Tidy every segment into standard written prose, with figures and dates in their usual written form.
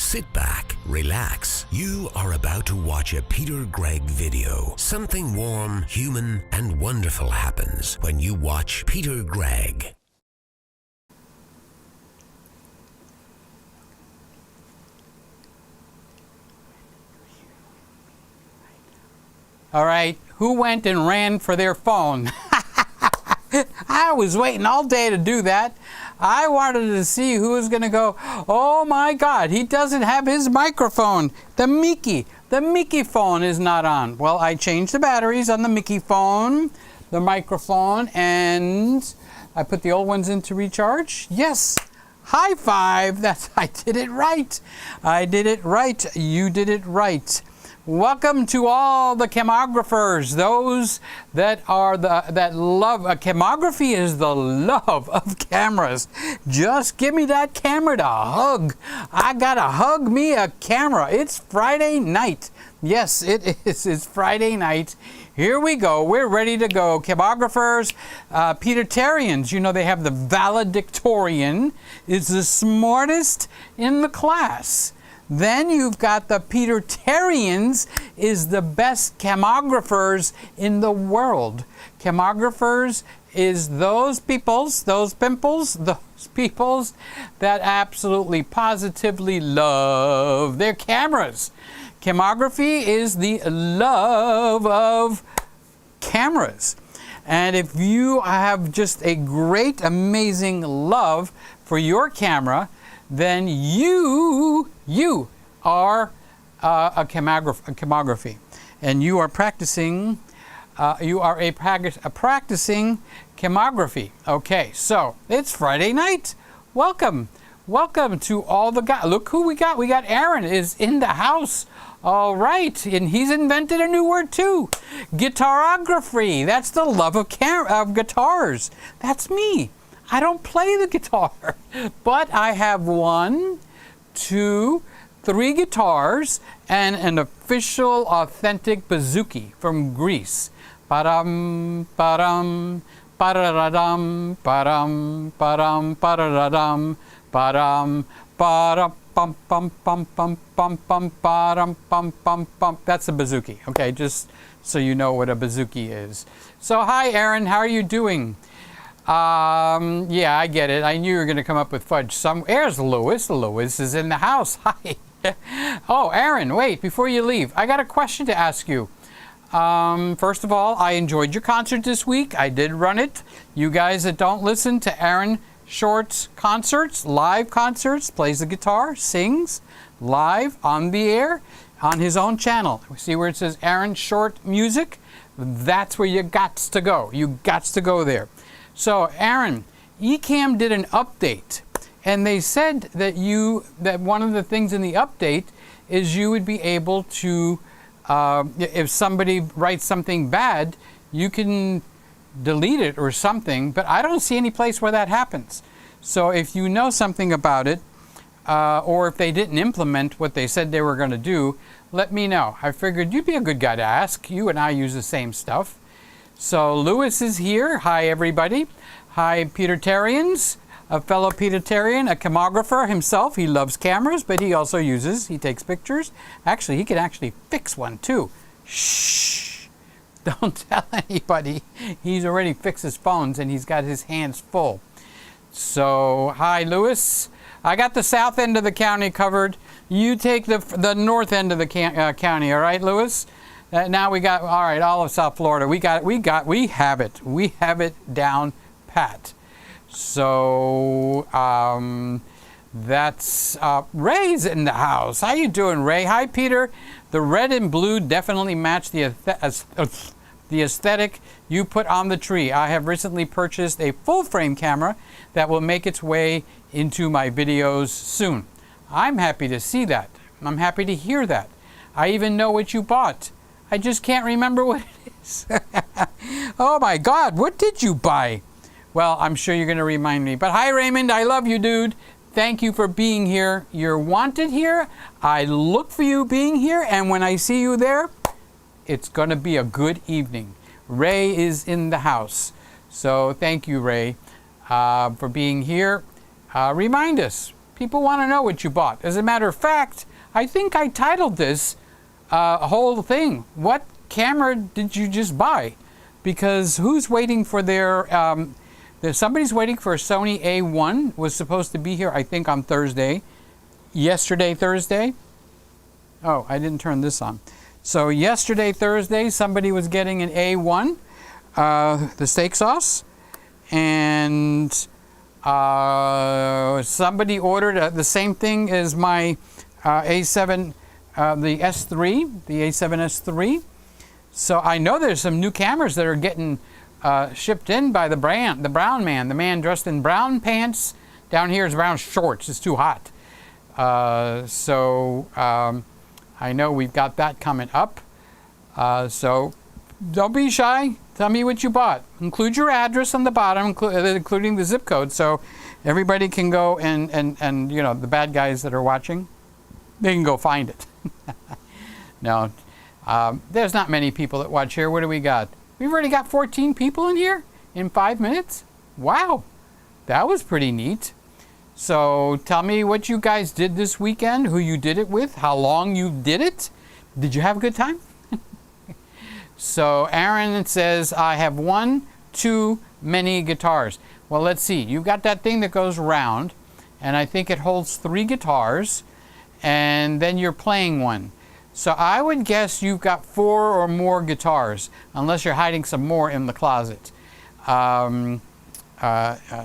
Sit back, relax. You are about to watch a PeterGregg video. Something warm, human, and wonderful happens when you watch PeterGregg. All right, who went and ran for their phone? I was waiting all day to do that. I wanted to see who was going to go, oh my God, he doesn't have his microphone. The Mickey phone is not on. Well, I changed the batteries on the Mickey phone, the microphone, and I put the old ones in to recharge. Yes, high five. I did it right. I did it right. You did it right. Welcome to all the camographers, those that are that love. Camography is the love of cameras. Just give me that camera to hug. I gotta hug me a camera. It's Friday night. Yes, it is. It's Friday night. Here we go. We're ready to go. Camographers, Petertarians, you know they have the valedictorian, is the smartest in the class. Then you've got the Petertarians, is the best camographers in the world. Camographers is those peoples that absolutely positively love their cameras. Camography is the love of cameras. And if you have just a great, amazing love for your camera, then you are a camography, and you are practicing. You are a practicing camography. Okay, so it's Friday night. Welcome to all the guys. Look who we got. We got Aaron is in the house. All right, and he's invented a new word too, guitarography. That's the love of guitars. That's me. I don't play the guitar, but I have 1, 2, 3 guitars and an official, authentic bouzouki from Greece. Ba-dum, ba-dum, ba-da-da-dum, ba-dum, ba-dum, ba-da-da-dum, ba-dum, ba-dum, bum, bum, bum, bum, bum, bum, ba-dum, bum, bum, bum. That's a bouzouki, okay, just so you know what a bouzouki is. So, hi, Aaron, how are you doing? Yeah, I get it. I knew you were going to come up with fudge. There's Lewis. Lewis is in the house. Hi. Oh, Aaron, wait, before you leave, I got a question to ask you. First of all, I enjoyed your concert this week. I did run it. You guys that don't listen to Aaron Short's concerts, live concerts, plays the guitar, sings live on the air on his own channel. See where it says Aaron Short Music? That's where you gots to go. You gots to go there. So, Aaron, Ecamm did an update, and they said that one of the things in the update is you would be able to, if somebody writes something bad, you can delete it or something, but I don't see any place where that happens. So if you know something about it, or if they didn't implement what they said they were going to do, let me know. I figured you'd be a good guy to ask. You and I use the same stuff. So Lewis is here. Hi, everybody. Hi, Petertarians. A fellow Petertarian, a camographer himself. He loves cameras, but he takes pictures. Actually, he can actually fix one, too. Shh. Don't tell anybody. He's already fixed his phones, and he's got his hands full. So, hi, Lewis. I got the south end of the county covered. You take the north end of the county, all right, Lewis? Now we got, all right, all of South Florida. We have it. We have it down pat. So, that's, Ray's in the house. How you doing, Ray? Hi, Peter. The red and blue definitely match the aesthetic you put on the tree. I have recently purchased a full-frame camera that will make its way into my videos soon. I'm happy to see that. I'm happy to hear that. I even know what you bought. I just can't remember what it is. Oh my God, what did you buy? Well, I'm sure you're going to remind me. But hi, Raymond. I love you, dude. Thank you for being here. You're wanted here. I look for you being here. And when I see you there, it's going to be a good evening. Ray is in the house. So thank you, Ray, for being here. Remind us, People want to know what you bought. As a matter of fact, I think I titled this whole thing, "What camera did you just buy?" Because who's waiting for somebody's waiting for a Sony A1, was supposed to be here, I think, on Thursday. Yesterday, Thursday. Oh, I didn't turn this on. So yesterday, Thursday, somebody was getting an A1, the steak sauce, and somebody ordered the same thing as my A7, the S3, the A7S3. So I know there's some new cameras that are getting shipped in by the brown man, the man dressed in brown pants. Down here is brown shorts. It's too hot. I know we've got that coming up. So don't be shy. Tell me what you bought. Include your address on the bottom, including the zip code, so everybody can go and the bad guys that are watching, they can go find it. No, there's not many people that watch here. What do we got? We've already got 14 people in here in 5 minutes. Wow, that was pretty neat. So tell me what you guys did this weekend, who you did it with, how long you did it. Did you have a good time? So Aaron says, I have one too many guitars. Well, let's see. You've got that thing that goes around, and I think it holds 3 guitars, and then you're playing one. So I would guess you've got 4 or more guitars, unless you're hiding some more in the closet.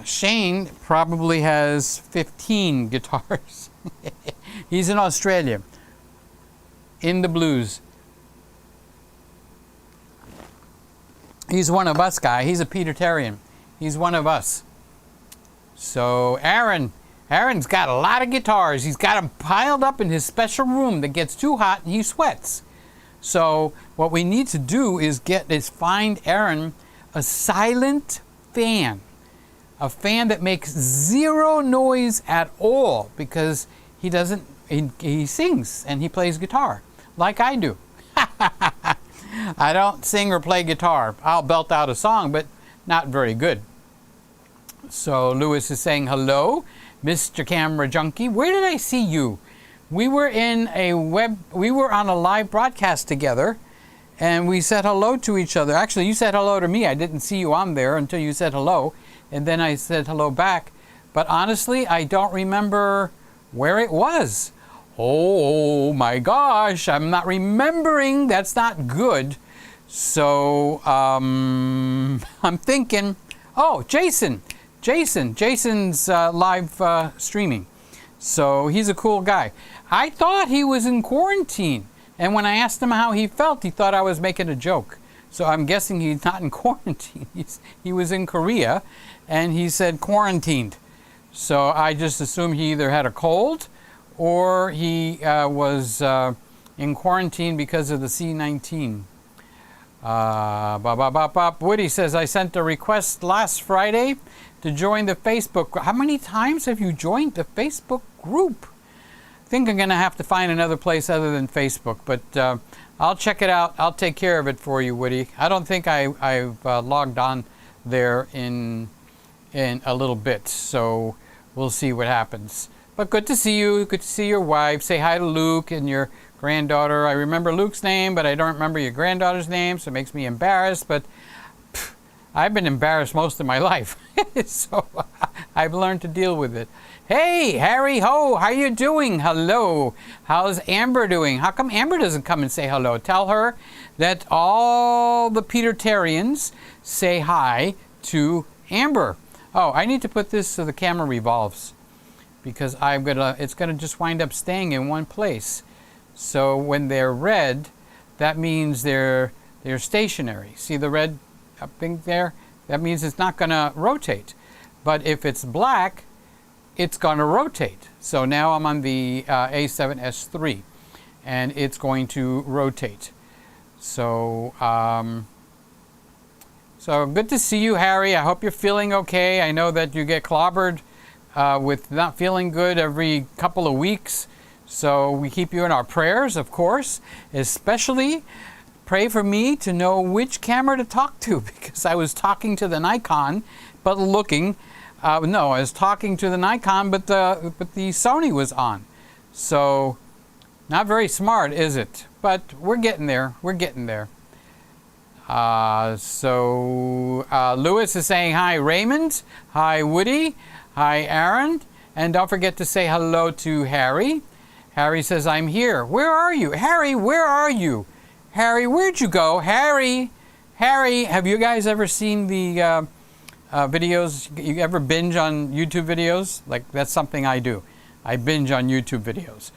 Shane probably has 15 guitars. He's in Australia, in the blues. He's one of us, guy. He's a Petertarian. He's one of us. So Aaron's got a lot of guitars. He's got them piled up in his special room that gets too hot and he sweats. So what we need to do is find Aaron a silent fan. A fan that makes 0 noise at all, because he sings and he plays guitar like I do. I don't sing or play guitar. I'll belt out a song, but not very good. So Lewis is saying hello, Mr. Camera Junkie. Where did I see you? We were on a live broadcast together, and we said hello to each other. Actually, you said hello to me. I didn't see you on there until you said hello, and then I said hello back. But honestly, I don't remember where it was. Oh my gosh, I'm not remembering. That's not good. So I'm thinking, oh, Jason's live streaming. So he's a cool guy. I thought he was in quarantine, and when I asked him how he felt, he thought I was making a joke. So I'm guessing he's not in quarantine. He was in Korea, and he said quarantined. So I just assumed he either had a cold or he was in quarantine because of the C-19. Woody says, I sent a request last Friday to join the Facebook. How many times have you joined the Facebook group? I think I'm going to have to find another place other than Facebook, but I'll check it out. I'll take care of it for you, Woody. I don't think I've logged on there in a little bit, so we'll see what happens. But good to see you. Good to see your wife. Say hi to Luke and your granddaughter. I remember Luke's name, but I don't remember your granddaughter's name, so it makes me embarrassed. But I've been embarrassed most of my life, so I've learned to deal with it. Hey, Harry Ho, how you doing? Hello. How's Amber doing? How come Amber doesn't come and say hello? Tell her that all the Petertarians say hi to Amber. Oh, I need to put this so the camera revolves, because it's gonna just wind up staying in one place. So when they're red, that means they're stationary. See the red thing there? That means it's not gonna rotate. But if it's black, it's gonna rotate. So now I'm on the A7S3, and it's going to rotate. So so good to see you, Harry. I hope you're feeling okay. I know that you get clobbered with not feeling good every couple of weeks. So we keep you in our prayers, of course. Especially pray for me to know which camera to talk to, because I was talking to the Nikon, but looking No, I was talking to the Nikon, but the Sony was on. So, not very smart, is it? But we're getting there. We're getting there. Lewis is saying hi, Raymond. Hi, Woody. Hi, Aaron. And don't forget to say hello to Harry. Harry says, I'm here. Where are you? Harry, where are you? Harry, where'd you go? Harry, have you guys ever seen the videos? You ever binge on YouTube videos? Like, that's something I do. I binge on YouTube videos.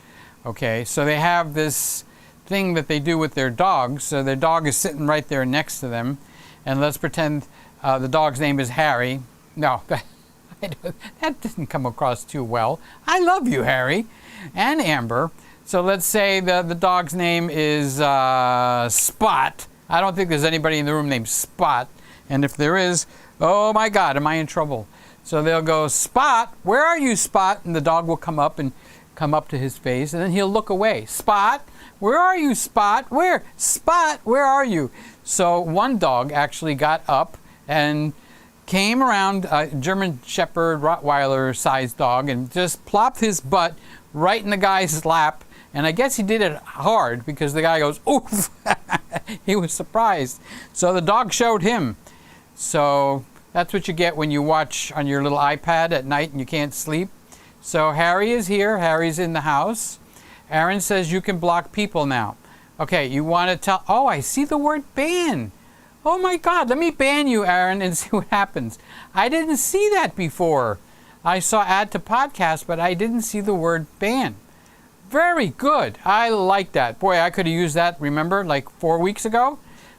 Okay, so they have this thing that they do with their dogs. So their dog is sitting right there next to them. And let's pretend the dog's name is Harry. No, that didn't come across too well. I love you, Harry and Amber. So let's say the dog's name is Spot. I don't think there's anybody in the room named Spot. And if there is, oh my God, am I in trouble? So they'll go, Spot, where are you, Spot? And the dog will come up to his face, and then he'll look away. Spot, where are you, Spot? Where? Spot, where are you? So one dog actually got up and came around, a German Shepherd Rottweiler sized dog, and just plopped his butt right in the guy's lap. And I guess he did it hard because the guy goes, oof. He was surprised. So the dog showed him. So that's what you get when you watch on your little iPad at night and you can't sleep. So Harry is here. Harry's in the house. Aaron says you can block people now. Okay, you want to tell... Oh, I see the word ban. Oh my God, let me ban you, Aaron, and see what happens. I didn't see that before. I saw add to podcast, but I didn't see the word ban. Very good. I like that. Boy, I could have used that, remember, like 4 weeks ago?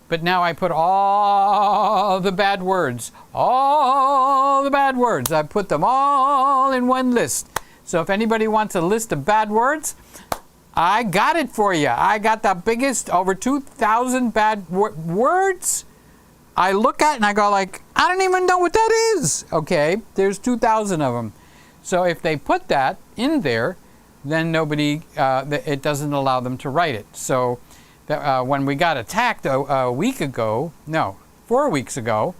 But now I put all the bad words. All the bad words. I put them all in one list. So if anybody wants a list of bad words, I got it for you. I got the biggest, over 2,000 bad words. I look at and I go like, I don't even know what that is. Okay, there's 2,000 of them. So if they put that in there, then nobody, it doesn't allow them to write it. So when we got attacked a week ago, no, 4 weeks ago,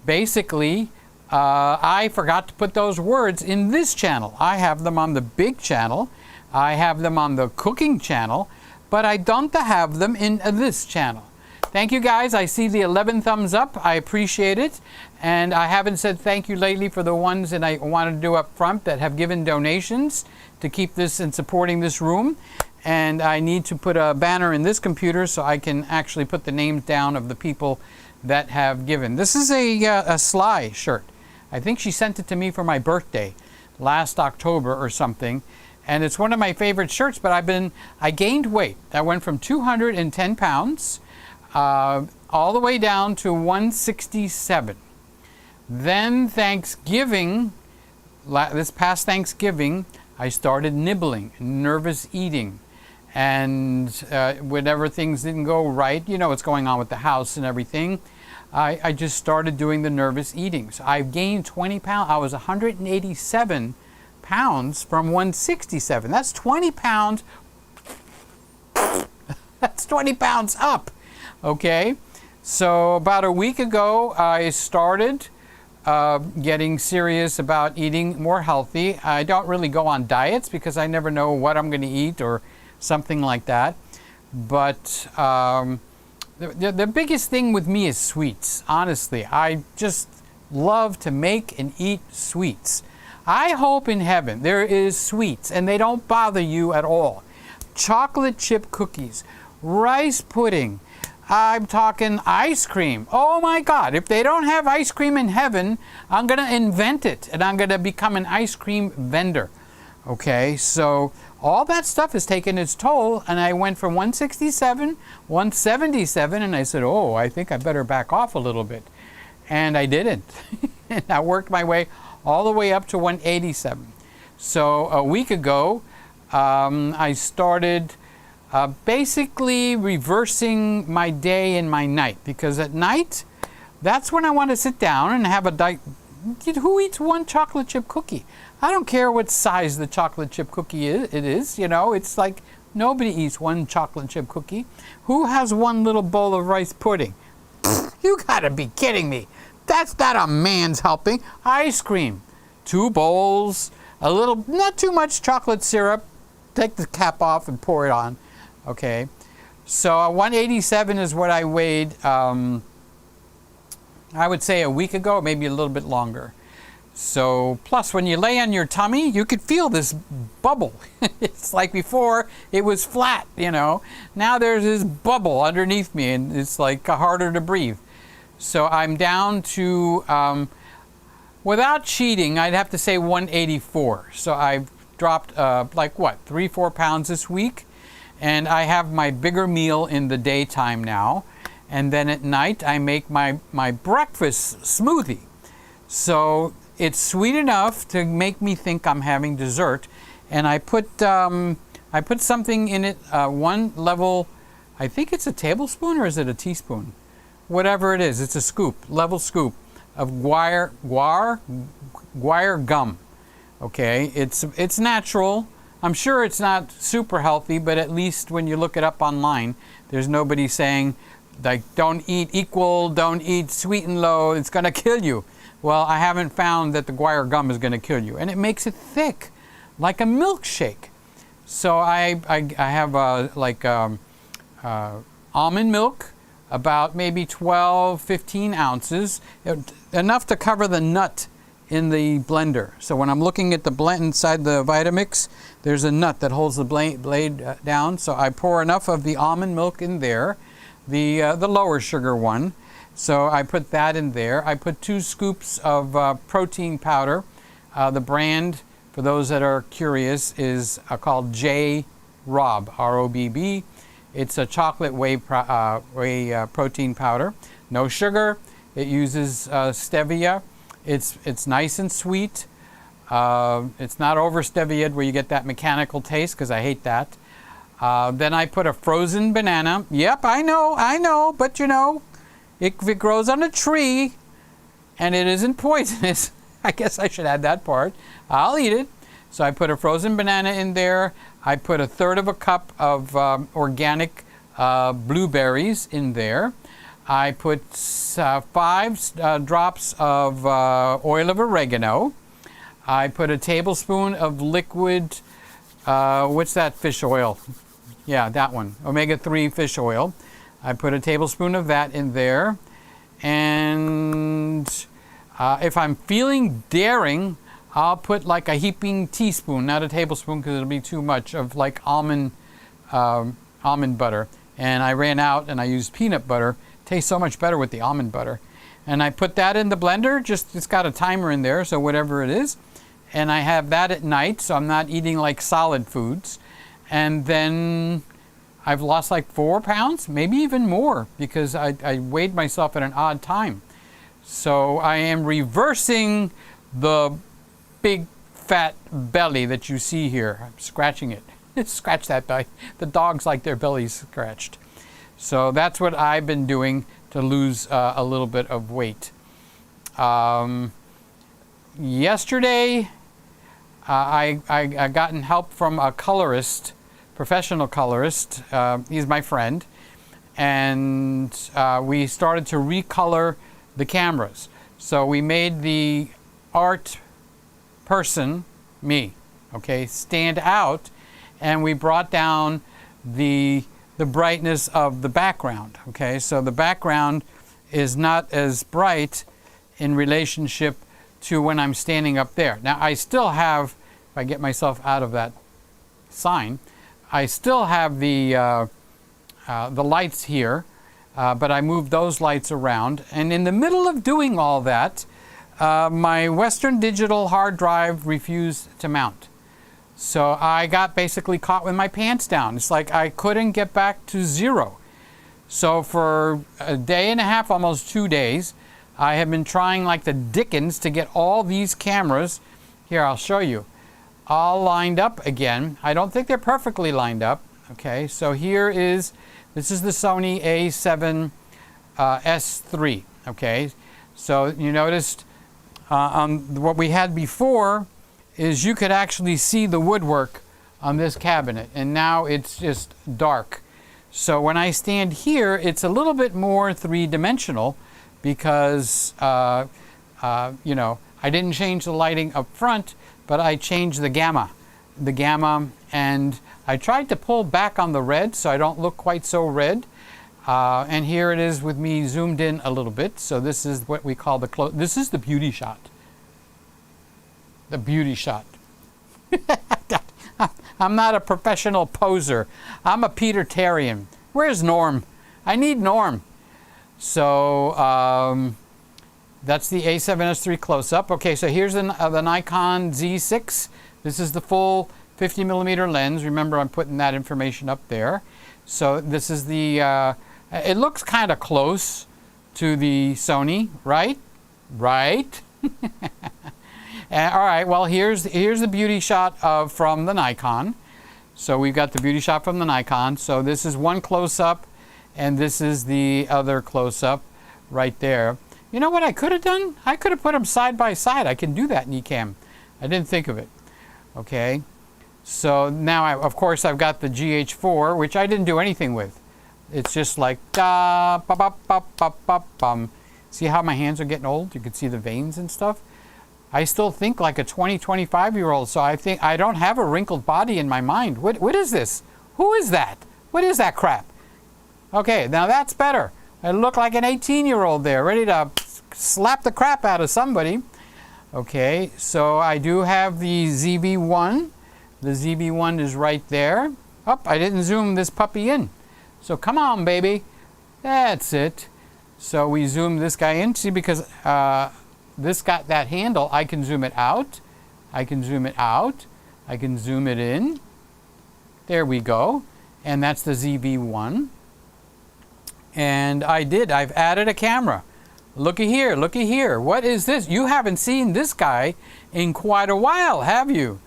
basically I forgot to put those words in this channel. I have them on the big channel. I have them on the cooking channel, but I don't have them in this channel. Thank you guys. I see the 11 thumbs up. I appreciate it. And I haven't said thank you lately for the ones that I wanted to do up front that have given donations to keep this and supporting this room. And I need to put a banner in this computer so I can actually put the names down of the people that have given. This is a Sly shirt. I think she sent it to me for my birthday last October or something. And it's one of my favorite shirts, but I gained weight. I went from 210 pounds all the way down to 167. Then Thanksgiving, this past Thanksgiving, I started nibbling, nervous eating. And whenever things didn't go right, you know what's going on with the house and everything, I just started doing the nervous eating. So I've gained 20 pounds. I was 187 pounds from 167. That's 20 pounds. That's 20 pounds up. Okay. So about a week ago, I started getting serious about eating more healthy. I don't really go on diets because I never know what I'm going to eat or something like that. But the biggest thing with me is sweets. Honestly, I just love to make and eat sweets. I hope in heaven there is sweets and they don't bother you at all. Chocolate chip cookies, rice pudding, I'm talking ice cream. Oh my God, if they don't have ice cream in heaven, I'm going to invent it and I'm going to become an ice cream vendor. Okay, so all that stuff has taken its toll, and I went from 167, 177, and I said, oh, I think I better back off a little bit. And I didn't. And I worked my way all the way up to 187. So a week ago, I started basically reversing my day and my night, because at night, that's when I want to sit down and have a diet. Who eats one chocolate chip cookie? I don't care what size the chocolate chip cookie is, you know, it's like nobody eats one chocolate chip cookie. Who has one little bowl of rice pudding? You gotta be kidding me. That's not a man's helping. Ice cream. 2 bowls, a little, not too much chocolate syrup. Take the cap off and pour it on. Okay. So 187 is what I weighed, I would say a week ago, maybe a little bit longer. So, plus when you lay on your tummy, you could feel this bubble. It's like before, it was flat, you know. Now there's this bubble underneath me, and it's like harder to breathe. So I'm down to, without cheating, I'd have to say 184. So I've dropped, like what, 3-4 pounds this week. And I have my bigger meal in the daytime now. And then at night, I make my breakfast smoothie. So it's sweet enough to make me think I'm having dessert. And I put something in it, one level, I think it's a tablespoon or is it a teaspoon? Whatever it is, it's a scoop, level scoop of guar gum. Okay, it's natural. I'm sure it's not super healthy, but at least when you look it up online, there's nobody saying, like, don't eat equal, don't eat sweet and low, it's going to kill you. Well, I haven't found that the guar gum is going to kill you. And it makes it thick, like a milkshake. So I have almond milk, about maybe 12, 15 ounces, enough to cover the nut in the blender. So when I'm looking at the blend inside the Vitamix, there's a nut that holds the blade down. So I pour enough of the almond milk in there, the lower sugar one. So I put that in there. I put 2 scoops of protein powder. The brand, for those that are curious, is called J-Robb, R-O-B-B. It's a chocolate whey protein powder. No sugar. It uses stevia. It's nice and sweet. It's not over stevia where you get that mechanical taste, because I hate that. Then I put a frozen banana. Yep, I know, but you know, if it grows on a tree and it isn't poisonous, I guess I should add that part. I'll eat it. So I put a frozen banana in there. I put 1/3 of a cup of organic blueberries in there. I put 5 drops of oil of oregano. I put a tablespoon of liquid, what's that fish oil? Yeah, that one, omega-3 fish oil. I put a tablespoon of that in there. And if I'm feeling daring, I'll put like a heaping teaspoon, not a tablespoon because it'll be too much, of like almond butter. And I ran out and I used peanut butter. Tastes so much better with the almond butter. And I put that in the blender, it's got a timer in there, so whatever it is. And I have that at night, so I'm not eating like solid foods. And then I've lost like 4 pounds, maybe even more, because I weighed myself at an odd time. So I am reversing the big fat belly that you see here. I'm scratching it. Scratch that belly. The dogs like their bellies scratched. So that's what I've been doing to lose a little bit of weight. Yesterday, I gotten help from a colorist, professional colorist. He's my friend. And we started to recolor the cameras. So we made the art person, me, okay, stand out. And we brought down the brightness of the background, okay? So the background is not as bright in relationship to when I'm standing up there. Now I still have, if I get myself out of that sign, I still have the lights here, but I moved those lights around. And in the middle of doing all that, my Western Digital hard drive refused to mount. So I got basically caught with my pants down. It's like I couldn't get back to 0. So for a day and a half, almost 2 days, I have been trying like the dickens to get all these cameras, here I'll show you, all lined up again. I don't think they're perfectly lined up. Okay, so this is the Sony A7 S3. Okay, so you noticed what we had before is you could actually see the woodwork on this cabinet, and now it's just dark. So when I stand here, it's a little bit more 3-dimensional because, you know, I didn't change the lighting up front, but I changed the gamma, and I tried to pull back on the red so I don't look quite so red. And here it is with me zoomed in a little bit. So this is what we call this is the beauty shot. The beauty shot. I'm not a professional poser. I'm a Peter-tarian. Where's Norm? I need Norm. So that's the A7S III close-up. Okay, so here's the Nikon Z6. This is the full 50 millimeter lens. Remember, I'm putting that information up there. So this is the, it looks kind of close to the Sony, right? Right? All right, well, here's the beauty shot from the Nikon. So we've got the beauty shot from the Nikon. So this is one close-up, and this is the other close-up right there. You know what I could have done? I could have put them side by side. I can do that in Ecamm. I didn't think of it. Okay. So now, of course, I've got the GH4, which I didn't do anything with. It's just like da ba ba ba ba ba bum. See how my hands are getting old? You can see the veins and stuff. I still think like a 25-year-old, so I think I don't have a wrinkled body in my mind. What is this? Who is that? What is that crap? Okay, now that's better. I look like an 18-year-old there, ready to slap the crap out of somebody. Okay, so I do have the ZV-1. The ZV-1 is right there. Oh, I didn't zoom this puppy in. So come on, baby. That's it. So we zoom this guy in. See, because this got that handle, I can zoom it out. I can zoom it out. I can zoom it in. There we go. And that's the ZV-1. And I've added a camera. Looky here, looky here. What is this? You haven't seen this guy in quite a while, have you?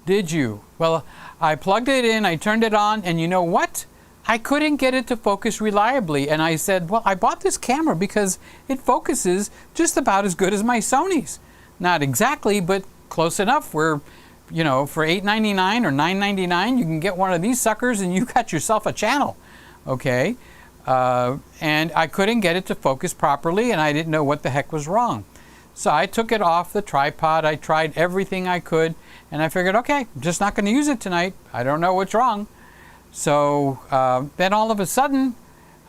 Did you? Well, I plugged it in, I turned it on, and you know what? I couldn't get it to focus reliably. And I said, well, I bought this camera because it focuses just about as good as my Sony's. Not exactly, but close enough where, you know, for $8.99 or $9.99, you can get one of these suckers and you got yourself a channel. Okay? And I couldn't get it to focus properly, and I didn't know what the heck was wrong. So I took it off the tripod. I tried everything I could, and I figured, okay, I'm just not going to use it tonight. I don't know what's wrong. So then all of a sudden,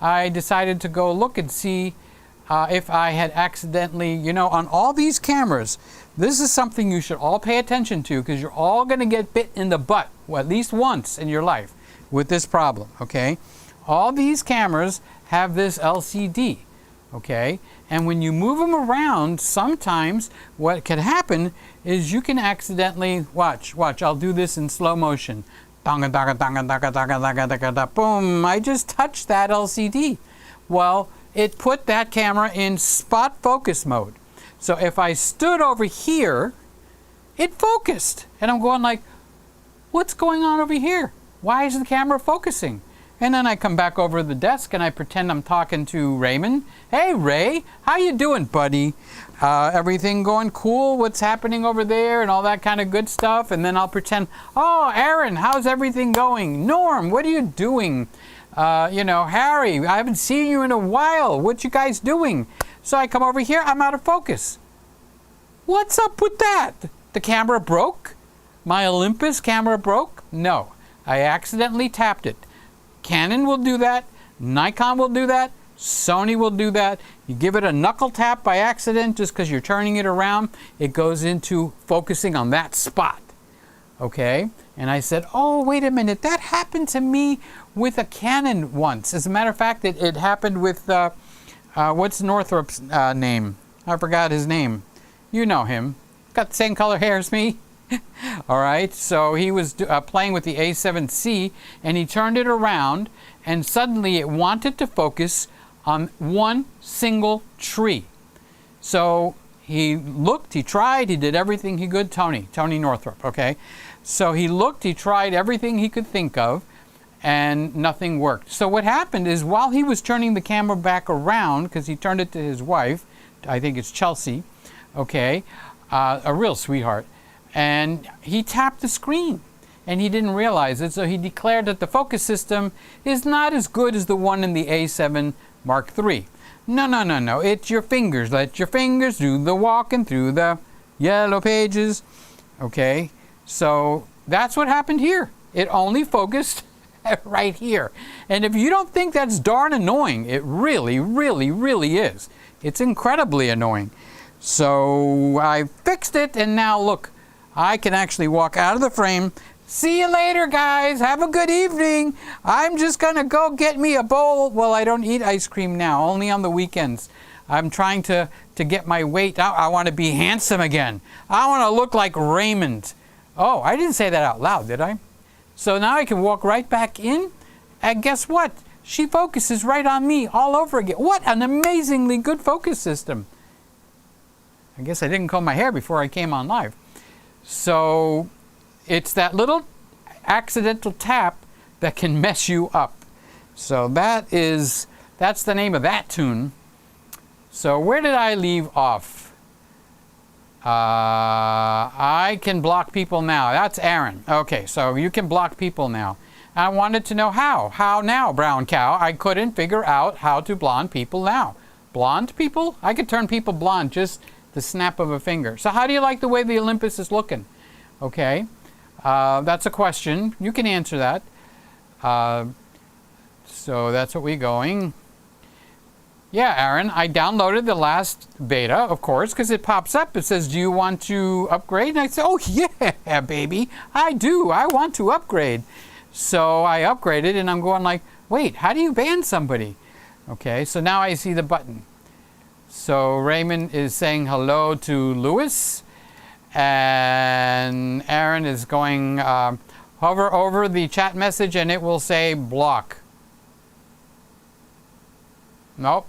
I decided to go look and see if I had accidentally, you know, on all these cameras, this is something you should all pay attention to, because you're all going to get bit in the butt, well, at least once in your life, with this problem, okay? All these cameras have this LCD, okay? And when you move them around, sometimes what can happen is you can accidentally, watch, I'll do this in slow motion. Boom, I just touched that LCD. Well, it put that camera in spot focus mode. So if I stood over here, it focused. And I'm going like, what's going on over here? Why is the camera focusing? And then I come back over to the desk and I pretend I'm talking to Raymond. Hey, Ray, how you doing, buddy? Everything going cool? What's happening over there? And all that kind of good stuff. And then I'll pretend, oh, Aaron, how's everything going? Norm, what are you doing? You know, Harry, I haven't seen you in a while. What you guys doing? So I come over here, I'm out of focus. What's up with that? The camera broke? My Olympus camera broke? No, I accidentally tapped it. Canon will do that, Nikon will do that, Sony will do that. You give it a knuckle tap by accident just because you're turning it around, it goes into focusing on that spot. Okay? And I said, oh, wait a minute, that happened to me with a Canon once. As a matter of fact, it happened with, what's Northrop's name? I forgot his name. You know him. Got the same color hair as me. All right, so he was playing with the A7C, and he turned it around, and suddenly it wanted to focus on one single tree. So he looked, he tried, he did everything he could. Tony Northrop, okay? So he looked, he tried everything he could think of, and nothing worked. So what happened is, while he was turning the camera back around, because he turned it to his wife, I think it's Chelsea, okay, a real sweetheart, and he tapped the screen, and he didn't realize it, so he declared that the focus system is not as good as the one in the A7 Mark III. No, it's your fingers. Let your fingers do the walking through the Yellow pages. Okay, so that's what happened here. It only focused right here. And if you don't think that's darn annoying, it really, really, really is. It's incredibly annoying. So I fixed it, and now look, I can actually walk out of the frame. See you later, guys. Have a good evening. I'm just going to go get me a bowl. Well, I don't eat ice cream now, only on the weekends. I'm trying to get my weight out. I want to be handsome again. I want to look like Raymond. Oh, I didn't say that out loud, did I? So now I can walk right back in, and guess what? She focuses right on me all over again. What an amazingly good focus system. I guess I didn't comb my hair before I came on live. So it's that little accidental tap that can mess you up. So that's the name of that tune. So where did I leave off? I can block people now. That's Aaron. Okay, so you can block people now. I wanted to know how. How now, brown cow? I couldn't figure out how to blonde people now. Blonde people? I could turn people blonde just the snap of a finger. So how do you like the way the Olympus is looking? Okay, that's a question. You can answer that. So that's what we're going. Yeah, Aaron, I downloaded the last beta, of course, because it pops up. It says, do you want to upgrade? And I say, oh, yeah, baby, I do. I want to upgrade. So I upgraded, and I'm going like, wait, how do you ban somebody? Okay, so now I see the button. So Raymond is saying hello to Lewis, and Aaron is going, hover over the chat message, and it will say block. Nope.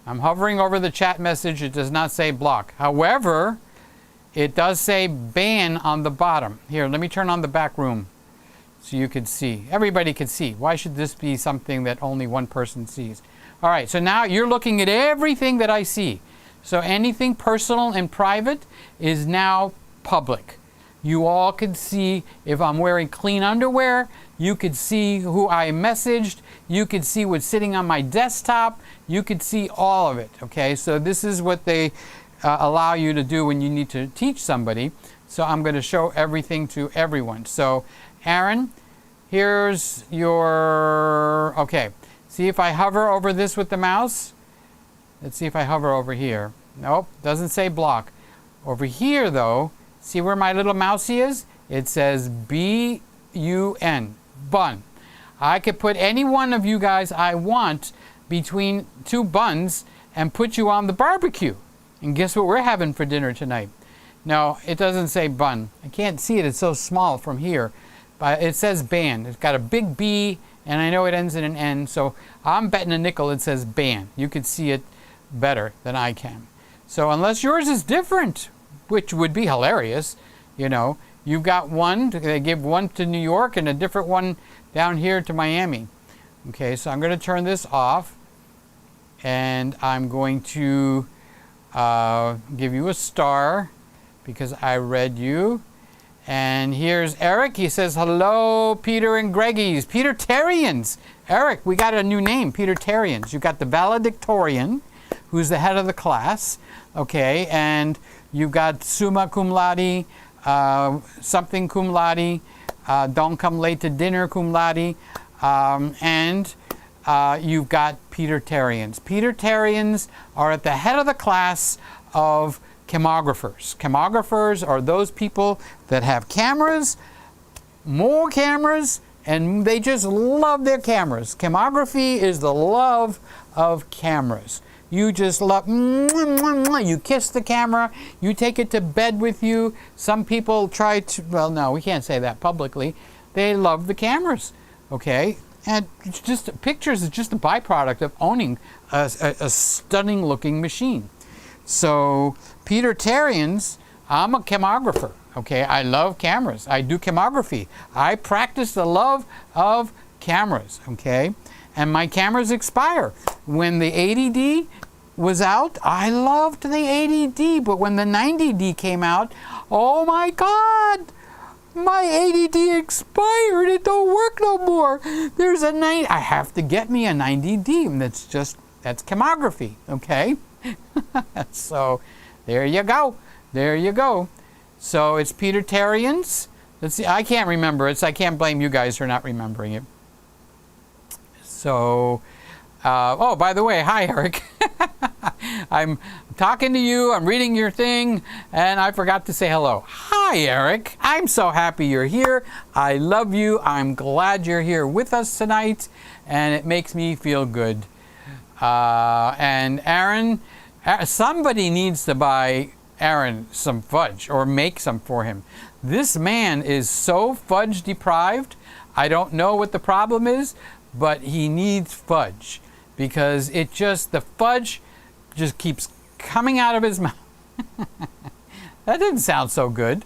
I'm hovering over the chat message. It does not say block. However, it does say ban on the bottom. Here, let me turn on the back room so you can see. Everybody can see. Why should this be something that only one person sees? All right, so now you're looking at everything that I see. So anything personal and private is now public. You all can see if I'm wearing clean underwear. You could see who I messaged. You could see what's sitting on my desktop. You could see all of it, okay? So this is what they allow you to do when you need to teach somebody. So I'm going to show everything to everyone. So Aaron, here's your, okay. See if I hover over this with the mouse. Let's see if I hover over here. Nope, doesn't say block. Over here though, see where my little mousey is? It says B-U-N, bun. I could put any one of you guys I want between two buns and put you on the barbecue. And guess what we're having for dinner tonight? No, it doesn't say bun. I can't see it, it's so small from here. But it says ban. It's got a big B, and I know it ends in an N, so I'm betting a nickel it says ban. You could see it better than I can. So unless yours is different, which would be hilarious, you know, you've got one, they give one to New York and a different one down here to Miami. Okay, so I'm going to turn this off, and I'm going to give you a star because I read you. And here's Eric. He says, hello, Peter and Greggies. Peter-tarians. Eric, we got a new name, Peter-tarians. You've got the valedictorian, who's the head of the class, okay, and you've got summa cum laude, something cum laude, don't come late to dinner cum laude, and you've got Peter-tarians. Peter-tarians are at the head of the class of chemographers. Chemographers are those people that have cameras, more cameras, and they just love their cameras. Chemography is the love of cameras. You just love, you kiss the camera, you take it to bed with you. Some people try to, well, no, we can't say that publicly. They love the cameras, okay? And it's just pictures is just a byproduct of owning a stunning looking machine. So Peter-tarians, I'm a chemographer, okay? I love cameras. I do chemography. I practice the love of cameras, okay? And my cameras expire. When the 80D was out, I loved the 80D, but when the 90D came out, oh my God, my 80D expired. It don't work no more. There's a 90. I have to get me a 90D, and that's chemography, okay? So there you go. There you go. So it's Petertarians. Let's see. I can't remember it, so I can't blame you guys for not remembering it. So, oh, by the way, hi, Eric. I'm talking to you. I'm reading your thing, and I forgot to say hello. Hi, Eric. I'm so happy you're here. I love you. I'm glad you're here with us tonight, and it makes me feel good. And Aaron, somebody needs to buy Aaron some fudge or make some for him. This man is so fudge deprived. I don't know what the problem is, but he needs fudge because the fudge just keeps coming out of his mouth. That didn't sound so good.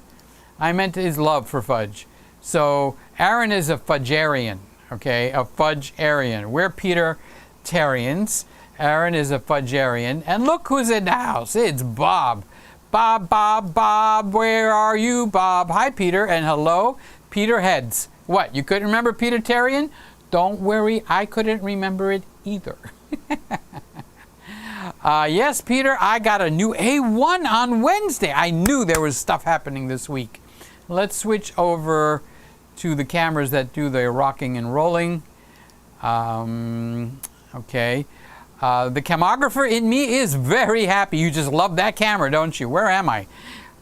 I meant his love for fudge. So Aaron is a fudgerian, okay, a fudge-arian. We're Peter-tarians. Aaron is a fudgerian. And look who's in the house. It's Bob. Bob, where are you, Bob? Hi, Peter, and hello, Peter Heads. What, you couldn't remember Peter-tarian? Don't worry, I couldn't remember it either. Yes, Peter, I got a new A1 on Wednesday. I knew there was stuff happening this week. Let's switch over to the cameras that do the rocking and rolling. Okay. The camographer in me is very happy. You just love that camera, don't you? Where am I?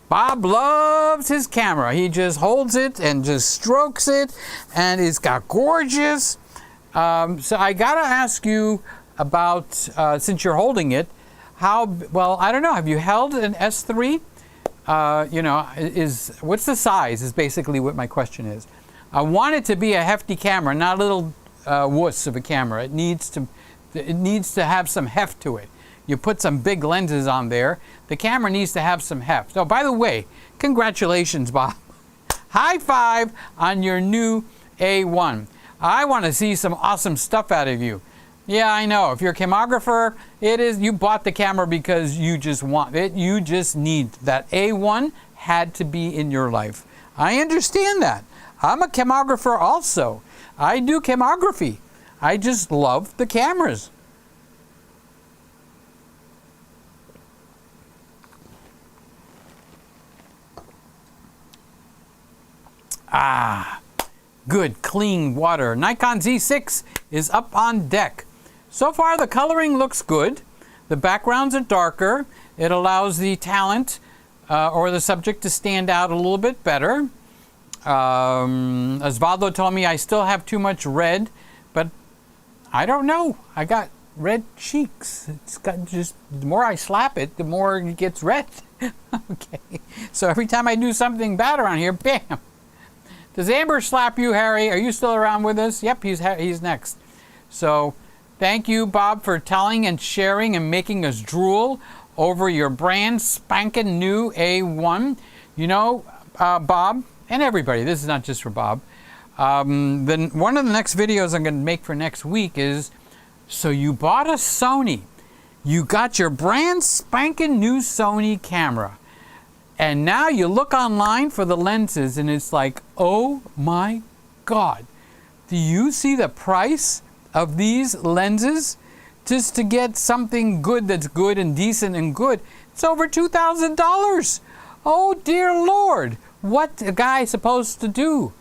Bob loves his camera. He just holds it and just strokes it, and it's got gorgeous. So I gotta ask you about, since you're holding it, well, I don't know, have you held an S3? What's the size is basically what my question is. I want it to be a hefty camera, not a little wuss of a camera. It needs to have some heft to it. You put some big lenses on there. The camera needs to have some heft. Oh, by the way, congratulations, Bob. High five on your new A1. I want to see some awesome stuff out of you. Yeah, I know. If you're a camographer, you bought the camera because you just want it. You just need that. A1 had to be in your life. I understand that. I'm a camographer also. I do camography. I just love the cameras. Good, clean water. Nikon Z6 is up on deck. So far, the coloring looks good. The backgrounds are darker. It allows the talent or the subject to stand out a little bit better. Osvaldo told me I still have too much red, but I don't know. I got red cheeks. It's got the more I slap it, the more it gets red. Okay. So every time I do something bad around here, bam. Does Amber slap you, Harry? Are you still around with us? Yep, he's next. So thank you, Bob, for telling and sharing and making us drool over your brand spanking new A1. You know, Bob, and everybody, this is not just for Bob. Then one of the next videos I'm going to make for next week is, so you bought a Sony. You got your brand spanking new Sony camera. And now you look online for the lenses and it's like, oh my God. Do you see the price of these lenses? Just to get something good that's good and decent and good, it's over $2,000. Oh dear Lord. What a guy supposed to do?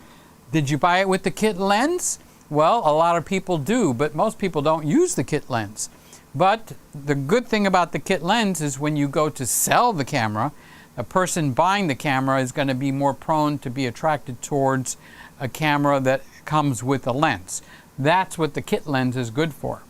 Did you buy it with the kit lens? Well, a lot of people do, but most people don't use the kit lens. But the good thing about the kit lens is when you go to sell the camera, a person buying the camera is going to be more prone to be attracted towards a camera that comes with a lens. That's what the kit lens is good for.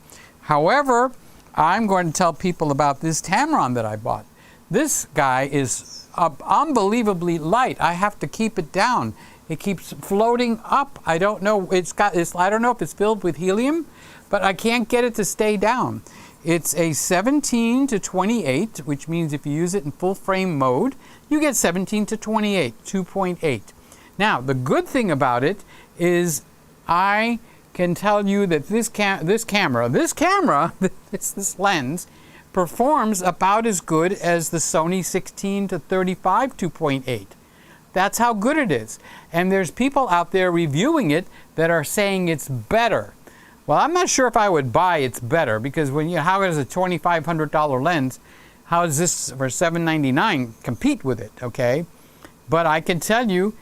However, I'm going to tell people about this Tamron that I bought. This guy is unbelievably light. I have to keep it down. It keeps floating up. I don't know. I don't know if it's filled with helium, but I can't get it to stay down. It's a 17 to 28, which means if you use it in full frame mode, you get 17 to 28, 2.8. Now, the good thing about it is I can tell you that this lens performs about as good as the Sony 16 to 35 2.8. That's how good it is. And there's people out there reviewing it that are saying it's better. Well, I'm not sure if I would buy it's better because how does a $2,500 lens how does this for $7.99 compete with it, okay? But I can tell you,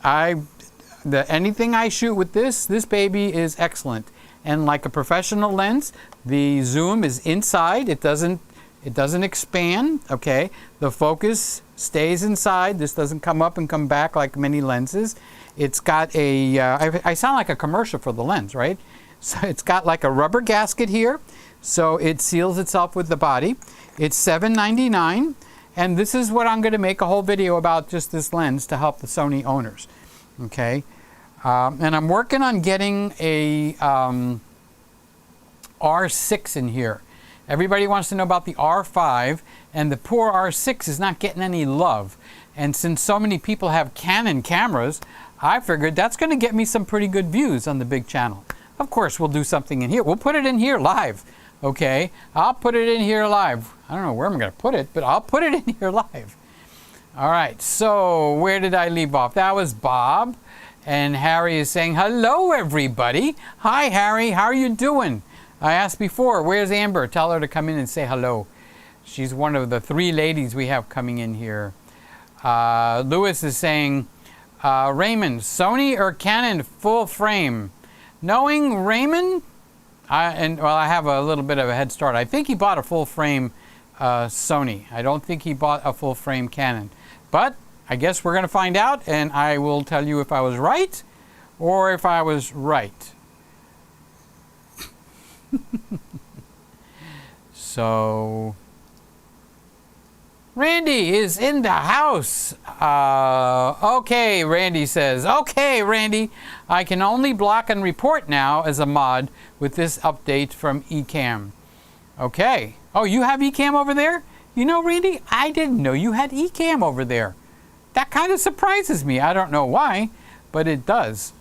anything I shoot with this baby is excellent. And like a professional lens, the zoom is inside. It doesn't expand, okay? The focus stays inside. This doesn't come up and come back like many lenses. It's got a, I sound like a commercial for the lens, right? So it's got like a rubber gasket here, so it seals itself with the body. It's $7.99, and this is what I'm going to make a whole video about, just this lens to help the Sony owners, okay? And I'm working on getting a R6 in here. Everybody wants to know about the R5, and the poor R6 is not getting any love. And since so many people have Canon cameras, I figured that's going to get me some pretty good views on the big channel. Of course, we'll do something in here. We'll put it in here live, okay? I'll put it in here live. I don't know where I'm going to put it, but I'll put it in here live. All right, so where did I leave off? That was Bob, and Harry is saying, hello, everybody. Hi, Harry. How are you doing? I asked before, where's Amber? Tell her to come in and say hello. She's one of the 3 ladies we have coming in here. Lewis is saying, Raymond, Sony or Canon full frame? Knowing Raymond, I have a little bit of a head start. I think he bought a full frame Sony. I don't think he bought a full frame Canon. But I guess we're going to find out, and I will tell you if I was right or if I was right. So, Randy is in the house. Okay, Randy says. Okay, Randy, I can only block and report now as a mod with this update from Ecamm. Okay. Oh, you have Ecamm over there? You know, Randy, I didn't know you had Ecamm over there. That kind of surprises me. I don't know why, but it does.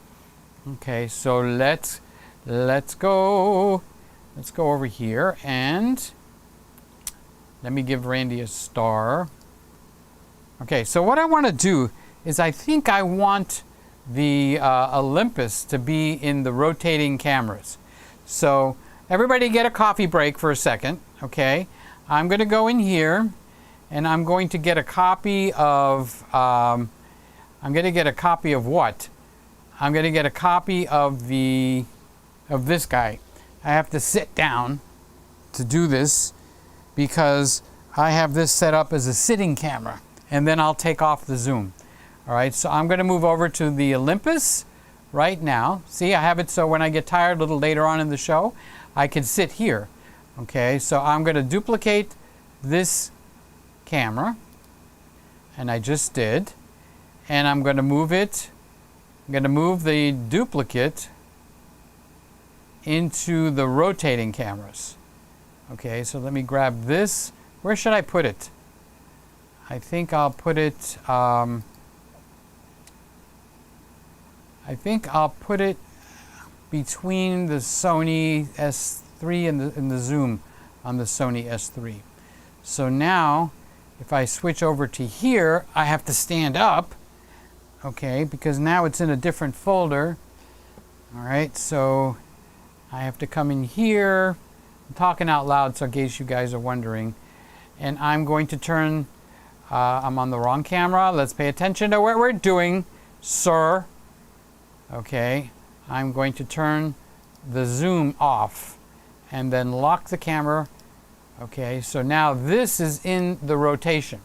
Okay, so let's go. Let's go over here and let me give Randy a star. Okay, so what I want to do is I think I want the Olympus to be in the rotating cameras. So everybody get a coffee break for a second, okay? I'm going to go in here and I'm going to get a copy of, I'm going to get a copy of what? I'm going to get a copy of this guy. I have to sit down to do this because I have this set up as a sitting camera, and then I'll take off the zoom. All right, so I'm going to move over to the Olympus right now. See, I have it so when I get tired a little later on in the show, I can sit here. Okay, so I'm going to duplicate this camera, and I just did, and I'm going to move it. I'm going to move the duplicate into the rotating cameras. Okay, so let me grab this. Where should I put it? I think I'll put it, I think I'll put it between the Sony S3 and the zoom on the Sony S3. So now, if I switch over to here, I have to stand up, okay, because now it's in a different folder. All right, so I have to come in here. I'm talking out loud, so in case you guys are wondering. And I'm going to turn, I'm on the wrong camera. Let's pay attention to what we're doing, sir. Okay, I'm going to turn the zoom off and then lock the camera. Okay, so now this is in the rotation.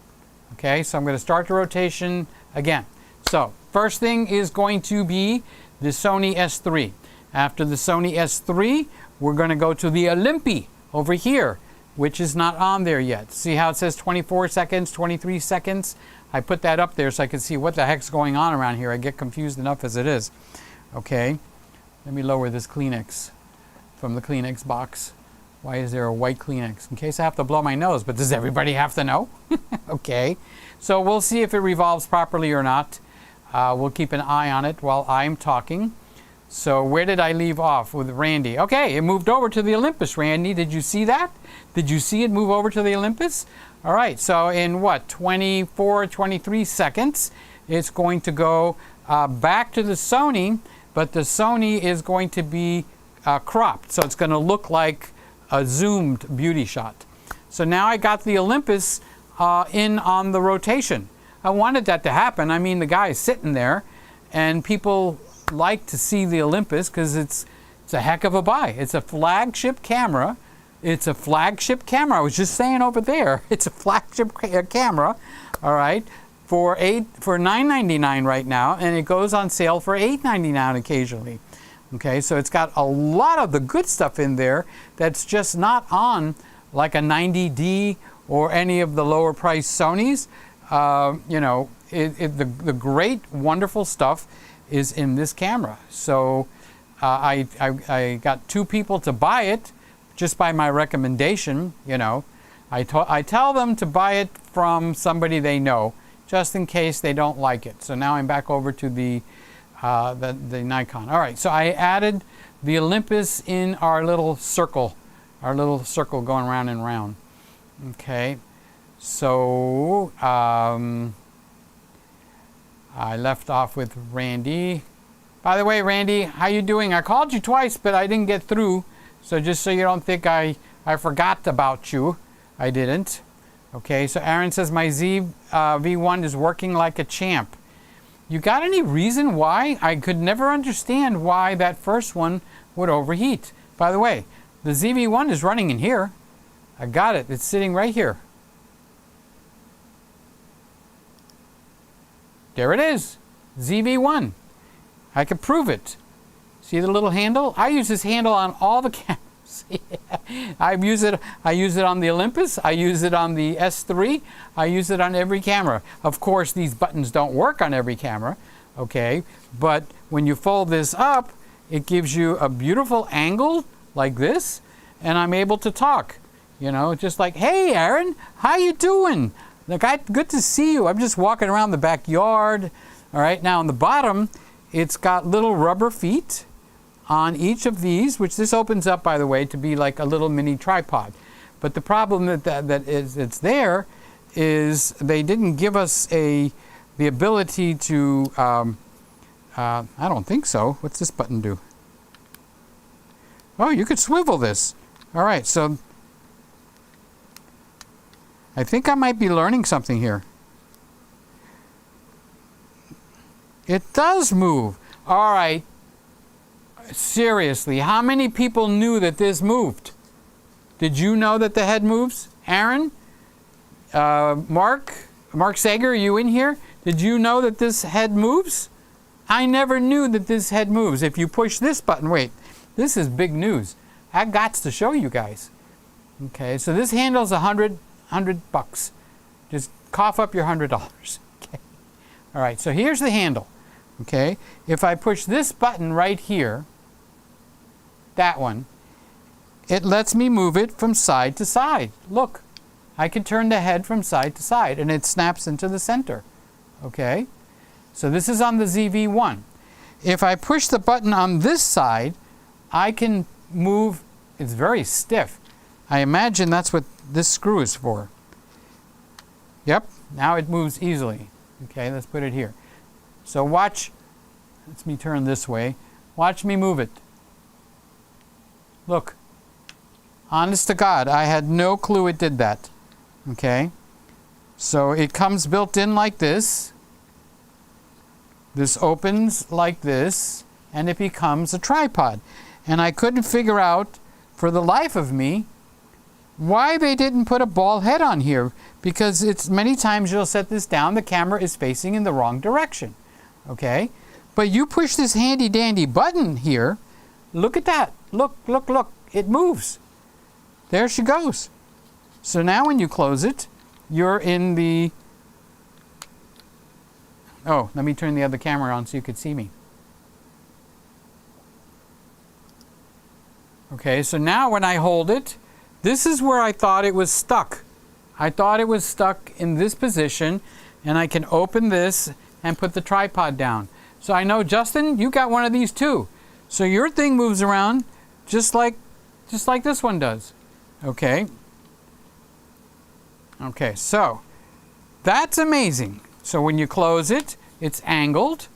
Okay, so I'm going to start the rotation again. So first thing is going to be the Sony S3. After the Sony S3, we're going to go to the Olympi over here, which is not on there yet. See how it says 24 seconds, 23 seconds? I put that up there so I can see what the heck's going on around here. I get confused enough as it is. Okay, let me lower this Kleenex from the Kleenex box. Why is there a white Kleenex? In case I have to blow my nose, but does everybody have to know? Okay, so we'll see if it revolves properly or not. We'll keep an eye on it while I'm talking. So where did I leave off with Randy? Okay, it moved over to the Olympus, Randy. Did you see that? Did you see it move over to the Olympus? All right, so in what, 24, 23 seconds, it's going to go back to the Sony, but the Sony is going to be cropped. So it's going to look like a zoomed beauty shot. So now I got the Olympus in on the rotation. I wanted that to happen. I mean, the guy is sitting there, and people like to see the Olympus because it's a heck of a buy. It's a flagship camera. It's a flagship camera. I was just saying over there, it's a flagship camera, all right, for $9.99 right now, and it goes on sale for $8.99 occasionally. Okay, so it's got a lot of the good stuff in there that's just not on like a 90D or any of the lower price Sonys. You know, the great, wonderful stuff is in this camera. So I got 2 people to buy it just by my recommendation. You know, I tell them to buy it from somebody they know, just in case they don't like it. So now I'm back over to the Nikon. All right, so I added the Olympus in our little circle going round and round. Okay, so I left off with Randy. By the way, Randy, how you doing? I called you twice, but I didn't get through. So just so you don't think I forgot about you, I didn't. Okay, so Aaron says my V1 is working like a champ. You got any reason why? I could never understand why that first one would overheat. By the way, the ZV-1 is running in here. I got it. It's sitting right here. There it is. ZV-1. I can prove it. See the little handle? I use this handle on all the cameras. I use it on the Olympus. I use it on the S3. I use it on every camera. Of course, these buttons don't work on every camera, okay? But when you fold this up, it gives you a beautiful angle like this, and I'm able to talk. You know, just like, hey, Aaron, how you doing? Like, good to see you. I'm just walking around the backyard. All right, now on the bottom, it's got little rubber feet on each of these, which this opens up, by the way, to be like a little mini tripod. But the problem it's there is they didn't give us the ability to, I don't think so. What's this button do? Oh, you could swivel this. All right, so I think I might be learning something here. It does move. All right. Seriously, how many people knew that this moved? Did you know that the head moves? Aaron? Mark Sager, are you in here? Did you know that this head moves? I never knew that this head moves. If you push this button, wait, this is big news. I got to show you guys. Okay, so this handle's $100. Just cough up your $100. Okay. All right, so here's the handle. Okay, if I push this button right here, that one, it lets me move it from side to side. Look, I can turn the head from side to side, and it snaps into the center. Okay, so this is on the ZV-1. If I push the button on this side, I can move. It's very stiff. I imagine that's what this screw is for. Yep, now it moves easily. Okay, let's put it here. So watch, let me turn this way. Watch me move it. Look, honest to God, I had no clue it did that. Okay, so it comes built in like this. This opens like this, and it becomes a tripod. And I couldn't figure out, for the life of me, why they didn't put a ball head on here, because it's many times you'll set this down, the camera is facing in the wrong direction. Okay, but you push this handy dandy button here, look at that, look, it moves. There she goes. So now when you close it, you're in the, oh, let me turn the other camera on so you could see me. Okay, so now when I hold it, this is where I thought it was stuck. I thought it was stuck in this position, and I can open this and put the tripod down. So I know, Justin, you got one of these too. So your thing moves around just like this one does. Okay. Okay, so that's amazing. So when you close it, it's angled.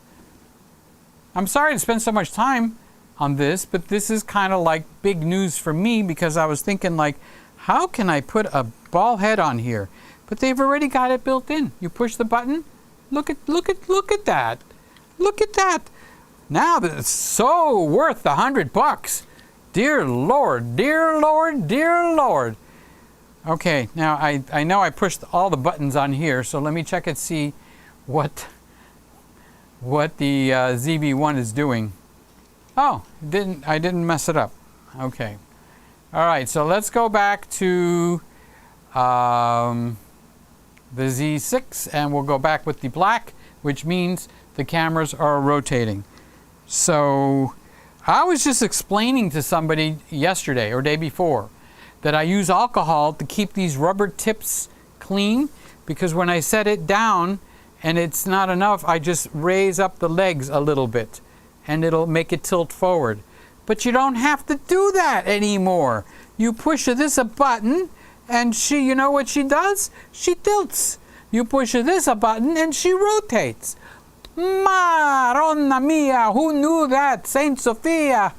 I'm sorry to spend so much time on this, but this is kind of like big news for me, because I was thinking, like, how can I put a ball head on here, but they've already got it built in. You push the button. Look at that. Look at that. Now that's so worth the $100. Dear Lord, dear Lord, dear Lord. Okay, now I know I pushed all the buttons on here, so let me check and see what the ZV-1 is doing. Oh, I didn't mess it up. Okay. All right, so let's go back to the Z6, and we'll go back with the black, which means the cameras are rotating. So I was just explaining to somebody yesterday or day before that I use alcohol to keep these rubber tips clean, because when I set it down and it's not enough, I just raise up the legs a little bit and it'll make it tilt forward. But you don't have to do that anymore. You push this a button and you know what she does? She tilts. You push this a button and she rotates. Madonna mia, who knew that? Saint Sophia.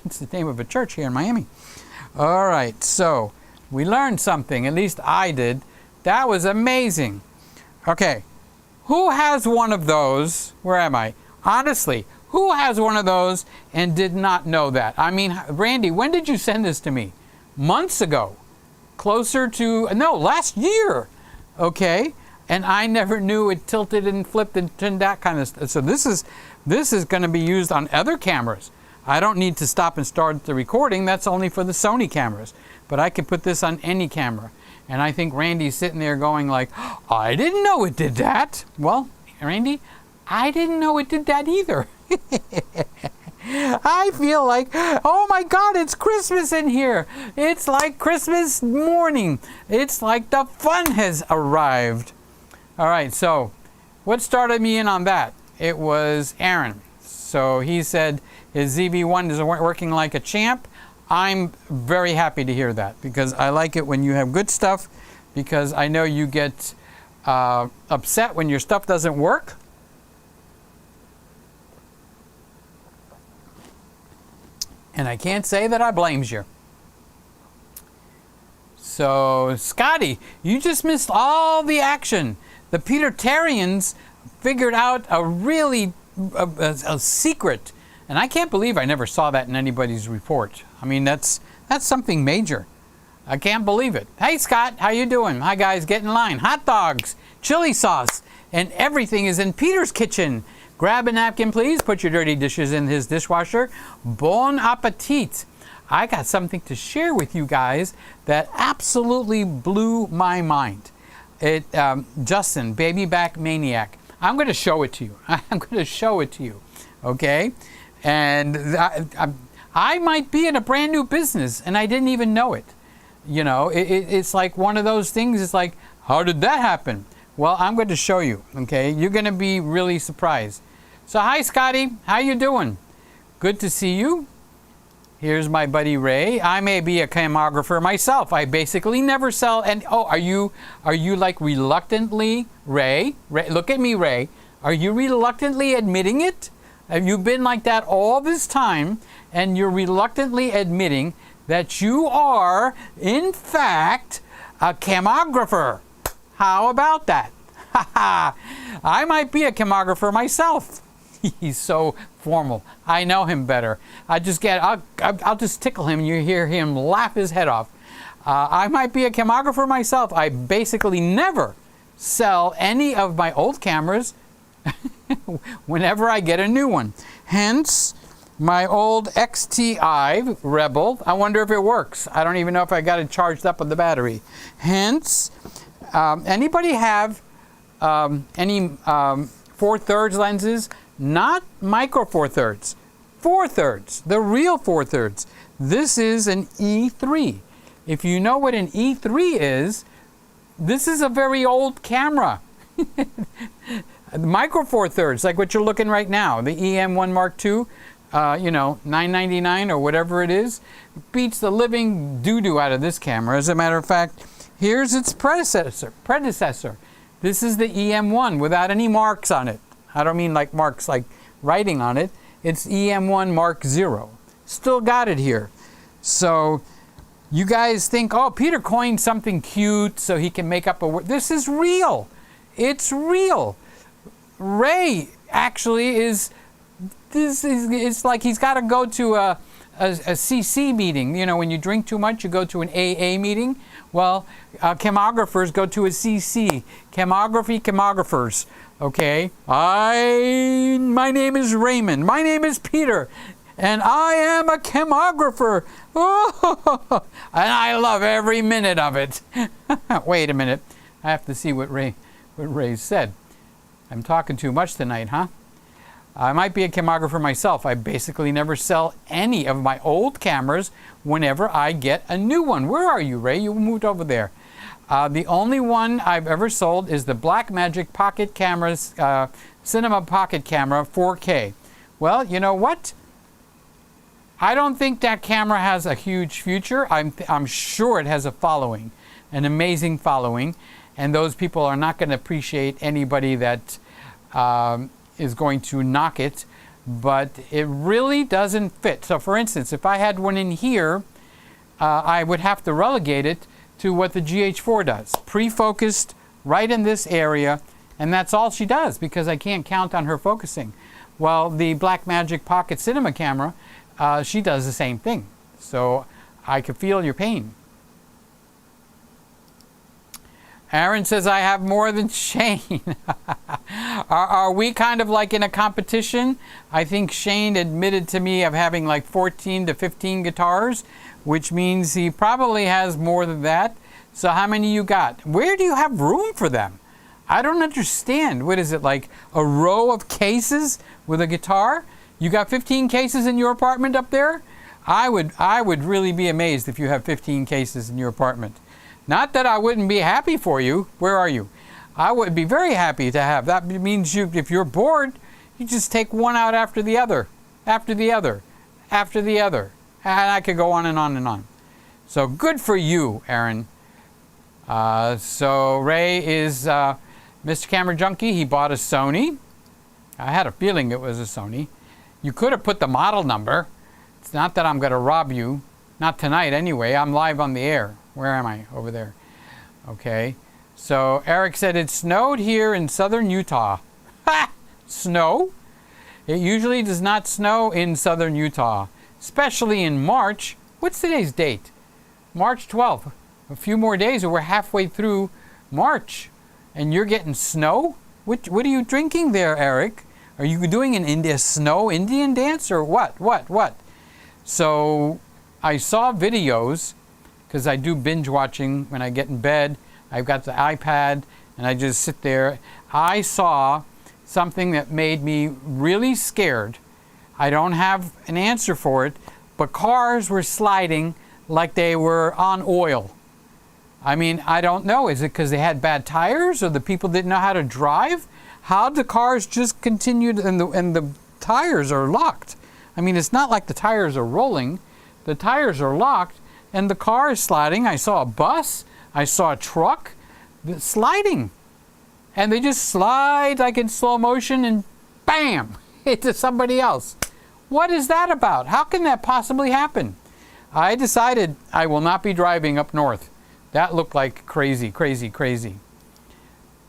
That's the name of a church here in Miami. All right, so we learned something, at least I did. That was amazing. Okay, who has one of those? Where am I? Honestly, who has one of those and did not know that? I mean, Randy, when did you send this to me? Months ago. Closer to, no, last year. Okay, and I never knew it tilted and flipped and that kind of stuff. So this is going to be used on other cameras. I don't need to stop and start the recording. That's only for the Sony cameras. But I can put this on any camera. And I think Randy's sitting there going like, oh, I didn't know it did that. Well, Randy, I didn't know it did that either. I feel like, oh my God, it's Christmas in here. It's like Christmas morning. It's like the fun has arrived. All right, so what started me in on that? It was Aaron. So he said his ZV-1 is working like a champ. I'm very happy to hear that, because I like it when you have good stuff, because I know you get upset when your stuff doesn't work. And I can't say that I blames you. So, Scotty, you just missed all the action. The Petertarians figured out a really a secret. And I can't believe I never saw that in anybody's report. I mean, that's something major. I can't believe it. Hey, Scott, how you doing? Hi, guys, get in line. Hot dogs, chili sauce, and everything is in Peter's kitchen. Grab a napkin, please. Put your dirty dishes in his dishwasher. Bon appetit. I got something to share with you guys that absolutely blew my mind. Justin, baby back maniac. I'm going to show it to you. I'm going to show it to you. Okay? And I might be in a brand new business and I didn't even know it. You know, it's like one of those things. It's like, how did that happen? Well, I'm going to show you. Okay? You're going to be really surprised. So, hi, Scotty. How you doing? Good to see you. Here's my buddy Ray. I may be a camographer myself. I basically never sell. And oh, are you like reluctantly, Ray? Look at me, Ray. Are you reluctantly admitting it? Have you been like that all this time, and you're reluctantly admitting that you are, in fact, a camographer? How about that? I might be a camographer myself. He's so formal. I know him better. I'll just tickle him and you hear him laugh his head off. I might be a camographer myself. I basically never sell any of my old cameras whenever I get a new one. Hence, my old XTI Rebel. I wonder if it works. I don't even know if I got it charged up with the battery. Hence, anybody have any 4/3 lenses? Not micro 4/3, 4/3, the real 4/3. This is an E3. If you know what an E3 is, this is a very old camera. Micro 4/3, like what you're looking right now, the EM1 Mark II, $999 or whatever it is, beats the living doo-doo out of this camera. As a matter of fact, here's its predecessor. This is the EM1 without any marks on it. I don't mean like marks like writing on it. It's EM1 Mark 0. Still got it here. So You guys think, oh, Peter coined something cute so he can make up a word. This is real. It's real. Ray actually it's like he's got to go to a CC meeting. You know, when you drink too much, you go to an AA meeting. Well, chemographers go to a CC. Chemographers. Okay. My name is Raymond. My name is Peter. And I am a chemographer. Oh, and I love every minute of it. Wait a minute. I have to see what Ray said. I'm talking too much tonight, huh? I might be a chemographer myself. I basically never sell any of my old cameras whenever I get a new one. Where are you, Ray? You moved over there. The only one I've ever sold is the Blackmagic Pocket Cameras, Cinema Pocket Camera 4K. Well, you know what? I don't think that camera has a huge future. I'm sure it has a following, an amazing following, and those people are not going to appreciate anybody that is going to knock it, but it really doesn't fit. So for instance, if I had one in here, I would have to relegate it to what the GH4 does. Pre-focused right in this area, and that's all she does because I can't count on her focusing. Well, the Blackmagic Pocket Cinema camera, she does the same thing. So I could feel your pain. Aaron says, I have more than Shane. Are we kind of like in a competition? I think Shane admitted to me of having like 14 to 15 guitars, which means he probably has more than that. So how many you got? Where do you have room for them? I don't understand. What is it, like a row of cases with a guitar? You got 15 cases in your apartment up there? I would really be amazed if you have 15 cases in your apartment. Not that I wouldn't be happy for you. Where are you? I would be very happy to have. That means if you're bored, you just take one out after the other, after the other, after the other. And I could go on and on and on. So good for you, Aaron. So Ray is Mr. Camera Junkie. He bought a Sony. I had a feeling it was a Sony. You could have put the model number. It's not that I'm going to rob you. Not tonight anyway. I'm live on the air. Where am I? Over there. Okay. So Eric said it snowed here in southern Utah. Ha! Snow? It usually does not snow in southern Utah, especially in March. What's today's date? March 12th. A few more days and we're halfway through March. And you're getting snow? What are you drinking there, Eric? Are you doing an snow Indian dance or what? What? So I saw videos, because I do binge watching when I get in bed. I've got the iPad and I just sit there. I saw something that made me really scared. I don't have an answer for it, but cars were sliding like they were on oil. I mean, I don't know. Is it because they had bad tires or the people didn't know how to drive? How'd the cars just continue and the tires are locked? I mean, it's not like the tires are rolling. The tires are locked and the car is sliding. I saw a bus. I saw a truck sliding. And they just slide like in slow motion and bam, into somebody else. What is that about? How can that possibly happen? I decided I will not be driving up north. That looked like crazy.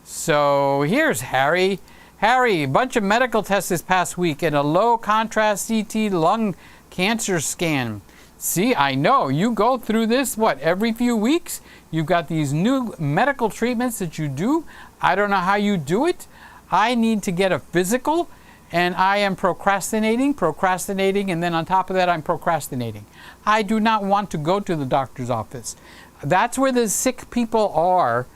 So here's Harry. Harry, a bunch of medical tests this past week and a low contrast CT lung cancer scan. See, I know you go through this, every few weeks? You've got these new medical treatments that you do. I don't know how you do it. I need to get a physical and I am procrastinating, and then on top of that, I'm procrastinating. I do not want to go to the doctor's office. That's where the sick people are.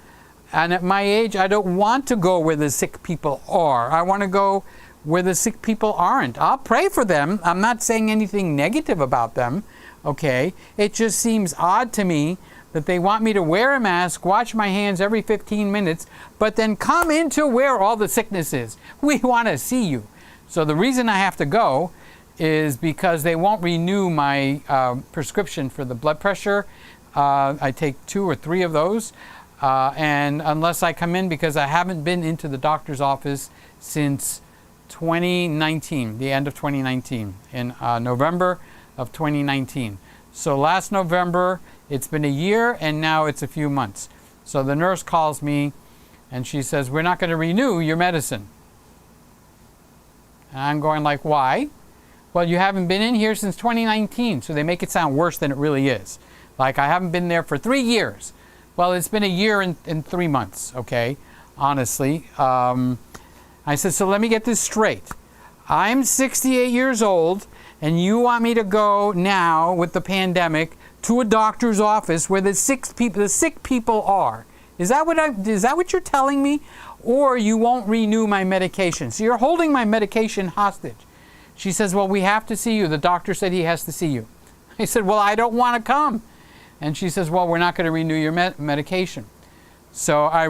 And at my age, I don't want to go where the sick people are. I want to go where the sick people aren't. I'll pray for them. I'm not saying anything negative about them, okay? It just seems odd to me that they want me to wear a mask, wash my hands every 15 minutes, but then come into where all the sickness is. We want to see you. So the reason I have to go is because they won't renew my prescription for the blood pressure. I take 2 or 3 of those. And unless I come in, because I haven't been into the doctor's office since 2019, the end of 2019, in November of 2019. So last November, it's been a year, and now it's a few months. So the nurse calls me, and she says, we're not going to renew your medicine. And I'm going like, why? Well, you haven't been in here since 2019, so they make it sound worse than it really is. Like, I haven't been there for 3 years. Well, it's been a year and 3 months, okay, honestly. I said, so let me get this straight. I'm 68 years old, and you want me to go now with the pandemic to a doctor's office where the sick people are. Is that what you're telling me? Or you won't renew my medication. So you're holding my medication hostage. She says, well, we have to see you. The doctor said he has to see you. I said, well, I don't want to come. And she says, well, we're not going to renew your medication. So I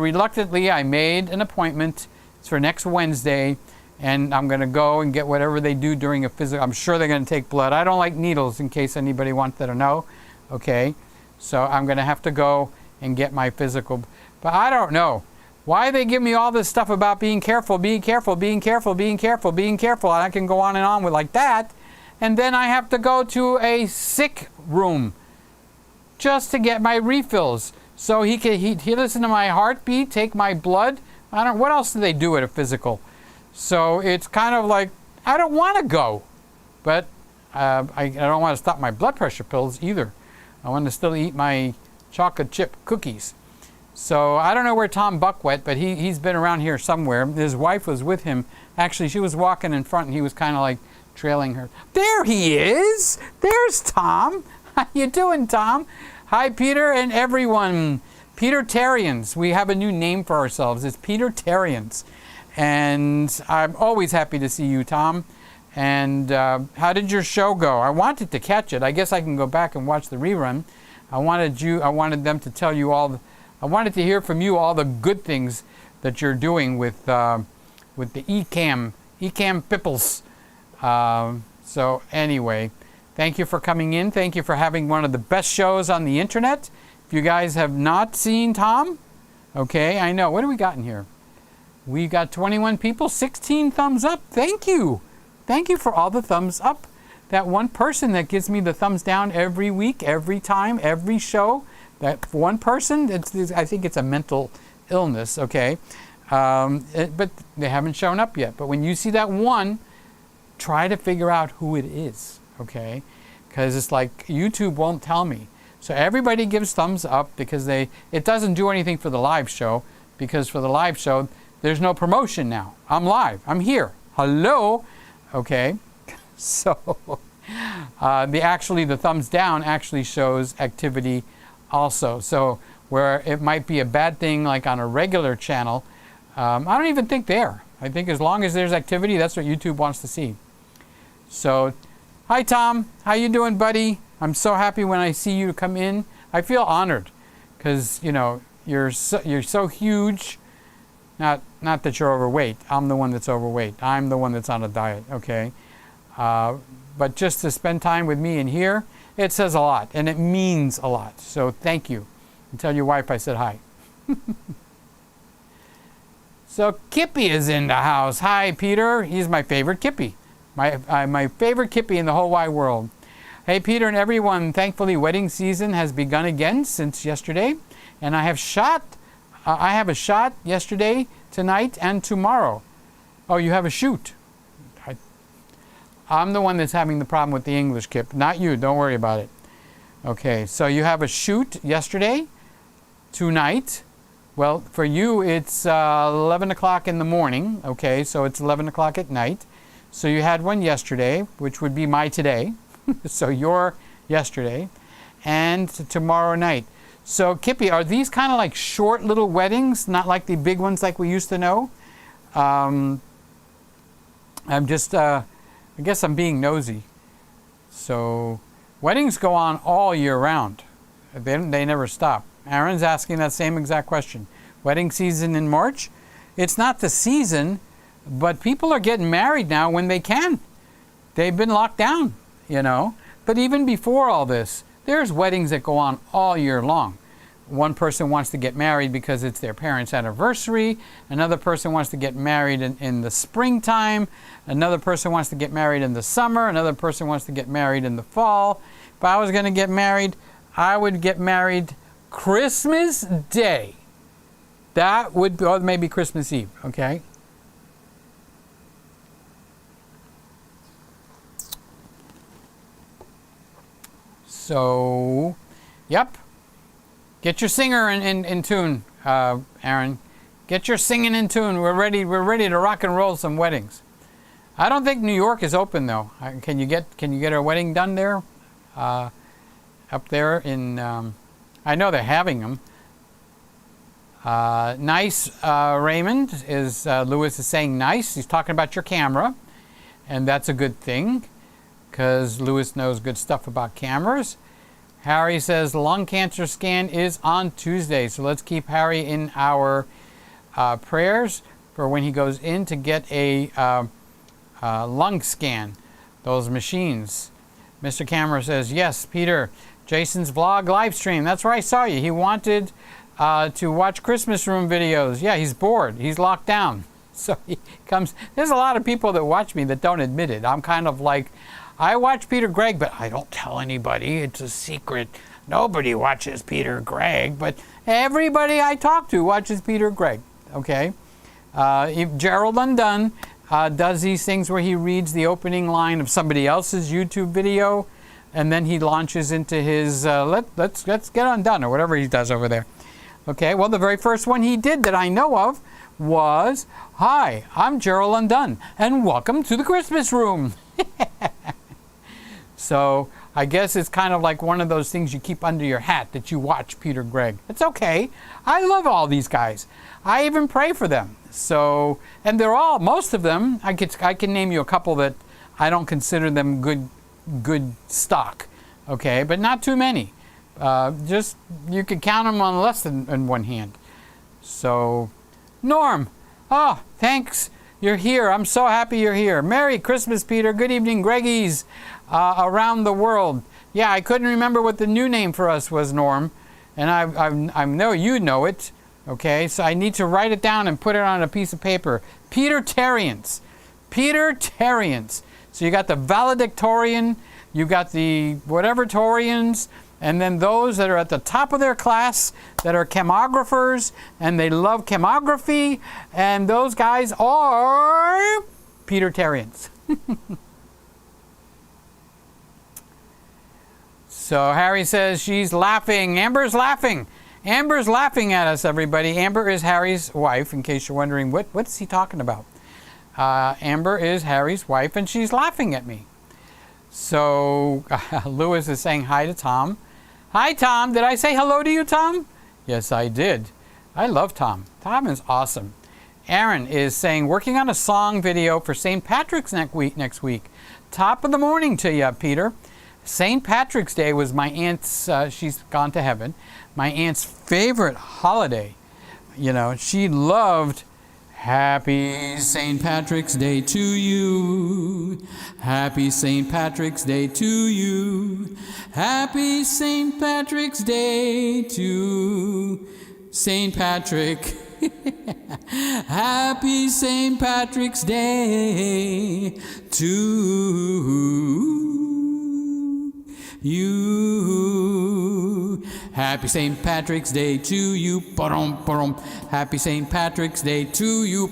made an appointment. It's for next Wednesday. And I'm going to go and get whatever they do during a physical. I'm sure they're going to take blood. I don't like needles, in case anybody wants to know. Okay. So I'm going to have to go and get my physical. But I don't know why they give me all this stuff about being careful, being careful, being careful, being careful, being careful. And I can go on and on with like that. And then I have to go to a sick room just to get my refills. So he listen to my heartbeat, take my blood. What else do they do at a physical? So it's kind of like, I don't want to go. But I don't want to stop my blood pressure pills either. I want to still eat my chocolate chip cookies. So I don't know where Tom Buck went, but he's been around here somewhere. His wife was with him. Actually, she was walking in front, and he was kind of like trailing her. There he is. There's Tom. How you doing, Tom? Hi, Peter and everyone. Peter-tarians. We have a new name for ourselves. It's Peter-tarians. And I'm always happy to see you, Tom. And how did your show go? I wanted to catch it. I guess I can go back and watch the rerun. I wanted them to tell you all. I wanted to hear from you all the good things that you're doing with the Ecamm Pipples. So anyway, thank you for coming in. Thank you for having one of the best shows on the internet. If you guys have not seen Tom, okay, I know. What do we got in here? We got 21 people, 16 thumbs up. Thank you. Thank you for all the thumbs up. That one person that gives me the thumbs down every week, every time, every show. That one person, I think it's a mental illness, okay? But they haven't shown up yet. But when you see that one, try to figure out who it is, okay? Because it's like YouTube won't tell me. So everybody gives thumbs up because it doesn't do anything for the live show, because for the live show, there's no promotion now. I'm live. I'm here. Hello. Okay. So the thumbs down actually shows activity also. So where it might be a bad thing like on a regular channel, I don't even think there. I think as long as there's activity, that's what YouTube wants to see. So, hi Tom. How you doing, buddy? I'm so happy when I see you come in. I feel honored because, you know, you're so huge. Not that you're overweight. I'm the one that's overweight. I'm the one that's on a diet, okay? But just to spend time with me in here, it says a lot, and it means a lot. So thank you. And tell your wife I said hi. So Kippy is in the house. Hi, Peter. He's my favorite Kippy. My favorite Kippy in the whole wide world. Hey, Peter and everyone. Thankfully, wedding season has begun again since yesterday. And I have a shot yesterday, tonight, and tomorrow. Oh, you have a shoot. I'm the one that's having the problem with the English, Kip. Not you. Don't worry about it. Okay, so you have a shoot yesterday, tonight. Well, for you, it's 11 o'clock in the morning. Okay, so it's 11 o'clock at night. So you had one yesterday, which would be my today. So your yesterday. And tomorrow night. So, Kippy, are these kind of like short little weddings, not like the big ones like we used to know? I'm just, I guess I'm being nosy. So, weddings go on all year round. They never stop. Aaron's asking that same exact question. Wedding season in March? It's not the season, but people are getting married now when they can. They've been locked down, you know. But even before all this, there's weddings that go on all year long. One person wants to get married because it's their parents' anniversary. Another person wants to get married in the springtime. Another person wants to get married in the summer. Another person wants to get married in the fall. if I was going to get married, I would get married Christmas Day. That would be, or maybe Christmas Eve, okay? So, yep. Get your singer in tune, Aaron. Get your singing in tune. We're ready to rock and roll some weddings. I don't think New York is open though. Can you get a wedding done there? Up there in, I know they're having them. Nice, Raymond is, Lewis is saying nice. He's talking about your camera, and that's a good thing because Lewis knows good stuff about cameras. Harry says lung cancer scan is on Tuesday, so let's keep Harry in our prayers for when he goes in to get a lung scan, those machines. Mr. Camera says, yes, Peter, Jason's vlog live stream. That's where I saw you. He wanted to watch Christmas room videos. Yeah, he's bored. He's locked down. So he comes. There's a lot of people that watch me that don't admit it. I'm kind of like, I watch PeterGregg, but I don't tell anybody. It's a secret. Nobody watches PeterGregg, but everybody I talk to watches PeterGregg. Okay? Gerald Undone does these things where he reads the opening line of somebody else's YouTube video, and then he launches into his let's get undone or whatever he does over there. Okay, well, the very first one he did that I know of was, hi, I'm Gerald Undone, and welcome to the Christmas room. So I guess it's kind of like one of those things you keep under your hat that you watch PeterGregg. It's okay. I love all these guys. I even pray for them. So, and they're all, most of them, I can name you a couple that I don't consider them good stock. Okay, but not too many. Just, you can count them on less than one hand. So, Norm, oh, thanks. You're here. I'm so happy you're here. Merry Christmas, Peter. Good evening, Greggies around the world. Yeah, I couldn't remember what the new name for us was, Norm. And I know you know it. Okay, so I need to write it down and put it on a piece of paper. Peter-tarians. Peter-tarians. So you got the valedictorian, you got the whatever-torians, and then those that are at the top of their class that are chemographers, and they love chemography, and those guys are Peter-tarians. So Harry says she's laughing. Amber's laughing. Amber's laughing at us, everybody. Amber is Harry's wife, in case you're wondering, what's he talking about? Amber is Harry's wife, and she's laughing at me. So Lewis is saying hi to Tom. Hi, Tom. Did I say hello to you, Tom? Yes, I did. I love Tom. Tom is awesome. Aaron is saying, working on a song video for St. Patrick's next week. Top of the morning to you, Peter. St. Patrick's Day was my aunt's, she's gone to heaven, my aunt's favorite holiday. You know, she loved Happy St. Patrick's Day to you. Happy St. Patrick's Day to you. Happy St. Patrick's Day to St. Patrick. Happy St. Patrick's Day to you. Happy St. Patrick's Day to you. Happy St. Patrick's Day to you.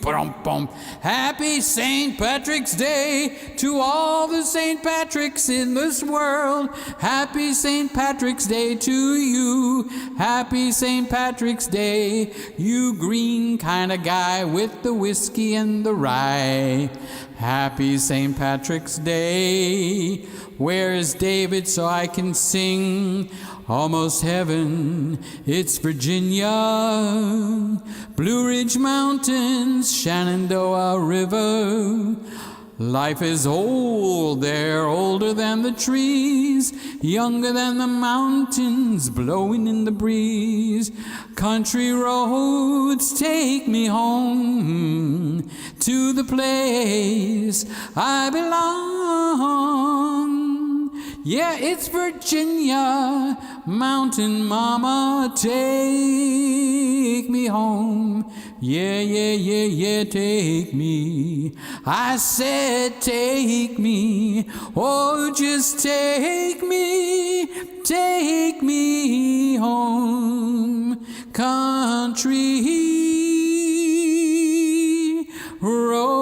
Happy St. Patrick's Day to all the St. Patricks in this world. Happy St. Patrick's Day to you. Happy St. Patrick's Day, you green kind of guy with the whiskey and the rye. Happy St. Patrick's Day. Where is David so I can sing? Almost heaven, it's Virginia. Blue Ridge Mountains, Shenandoah River. Life is old there, older than the trees, younger than the mountains, blowing in the breeze. Country roads take me home to the place I belong. Yeah, it's Virginia, mountain mama, take me home. Yeah, take me. I said take me, oh, just take me take me home, country roads.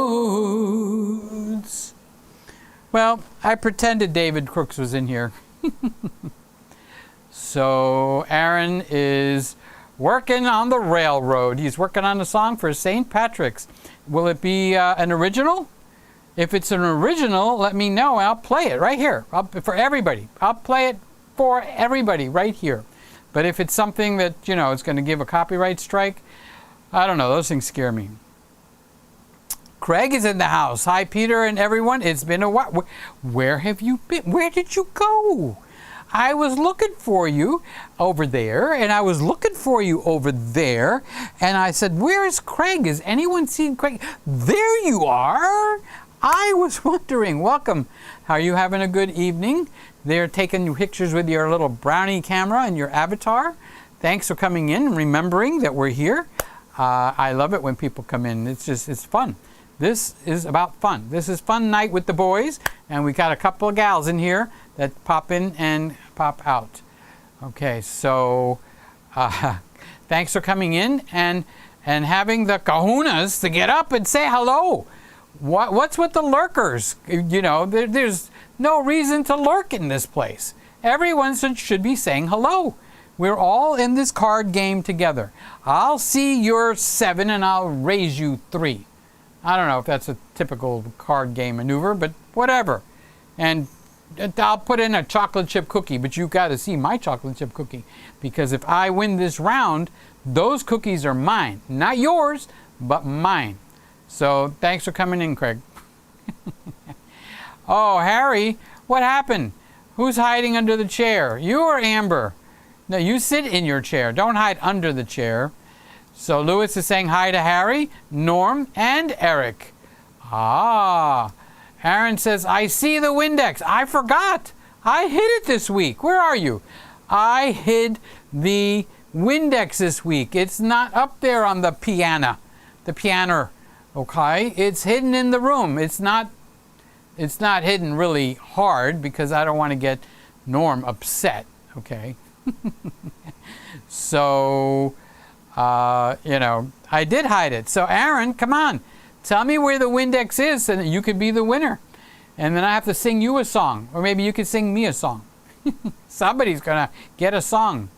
Well, I pretended David Crooks was in here. So Aaron is working on the railroad. He's working on a song for St. Patrick's. Will it be an original? If it's an original, let me know. I'll play it right here for everybody. I'll play it for everybody right here. But if it's something that, you know, it's going to give a copyright strike, I don't know. Those things scare me. Gregg is in the house. Hi, Peter and everyone. It's been a while. Where have you been? Where did you go? I was looking for you over there, and I was looking for you over there, and I said, where is Gregg? Has anyone seen Gregg? There you are. I was wondering. Welcome. How are you having a good evening? They're taking pictures with your little brownie camera and your avatar. Thanks for coming in and remembering that we're here. I love it when people come in. It's fun. This is about fun. This is fun night with the boys, and we got a couple of gals in here that pop in and pop out. Okay, so thanks for coming in and having the kahunas to get up and say hello. What's with the lurkers? You know, there's no reason to lurk in this place. Everyone should be saying hello. We're all in this card game together. I'll see your 7 and I'll raise you 3. I don't know if that's a typical card game maneuver, but whatever. And I'll put in a chocolate chip cookie, but you've got to see my chocolate chip cookie, because if I win this round, those cookies are mine. Not yours, but mine. So thanks for coming in, Gregg. Oh, Harry, what happened? Who's hiding under the chair? You or Amber? No, you sit in your chair. Don't hide under the chair. So Lewis is saying hi to Harry, Norm, and Eric. Ah. Aaron says, I see the Windex. I forgot. I hid it this week. Where are you? I hid the Windex this week. It's not up there on the piano. The piano. Okay? It's hidden in the room. It's not hidden really hard because I don't want to get Norm upset. Okay? So, you know, I did hide it. So, Aaron, come on. Tell me where the Windex is and you could be the winner. And then I have to sing you a song. Or maybe you could sing me a song. Somebody's going to get a song.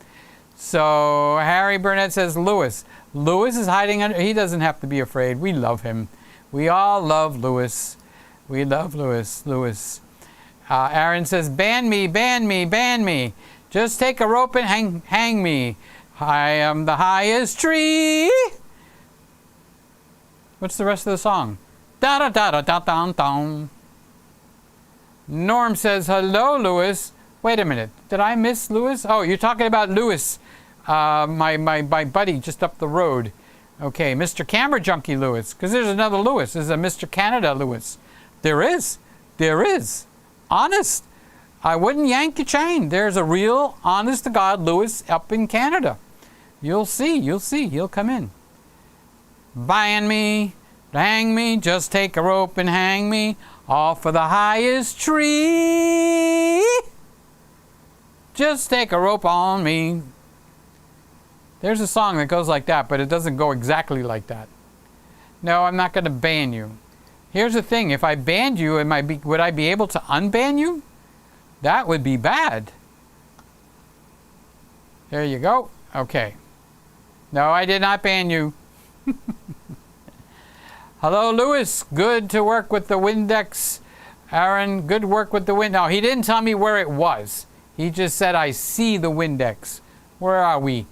So Harry Burnett says Lewis. Lewis is hiding under. He doesn't have to be afraid. We love him. We all love Lewis. We love Lewis. Lewis. Aaron says, ban me, ban me, ban me. Just take a rope and hang me. I am the highest tree. What's the rest of the song? Da da da da da da da. Norm says, hello, Lewis. Wait a minute. Did I miss Lewis? Oh, you're talking about Lewis, my buddy just up the road. Okay, Mr. Camera Junkie Lewis. Because there's another Lewis. There's a Mr. Canada Lewis. There is. There is. Honest. I wouldn't yank your chain. There's a real, honest-to-God Lewis up in Canada. You'll see. You'll see. He'll come in. Ban me, hang me, just take a rope and hang me off of the highest tree. Just take a rope on me. There's a song that goes like that, but it doesn't go exactly like that. No, I'm not going to ban you. Here's the thing. If I banned you, would I be able to unban you? That would be bad. There you go. Okay. No, I did not ban you. Hello, Lewis. Good to work with the Windex. Aaron, good work with the Windex. No, he didn't tell me where it was. He just said, I see the Windex. Where are we?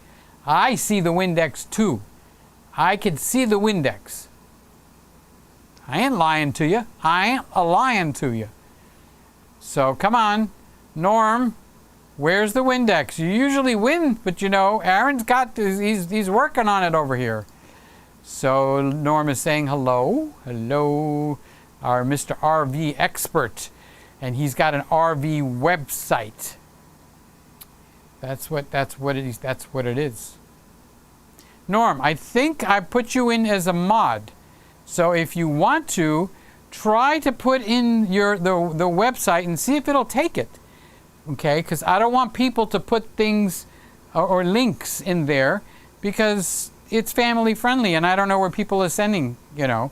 I see the Windex too. I can see the Windex. I ain't lying to you. I ain't a lying to you. So come on, Norm. Where's the Windex? You usually win, but you know, Aaron's got this, he's working on it over here. So Norm is saying hello. Hello, our Mr. RV expert. And he's got an RV website. That's what it is. Norm, I think I put you in as a mod. So if you want to, try to put in the website and see if it'll take it. Okay, because I don't want people to put things or links in there because it's family friendly and I don't know where people are sending, you know.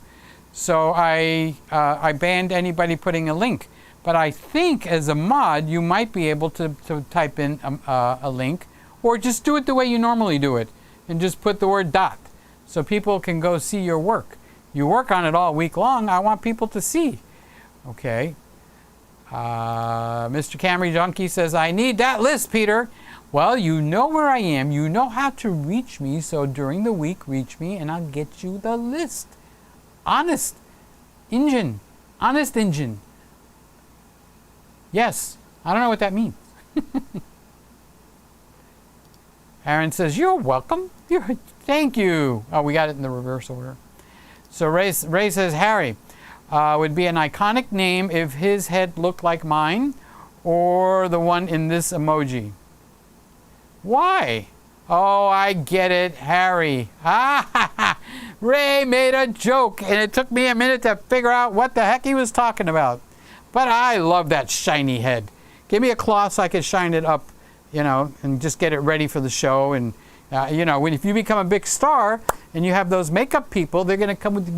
So I banned anybody putting a link. But I think as a mod, you might be able to type in a link, or just do it the way you normally do it and just put the word dot so people can go see your work. You work on it all week long. I want people to see. Okay. Mr. Camry Junkie says, I need that list, Peter. Well, you know where I am. You know how to reach me. So during the week, reach me and I'll get you the list. Honest engine. Honest engine. Yes. I don't know what that means. Aaron says, you're welcome. Thank you. Oh, we got it in the reverse order. So Ray says, Harry would be an iconic name if his head looked like mine or the one in this emoji. Why? Oh, I get it, Harry. Ray made a joke, and it took me a minute to figure out what the heck he was talking about. But I love that shiny head. Give me a cloth so I can shine it up, you know, and just get it ready for the show. And, you know, if you become a big star and you have those makeup people, they're going to come with,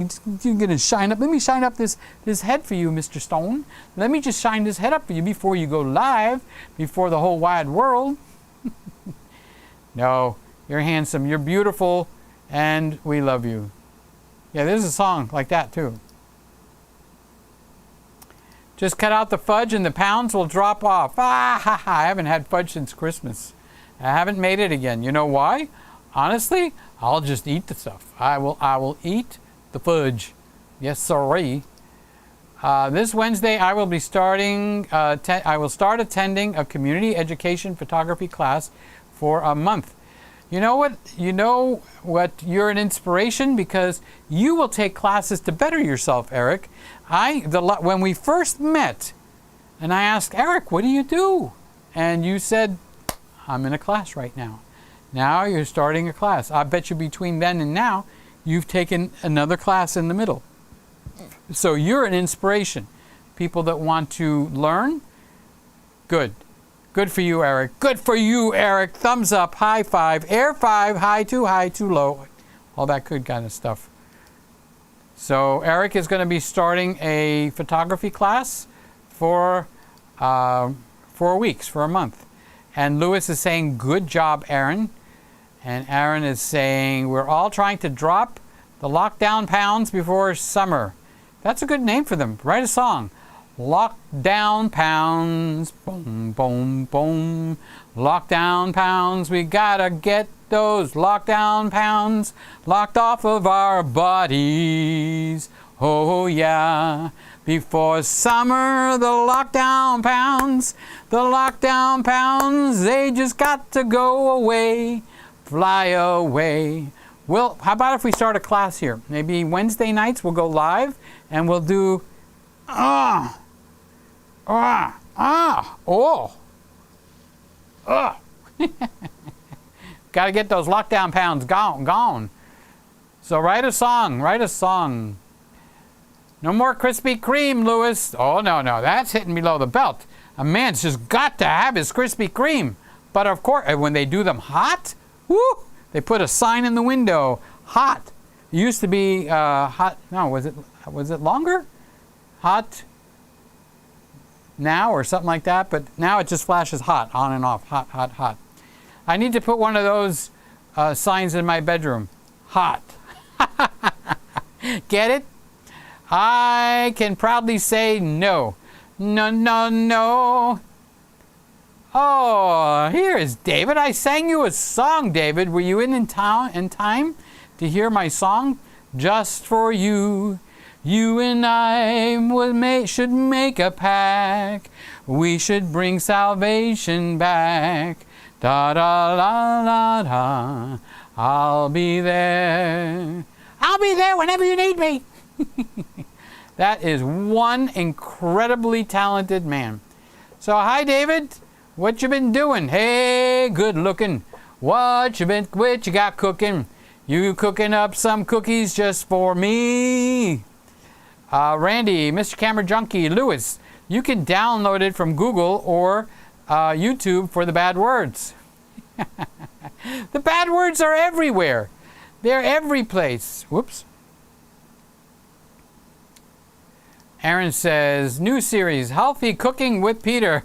you're going to shine up. Let me shine up this head for you, Mr. Stone. Let me just shine this head up for you before you go live, before the whole wide world. No, you're handsome, you're beautiful, and we love you. Yeah, there's a song like that too. Just cut out the fudge and the pounds will drop off. Ah, ha, ha. I haven't had fudge since Christmas. I haven't made it again. You know why? Honestly, I'll just eat the stuff. I will eat the fudge. Yes, sorry. This Wednesday, I will be starting. I will start attending a community education photography class for a month. You know what? You know what? You're an inspiration because you will take classes to better yourself, Eric. When we first met, and I asked Eric, "What do you do?" And you said, "I'm in a class right now." Now you're starting a class. I bet you between then and now, you've taken another class in the middle. So you're an inspiration. People that want to learn, good. Good for you, Eric. Good for you, Eric. Thumbs up, high five, air five, high, too low. All that good kind of stuff. So Eric is going to be starting a photography class for 4 weeks, for a month. And Lewis is saying, good job, Aaron. And Aaron is saying, we're all trying to drop the lockdown pounds before summer. That's a good name for them. Write a song. Lockdown pounds, boom, boom, boom. Lockdown pounds, we gotta get those lockdown pounds locked off of our bodies. Oh yeah, before summer, the lockdown pounds, they just got to go away, fly away. Well, how about if we start a class here? Maybe Wednesday nights we'll go live and we'll do Got to get those lockdown pounds gone. So write a song. No more Krispy Kreme, Lewis. Oh, no, that's hitting below the belt. A man's just got to have his Krispy Kreme. But of course, when they do them hot, woo, they put a sign in the window, hot. It used to be hot, no, was it longer? Hot now or something like that, but now it just flashes hot, on and off, hot, hot, hot. I need to put one of those signs in my bedroom. Hot. Get it? I can proudly say no. No. Oh, here is David. I sang you a song, David. Were you in time to hear my song? Just for you. You and I should make a pact. We should bring salvation back. Da da la la da. I'll be there. I'll be there whenever you need me. That is one incredibly talented man. So hi, David. What you been doing? Hey, good looking. What you got cooking? You cooking up some cookies just for me? Randy, Mr. Camera Junkie, Lewis, you can download it from Google or YouTube for the bad words. The bad words are everywhere. They're every place. Whoops. Aaron says, new series, Healthy Cooking with Peter.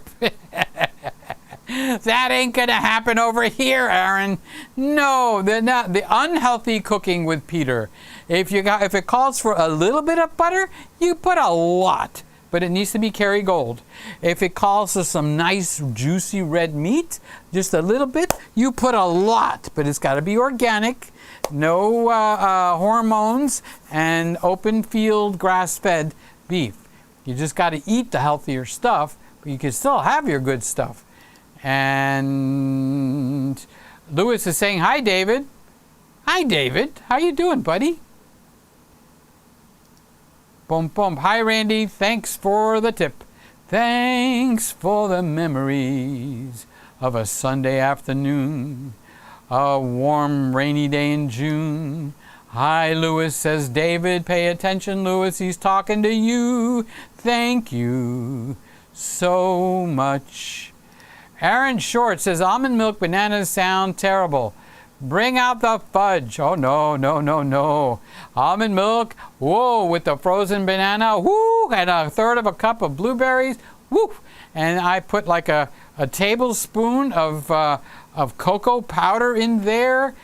That ain't gonna happen over here, Aaron. No, the unhealthy cooking with Peter. If it calls for a little bit of butter, you put a lot, but it needs to be Kerrygold. If it calls for some nice juicy red meat, just a little bit, you put a lot, but it's got to be organic, no hormones, and open field grass-fed beef. You just got to eat the healthier stuff, but you can still have your good stuff. And Lewis is saying, hi, David. Hi, David. How you doing, buddy? Boom, boom. Hi, Randy. Thanks for the tip. Thanks for the memories of a Sunday afternoon, a warm, rainy day in June. Hi, Lewis, says David. Pay attention, Lewis. He's talking to you. Thank you so much. Aaron Short says, almond milk bananas sound terrible. Bring out the fudge. Oh, no, no, no, no. Almond milk, whoa, with the frozen banana, whoo, and a third of a cup of blueberries, whoo. And I put like a tablespoon of cocoa powder in there,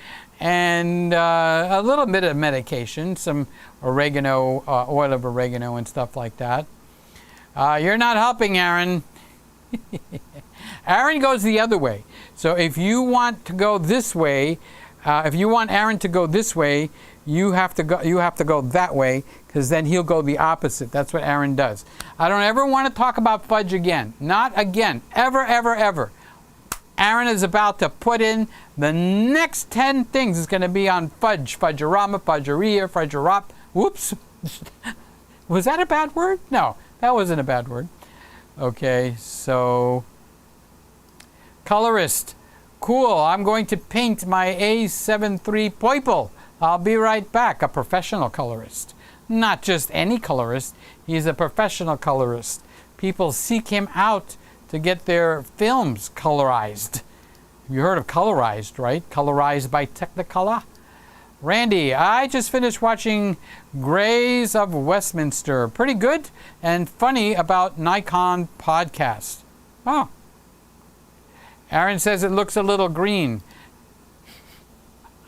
and a little bit of medication, some oregano, oil of oregano and stuff like that. You're not helping, Aaron. Aaron goes the other way. So if you want to go this way, if you want Aaron to go this way, you have to go that way, because then he'll go the opposite. That's what Aaron does. I don't ever want to talk about fudge again. Not again. Ever, ever, ever. Aaron is about to put in the next 10 things. It's going to be on fudge, fudgerama, fudgeria, fudgerop. Whoops. Was that a bad word? No, that wasn't a bad word. Okay, so colorist. Cool, I'm going to paint my A73 purple. I'll be right back. A professional colorist. Not just any colorist. He's a professional colorist. People seek him out to get their films colorized. You heard of colorized, right? Colorized by Technicolor. Randy, I just finished watching Greys of Westminster. Pretty good and funny about Nikon podcast. Oh. Aaron says it looks a little green.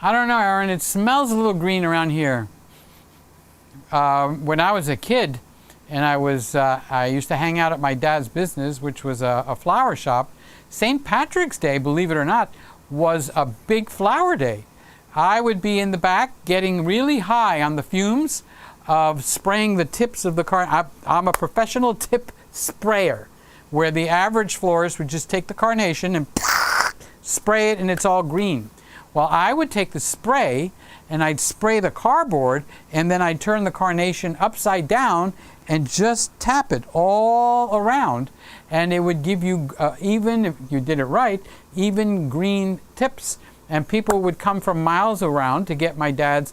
I don't know, Aaron. It smells a little green around here. When I was a kid, and I used to hang out at my dad's business, which was a flower shop. St. Patrick's Day, believe it or not, was a big flower day. I would be in the back getting really high on the fumes of spraying the tips of the car. I'm a professional tip sprayer, where the average florist would just take the carnation and spray it and it's all green. Well, I would take the spray and I'd spray the cardboard, and then I'd turn the carnation upside down and just tap it all around, and it would give you, even if you did it right, even green tips. And people would come from miles around to get my dad's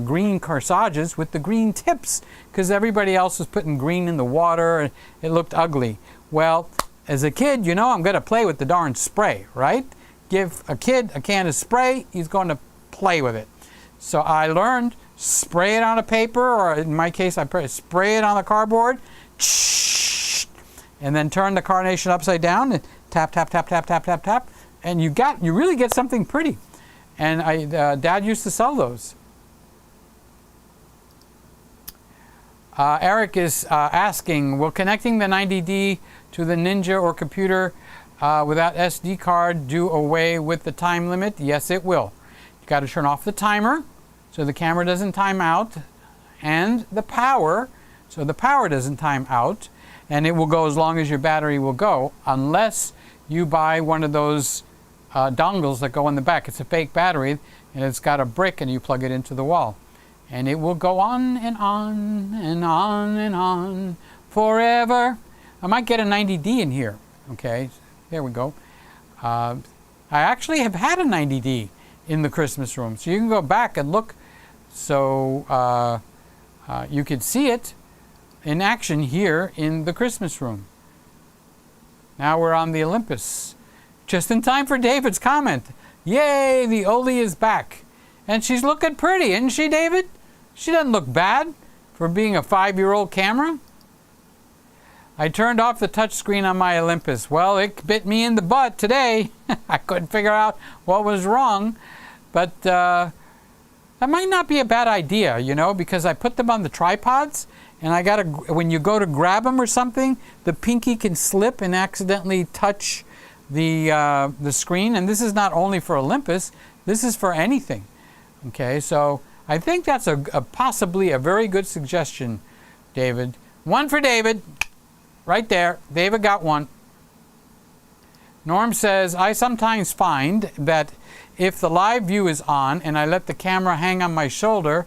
green corsages with the green tips, because everybody else was putting green in the water and it looked ugly. Well, as a kid, you know, I'm going to play with the darn spray, right? Give a kid a can of spray, he's going to play with it. So I learned, spray it on a paper, or in my case, I spray it on the cardboard, and then turn the carnation upside down and tap, tap, tap, tap, tap, tap, tap, and you really get something pretty. And Dad used to sell those. Eric is asking, will connecting the 90D to the Ninja or computer without SD card do away with the time limit? Yes, it will. You got to turn off the timer so the camera doesn't time out, and the power so the power doesn't time out, and it will go as long as your battery will go, unless you buy one of those dongles that go in the back. It's a fake battery, and it's got a brick, and you plug it into the wall. And it will go on and on and on and on forever. I might get a 90D in here. Okay, there we go. I actually have had a 90D in the Christmas room. So you can go back and look. So you can see it in action here in the Christmas room. Now we're on the Olympus. Just in time for David's comment. Yay, the Oli is back. And she's looking pretty, isn't she, David? She doesn't look bad for being a 5-year-old camera. I turned off the touchscreen on my Olympus. Well, it bit me in the butt today. I couldn't figure out what was wrong. But that might not be a bad idea, you know, because I put them on the tripods, and when you go to grab them or something, the pinky can slip and accidentally touch the screen. And this is not only for Olympus, this is for anything. Okay, so I think that's possibly a very good suggestion, David. One for David, right there. David got one. Norm says, I sometimes find that if the live view is on and I let the camera hang on my shoulder,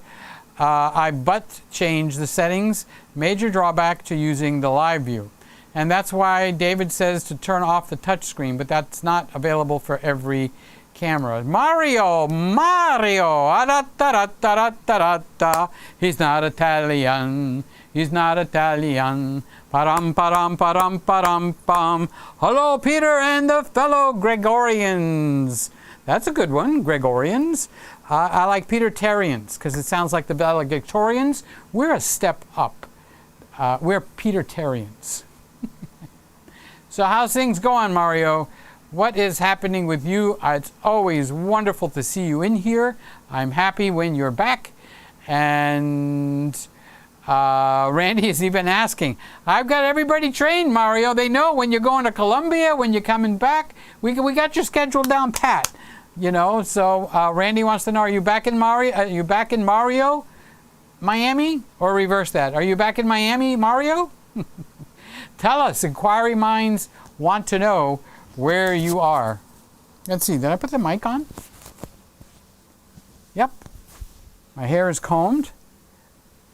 I butt change the settings. Major drawback to using the live view. And that's why David says to turn off the touch screen, but that's not available for every camera. Mario, he's not Italian. He's not Italian. Param, param, param, param, pam. Hello, Peter and the fellow Gregorians. That's a good one, Gregorians. I like Petertarians because it sounds like the valedictorians. We're a step up. We're Petertarians. So how's things going, Mario? What is happening with you? It's always wonderful to see you in here. I'm happy when you're back. And Randy is even asking, I've got everybody trained, Mario. They know when you're going to Colombia, when you're coming back. We got your schedule down pat. You know, so Randy wants to know, are you back in Mario, Miami? Or reverse that. Are you back in Miami, Mario? Tell us. Inquiry minds want to know where you are. Let's see, did I put the mic on? Yep. My hair is combed.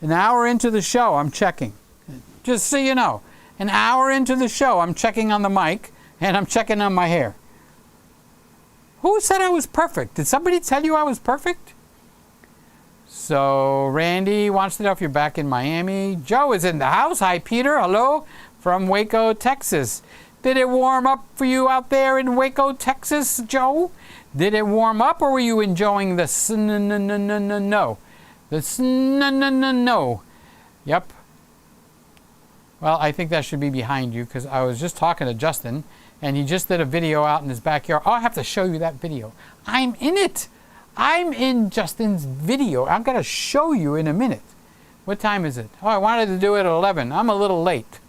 An hour into the show, I'm checking. Just so you know, an hour into the show, I'm checking on the mic and I'm checking on my hair. Who said I was perfect? Did somebody tell you I was perfect? So Randy wants to know if you're back in Miami. Joe is in the house. Hi, Peter. Hello from Waco, Texas. Did it warm up for you out there in Waco, Texas, Joe? Did it warm up, or were you enjoying the snow? The snow. Yep. Well, I think that should be behind you because I was just talking to Justin, and he just did a video out in his backyard. Oh, I have to show you that video. I'm in it. I'm in Justin's video. I'm going to show you in a minute. What time is it? Oh, I wanted to do it at 11. I'm a little late.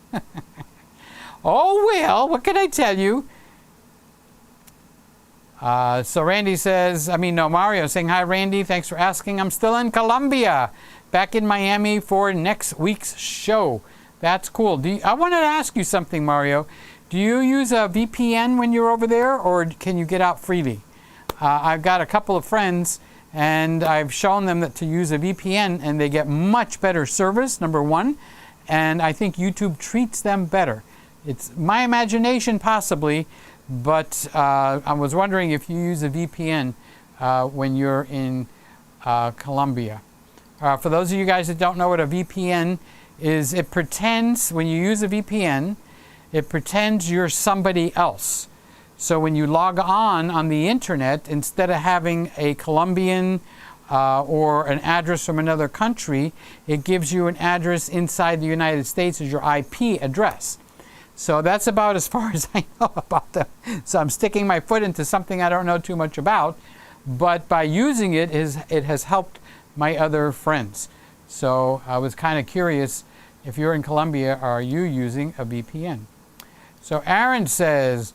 Oh, well, what can I tell you? So Randy says, Mario saying, hi, Randy. Thanks for asking. I'm still in Colombia, back in Miami for next week's show. That's cool. I wanted to ask you something, Mario. Do you use a VPN when you're over there, or can you get out freely? I've got a couple of friends, and I've shown them that to use a VPN, and they get much better service, number one, and I think YouTube treats them better. It's my imagination, possibly, but I was wondering if you use a VPN when you're in Colombia. For those of you guys that don't know what a VPN is, it pretends, when you use a VPN, it pretends you're somebody else. So when you log on the internet, instead of having a Colombian or an address from another country, it gives you an address inside the United States as your IP address. So that's about as far as I know about that. So I'm sticking my foot into something I don't know too much about, but by using it, it has helped my other friends. So I was kind of curious, if you're in Colombia, are you using a VPN? So Aaron says,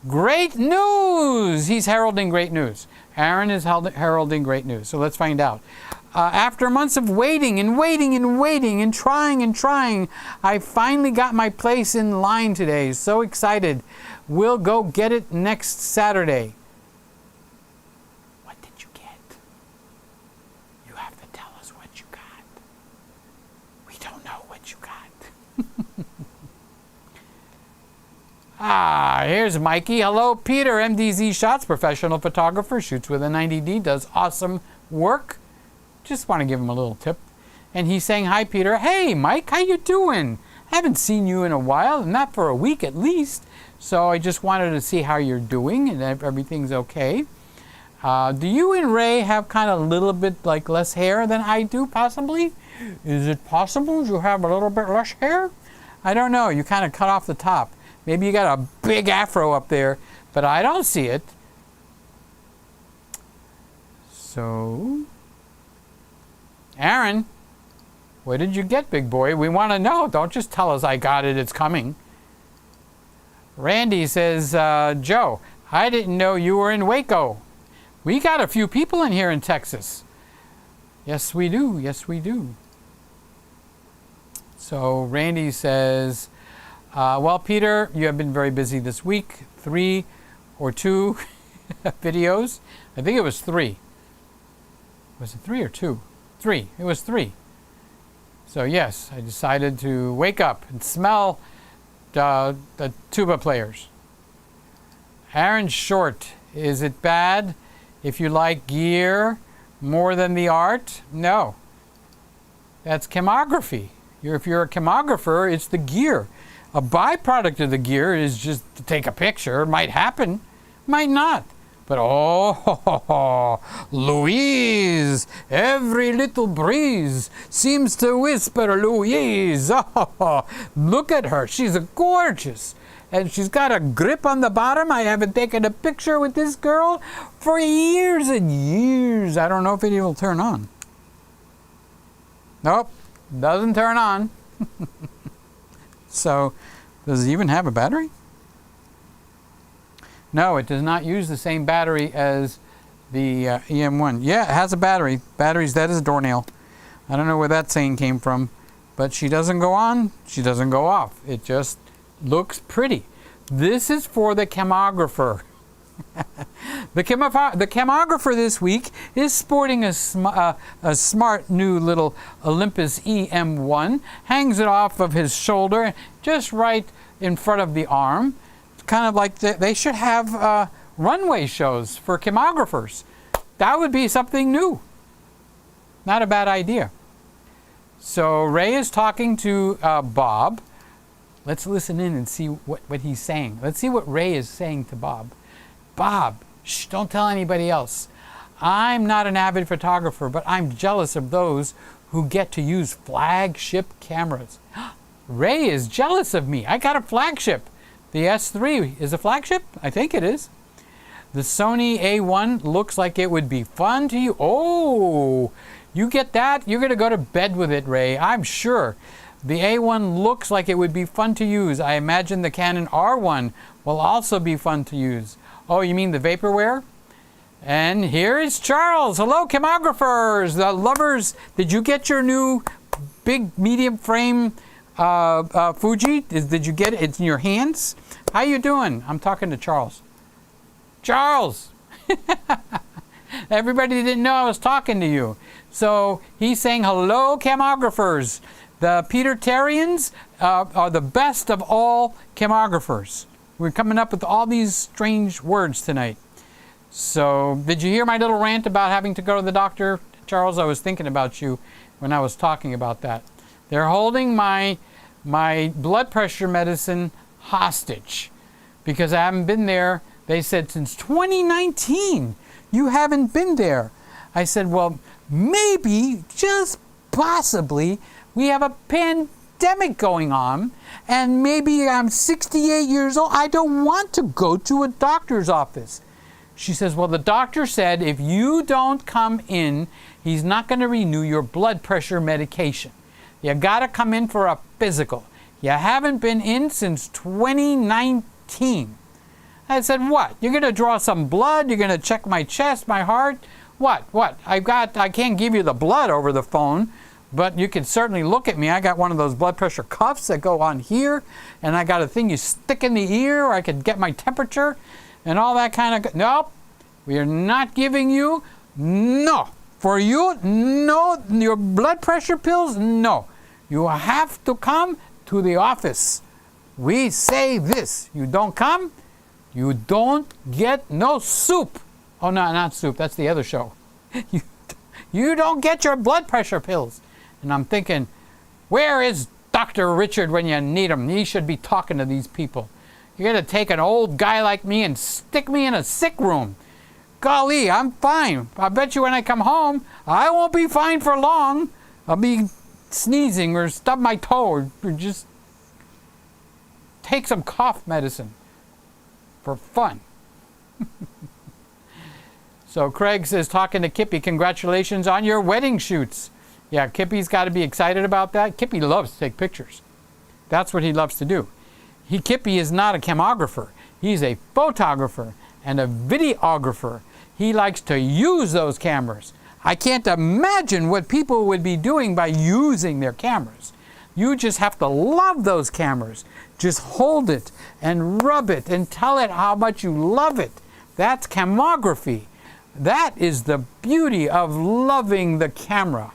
great news! He's heralding great news. Aaron is heralding great news. So let's find out. After months of waiting and trying, I finally got my place in line today. So excited. We'll go get it next Saturday. What did you get? You have to tell us what you got. We don't know what you got. Here's Mikey. Hello, Peter. MDZ Shots, professional photographer, shoots with a 90D, does awesome work. Just want to give him a little tip. And he's saying, hi, Peter. Hey, Mike, how you doing? I haven't seen you in a while, not for a week at least. So I just wanted to see how you're doing and if everything's okay. Do you and Ray have kind of a little bit like less hair than I do, possibly? Is it possible you have a little bit less hair? I don't know. You kind of cut off the top. Maybe you got a big afro up there, but I don't see it. So, Aaron, what did you get, big boy? We want to know. Don't just tell us I got it, it's coming. Randy says, Joe, I didn't know you were in Waco. We got a few people in here in Texas. Yes, we do. Yes, we do. So Randy says, well, Peter, you have been very busy this week. 3 or 2 videos. I think it was 3. Was it 3 or 2? 3. It was 3. So yes, I decided to wake up and smell the tuba players. Aaron Short, is it bad if you like gear more than the art? No. That's chemography. If you're a chemographer, it's the gear. A byproduct of the gear is just to take a picture. It might happen, might not. But oh, Louise, every little breeze seems to whisper Louise. Oh, look at her. She's gorgeous. And she's got a grip on the bottom. I haven't taken a picture with this girl for years and years. I don't know if it will turn on. Nope, doesn't turn on. So, does it even have a battery? No, it does not use the same battery as the EM1. Yeah, it has a battery. Battery's dead as a doornail. I don't know where that saying came from, but she doesn't go on, she doesn't go off. It just looks pretty. This is for the chemographer. The chemographer this week is sporting a smart new little Olympus EM1. Hangs it off of his shoulder, just right in front of the arm. Kind of like they should have runway shows for chemographers. That would be something new. Not a bad idea. So Ray is talking to Bob. Let's listen in and see what he's saying. Let's see what Ray is saying to Bob. Bob, shh, don't tell anybody else. I'm not an avid photographer, but I'm jealous of those who get to use flagship cameras. Ray is jealous of me. I got a flagship. The S3 is a flagship? I think it is. The Sony A1 looks like it would be fun to you. Oh, you get that? You're going to go to bed with it, Ray. I'm sure. The A1 looks like it would be fun to use. I imagine the Canon R1 will also be fun to use. Oh, you mean the vaporware? And here is Charles. Hello, chemographers, the lovers. Did you get your new big medium frame Fuji? Did you get it? It's in your hands? How you doing? I'm talking to Charles. Charles! Everybody didn't know I was talking to you. So he's saying, hello, chemographers. The Peter-Terrians are the best of all chemographers. We're coming up with all these strange words tonight. So did you hear my little rant about having to go to the doctor? Charles, I was thinking about you when I was talking about that. They're holding my blood pressure medicine hostage because I haven't been there. They said since 2019 you haven't been there. I said, well, maybe, just possibly, we have a pandemic going on, and maybe I'm 68 years old. I don't want to go to a doctor's office. She says, well, the doctor said if you don't come in, he's not going to renew your blood pressure medication. You got to come in for a physical. You haven't been in since 2019. I said, what? You're going to draw some blood? You're going to check my chest, my heart? What? I can't give you the blood over the phone, but you can certainly look at me. I got one of those blood pressure cuffs that go on here, and I got a thing you stick in the ear, or I could get my temperature and all that kind of... Nope. We are not giving you... No. For you, no. Your blood pressure pills, no. You have to come to the office. We say this. You don't come, you don't get no soup. Oh, no, not soup. That's the other show. You don't get your blood pressure pills. And I'm thinking, where is Dr. Richard when you need him. He should be talking to these people. You're going to take an old guy like me and stick me in a sick room. Golly, I'm fine. I bet you when I come home, I won't be fine for long. I'll be sneezing or stub my toe or just take some cough medicine for fun. So Craig says, talking to Kippy, congratulations on your wedding shoots. Yeah, Kippy's got to be excited about that. Kippy loves to take pictures. That's what he loves to do. Kippy is not a camographer. He's a photographer and a videographer. He likes to use those cameras. I can't imagine what people would be doing by using their cameras. You just have to love those cameras. Just hold it and rub it and tell it how much you love it. That's camography. That is the beauty of loving the camera.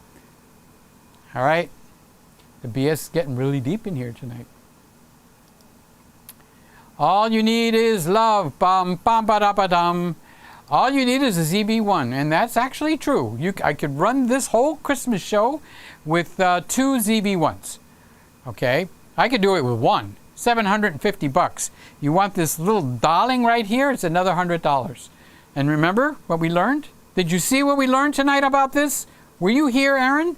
All right? The BS is getting really deep in here tonight. All you need is love. Bum, bum, ba, da, ba, dum. All you need is a ZB1, and that's actually true. I could run this whole Christmas show with 2 ZB1s. Okay? I could do it with one. $750. You want this little darling right here? It's another $100. And remember what we learned? Did you see what we learned tonight about this? Were you here, Aaron?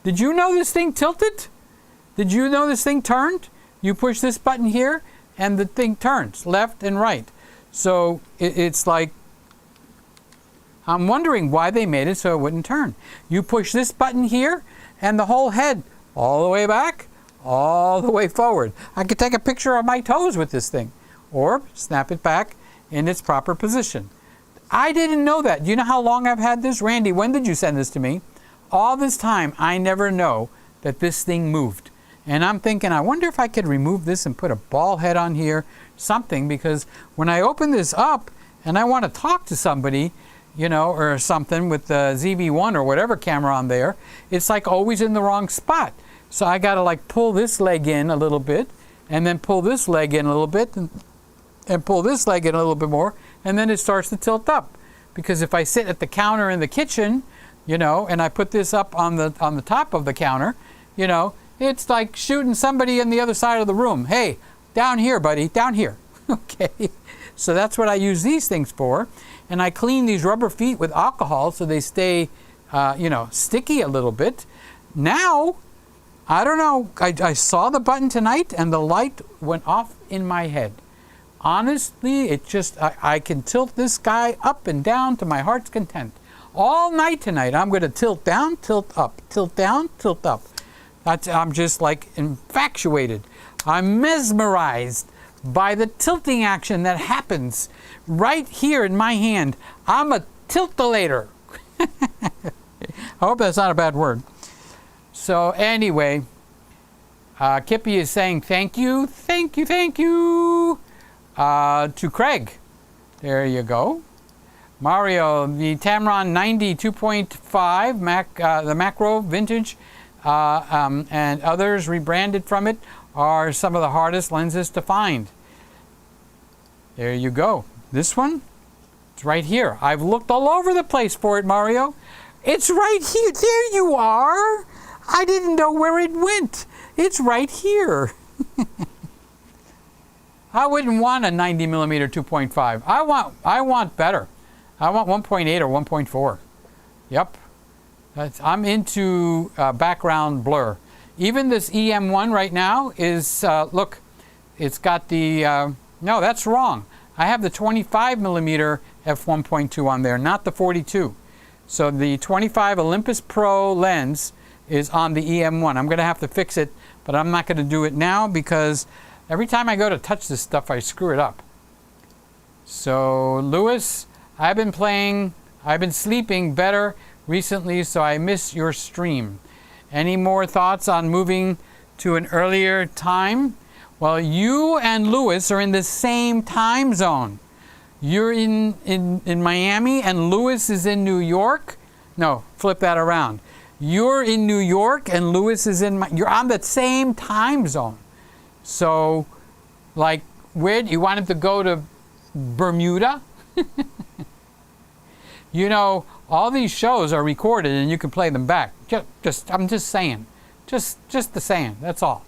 Did you know this thing tilted? Did you know this thing turned? You push this button here, and the thing turns left and right. So it's like, I'm wondering why they made it so it wouldn't turn. You push this button here, and the whole head, all the way back, all the way forward. I could take a picture of my toes with this thing, or snap it back in its proper position. I didn't know that. Do you know how long I've had this? Randy, when did you send this to me? All this time, I never know that this thing moved. And I'm thinking, I wonder if I could remove this and put a ball head on here, something, because when I open this up and I want to talk to somebody, you know, or something with the ZV-1 or whatever camera on there, it's like always in the wrong spot. So I got to like pull this leg in a little bit and then pull this leg in a little bit and pull this leg in a little bit more, and then it starts to tilt up. Because if I sit at the counter in the kitchen, you know, and I put this up on the top of the counter, you know, it's like shooting somebody in the other side of the room. Hey, down here, buddy, down here. Okay, so that's what I use these things for. And I clean these rubber feet with alcohol so they stay, you know, sticky a little bit. Now, I don't know, I saw the button tonight and the light went off in my head. Honestly, it just, I can tilt this guy up and down to my heart's content. All night tonight, I'm going to tilt down, tilt up, tilt down, tilt up. I'm just like infatuated. I'm mesmerized by the tilting action that happens right here in my hand. I'm a tiltulator. I hope that's not a bad word. So anyway, Kippy is saying thank you to Craig. There you go. Mario, the Tamron 90 2.5 the macro vintage and others rebranded from it are some of the hardest lenses to find. There you go. This one, it's right here. I've looked all over the place for it, Mario. It's right here. There you are. I didn't know where it went. It's right here. I wouldn't want a 90 millimeter 2.5. I want better. I want 1.8 or 1.4. Yep. I'm into background blur. Even this EM1 right now is, look, it's got the, no, that's wrong. I have the 25 millimeter f1.2 on there, not the 42. So the 25 Olympus Pro lens is on the EM1. I'm going to have to fix it, but I'm not going to do it now because every time I go to touch this stuff, I screw it up. So, Lewis, I've been sleeping better recently, so I miss your stream. Any more thoughts on moving to an earlier time? Well, you and Lewis are in the same time zone. You're in Miami and Lewis is in New York. No, flip that around. You're in New York and Lewis is you're on the same time zone. So, like, where do you want him to go to Bermuda? You know, all these shows are recorded and you can play them back. I'm just saying. Just the saying, that's all.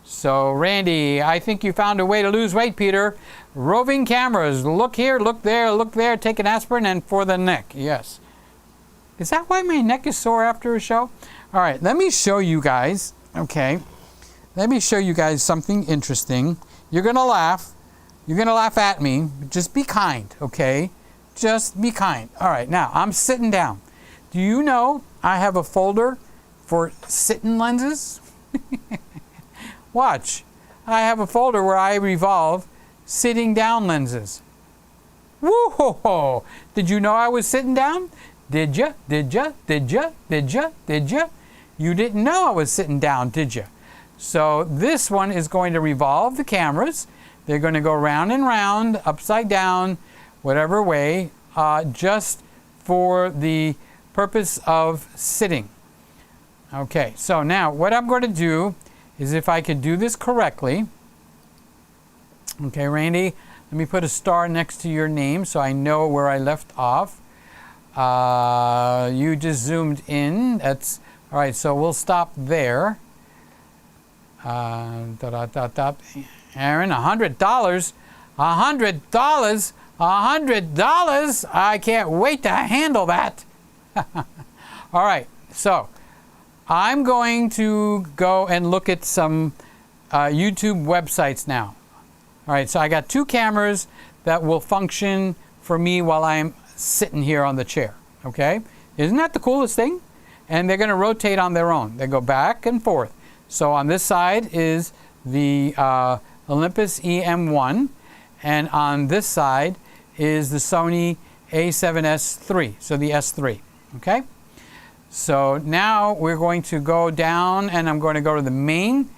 So, Randy, I think you found a way to lose weight, Peter. Roving cameras. Look here, look there. Take an aspirin and for the neck. Yes. Is that why my neck is sore after a show? All right, let me show you guys. Okay. Let me show you guys something interesting. You're going to laugh. You're going to laugh at me. Just be kind, okay? Just be kind. All right, now I'm sitting down. Do you know I have a folder for sitting lenses? Watch. I have a folder where I revolve sitting down lenses. Woo-ho-ho! Did you know I was sitting down? Did ya? Did ya? Did ya? Did ya? Did ya? You didn't know I was sitting down, did ya? So this one is going to revolve the cameras. They're going to go round and round, upside down, whatever way, just for the purpose of sitting. Okay, so now what I'm going to do is, if I could do this correctly. Okay, Randy, let me put a star next to your name so I know where I left off. You just zoomed in. That's all right. So we'll stop there. Aaron, $100. $100. $100. I can't wait to handle that. All right. So I'm going to go and look at some YouTube websites now. All right, so I got 2 cameras that will function for me while I'm sitting here on the chair, okay? Isn't that the coolest thing? And they're going to rotate on their own. They go back and forth. So on this side is the Olympus EM1, and on this side is the Sony A7S III, so the S3, okay? So now we're going to go down, and I'm going to go to the main.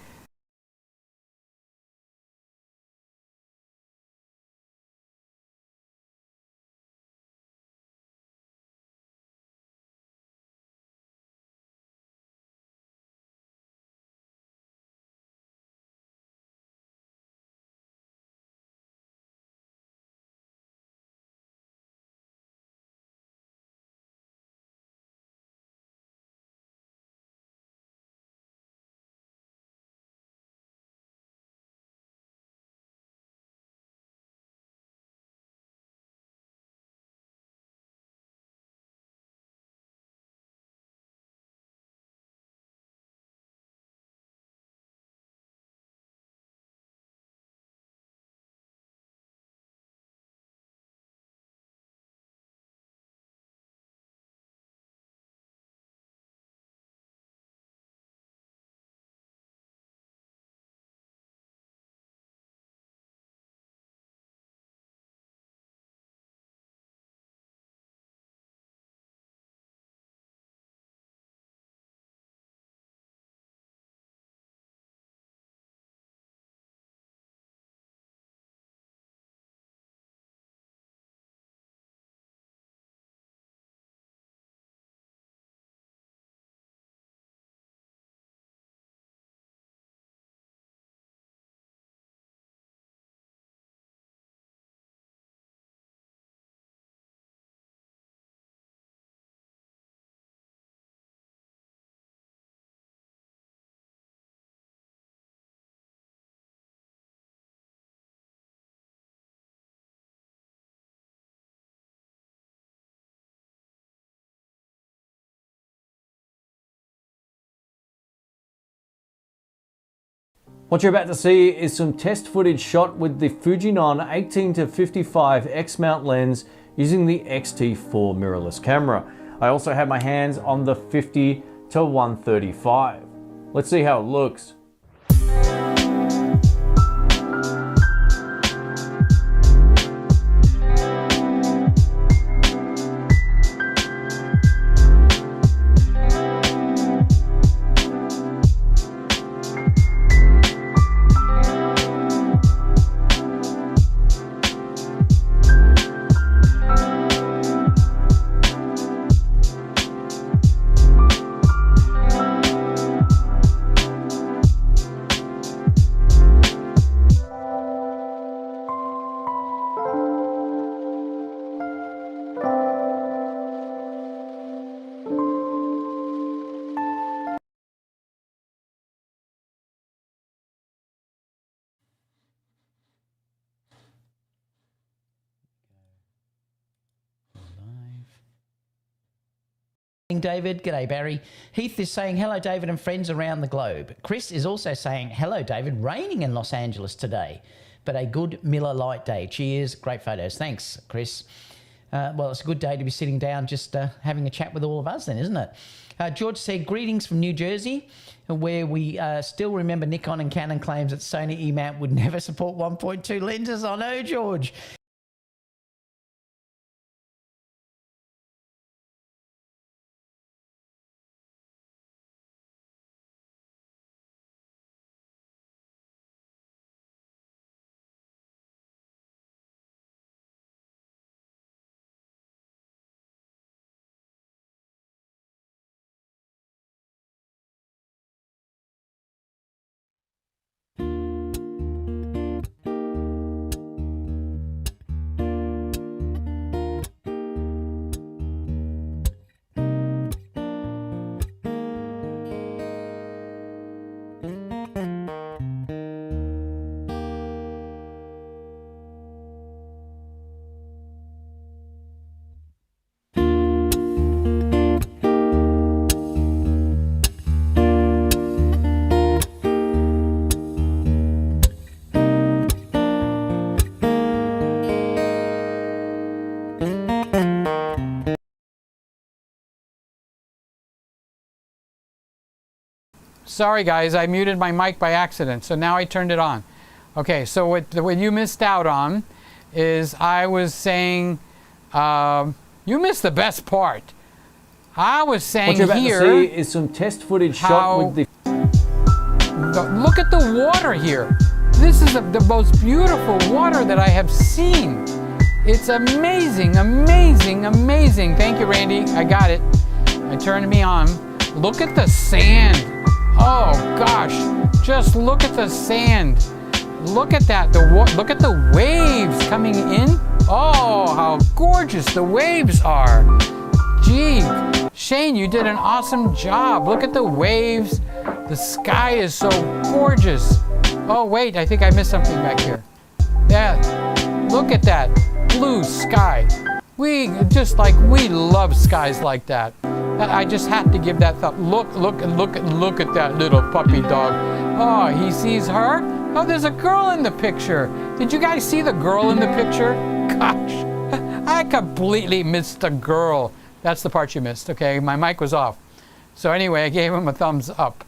What you're about to see is some test footage shot with the Fujinon 18-55 X-mount lens using the X-T4 mirrorless camera. I also have my hands on the 50-135. Let's see how it looks. David. G'day, Barry. Heath is saying, hello, David and friends around the globe. Chris is also saying, hello, David. Raining in Los Angeles today, but a good Miller Lite day. Cheers. Great photos. Thanks, Chris. Well, it's a good day to be sitting down just having a chat with all of us then, isn't it? George said, greetings from New Jersey, where we still remember Nikon and Canon claims that Sony E-mount would never support 1.2 lenses. I know, George. Sorry guys, I muted my mic by accident, so now I turned it on. Okay, so what you missed out on is I was saying, you missed the best part. I was saying here... What you're about to see is some test footage shot with look at the water here. This is the most beautiful water that I have seen. It's amazing, amazing, amazing. Thank you, Randy. I got it. I turned me on. Look at the sand. Oh gosh, just look at the sand. Look at that. Look at the waves coming in. Oh, how gorgeous the waves are. Gee, Shane, you did an awesome job. Look at the waves. The sky is so gorgeous. Oh wait, I think I missed something back here. Yeah, look at that blue sky. We love skies like that. I just had to give that thought. Look at that little puppy dog. Oh, he sees her. Oh, there's a girl in the picture. Did you guys see the girl in the picture? Gosh, I completely missed the girl. That's the part you missed, okay? My mic was off. So anyway, I gave him a thumbs up.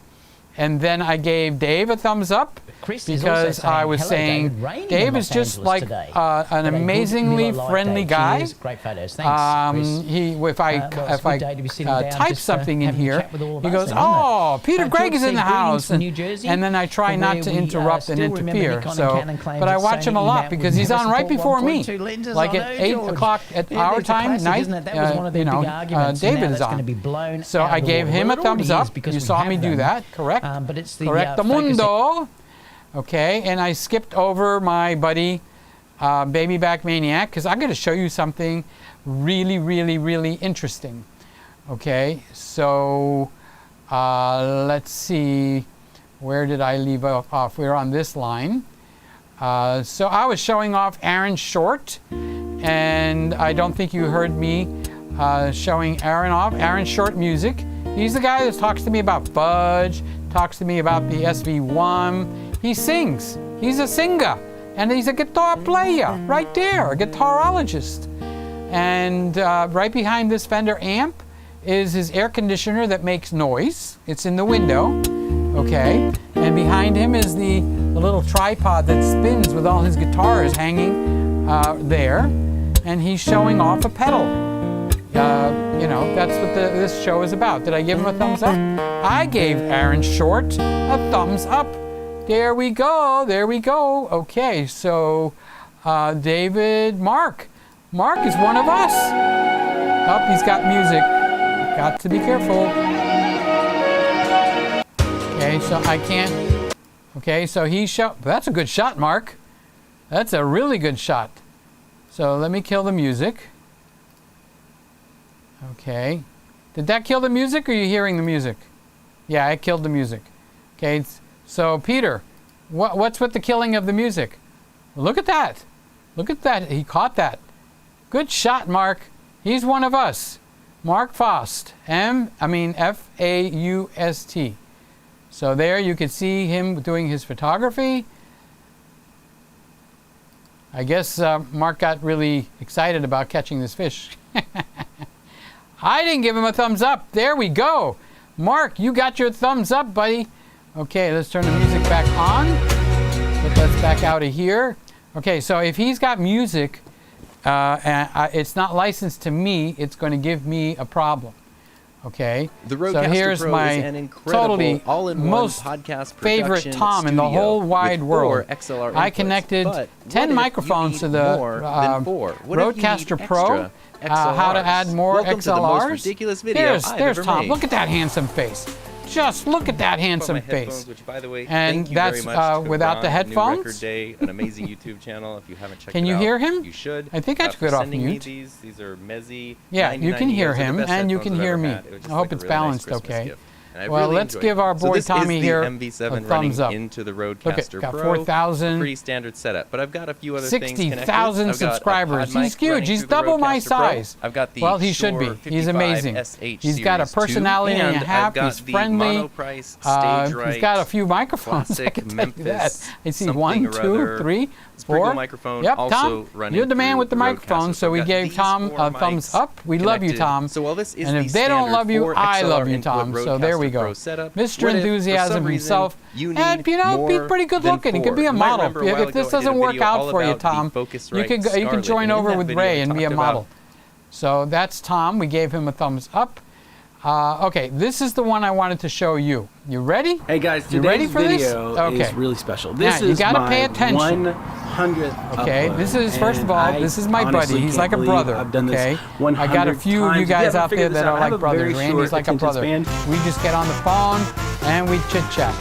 And then I gave Dave a thumbs up because I was saying Dave is just like an amazingly friendly guy. Great photos. Thanks, If I type something in here, he goes, "Oh, PeterGregg is in the house," and then I try not to interrupt and interfere. So, but I watch him a lot because he's on right before me, like at 8 o'clock at our time, night. David is on. So I gave him a thumbs up. You saw me do that, correct? But it's the Correctamundo. Okay, and I skipped over my buddy, Baby Back Maniac, because I'm going to show you something really, really, really interesting. Okay, so let's see, where did I leave off? We're on this line. So I was showing off Aaron Short, and I don't think you heard me showing Aaron off. Aaron Short Music. He's the guy that talks to me about fudge, talks to me about the SV1. He sings. He's a singer. And he's a guitar player right there, a guitarologist. And right behind this Fender amp is his air conditioner that makes noise. It's in the window. Okay. And behind him is the little tripod that spins with all his guitars hanging there. And he's showing off a pedal. That's what this show is about. Did I give him a thumbs up? I gave Aaron Short a thumbs up. There we go. There we go. Okay, so David, Mark is one of us. Oh, he's got music. Got to be careful. Okay, so I can't. Okay, so he shot. That's a good shot, Mark. That's a really good shot. So let me kill the music. Okay. Did that kill the music, or are you hearing the music? Yeah, it killed the music. Okay, so Peter, what's with the killing of the music? Well, look at that. Look at that. He caught that. Good shot, Mark. He's one of us. Mark Faust, F-A-U-S-T. So there you can see him doing his photography. I guess Mark got really excited about catching this fish. I didn't give him a thumbs up. There we go. Mark, you got your thumbs up, buddy. Okay, let's turn the music back on. Put that back out of here. Okay, so if he's got music, and it's not licensed to me, it's going to give me a problem. Okay, The so Rodecaster here's Pro my is an incredible totally all-in-one most podcast favorite production Tom in the studio whole wide with world. 4 XLR I inputs. connected But 10 what if microphones you to need the more than 4? What if you need Rodecaster Pro. extra How to add XLRs? more Welcome XLRs. to the most ridiculous video there's I've there's ever Tom. made. Look at that handsome face. Just look at that Put my handsome headphones, face. which, by the way, And thank you that's, very much to without the Ron at New headphones. Record Day, an amazing YouTube channel. If you haven't checked Can it you out, hear him? You should. I think I took for it off sending mute. Me these are Mezzi. Yeah, you can 99 hear years. They're the him best and you headphones can I've hear ever me. had. It was just I hope like a it's really nice balanced Christmas okay. gift. And I Well, really let's enjoyed give it. our boy so this Tommy is here the a MV7 thumbs up. running into the Look Rodecaster at got Pro. 4,000. Pretty standard setup, but I've got a few other things connected. 60,000 I've got a subscribers. pod He's mic huge. running He's through the double my Rodecaster Pro. size. I've got the Well, he should be. Shure He's amazing. 55 SH He's got a Series 2, personality and a half. I've got He's the friendly. Monoprice Stage Right. He's got a few microphones. I classic can tell you that. Memphis I see something 1, or 2, other 3, sprinkle 4. microphone Yep, also Tom, running you're the man through with the the microphone, Rodecaster. so we I've got gave these Tom 4 a thumbs mics up. We love you, connected. Tom. So while this is And the if they don't standard love you, 4 I love you, XLR Tom. input So there we Rodecaster go. Pro setup, Mr. what if, for Enthusiasm some reason, himself. you And, need you know, more be pretty good than looking. He could be a 4. You might model. remember a while If this ago I did doesn't a work video out all for you, about the Tom, Focusrite you can Scarlett, join and in over that with video Ray I and be a talked model. about- So that's Tom. We gave him a thumbs up. Okay, this is the one I wanted to show you. You ready? Hey guys, You ready today's for this? video Okay. is really special. Now, This you is gotta my pay attention. 100th Okay, upload, this is, first of all, and this is I my buddy. honestly He's can't like a believe brother. I've done Okay, this 100 I got a few times. you If you guys haven't out there figured this that out, are I have like a brothers. very Randy's short like a brother. attention span. We just get on the phone and we chit chat.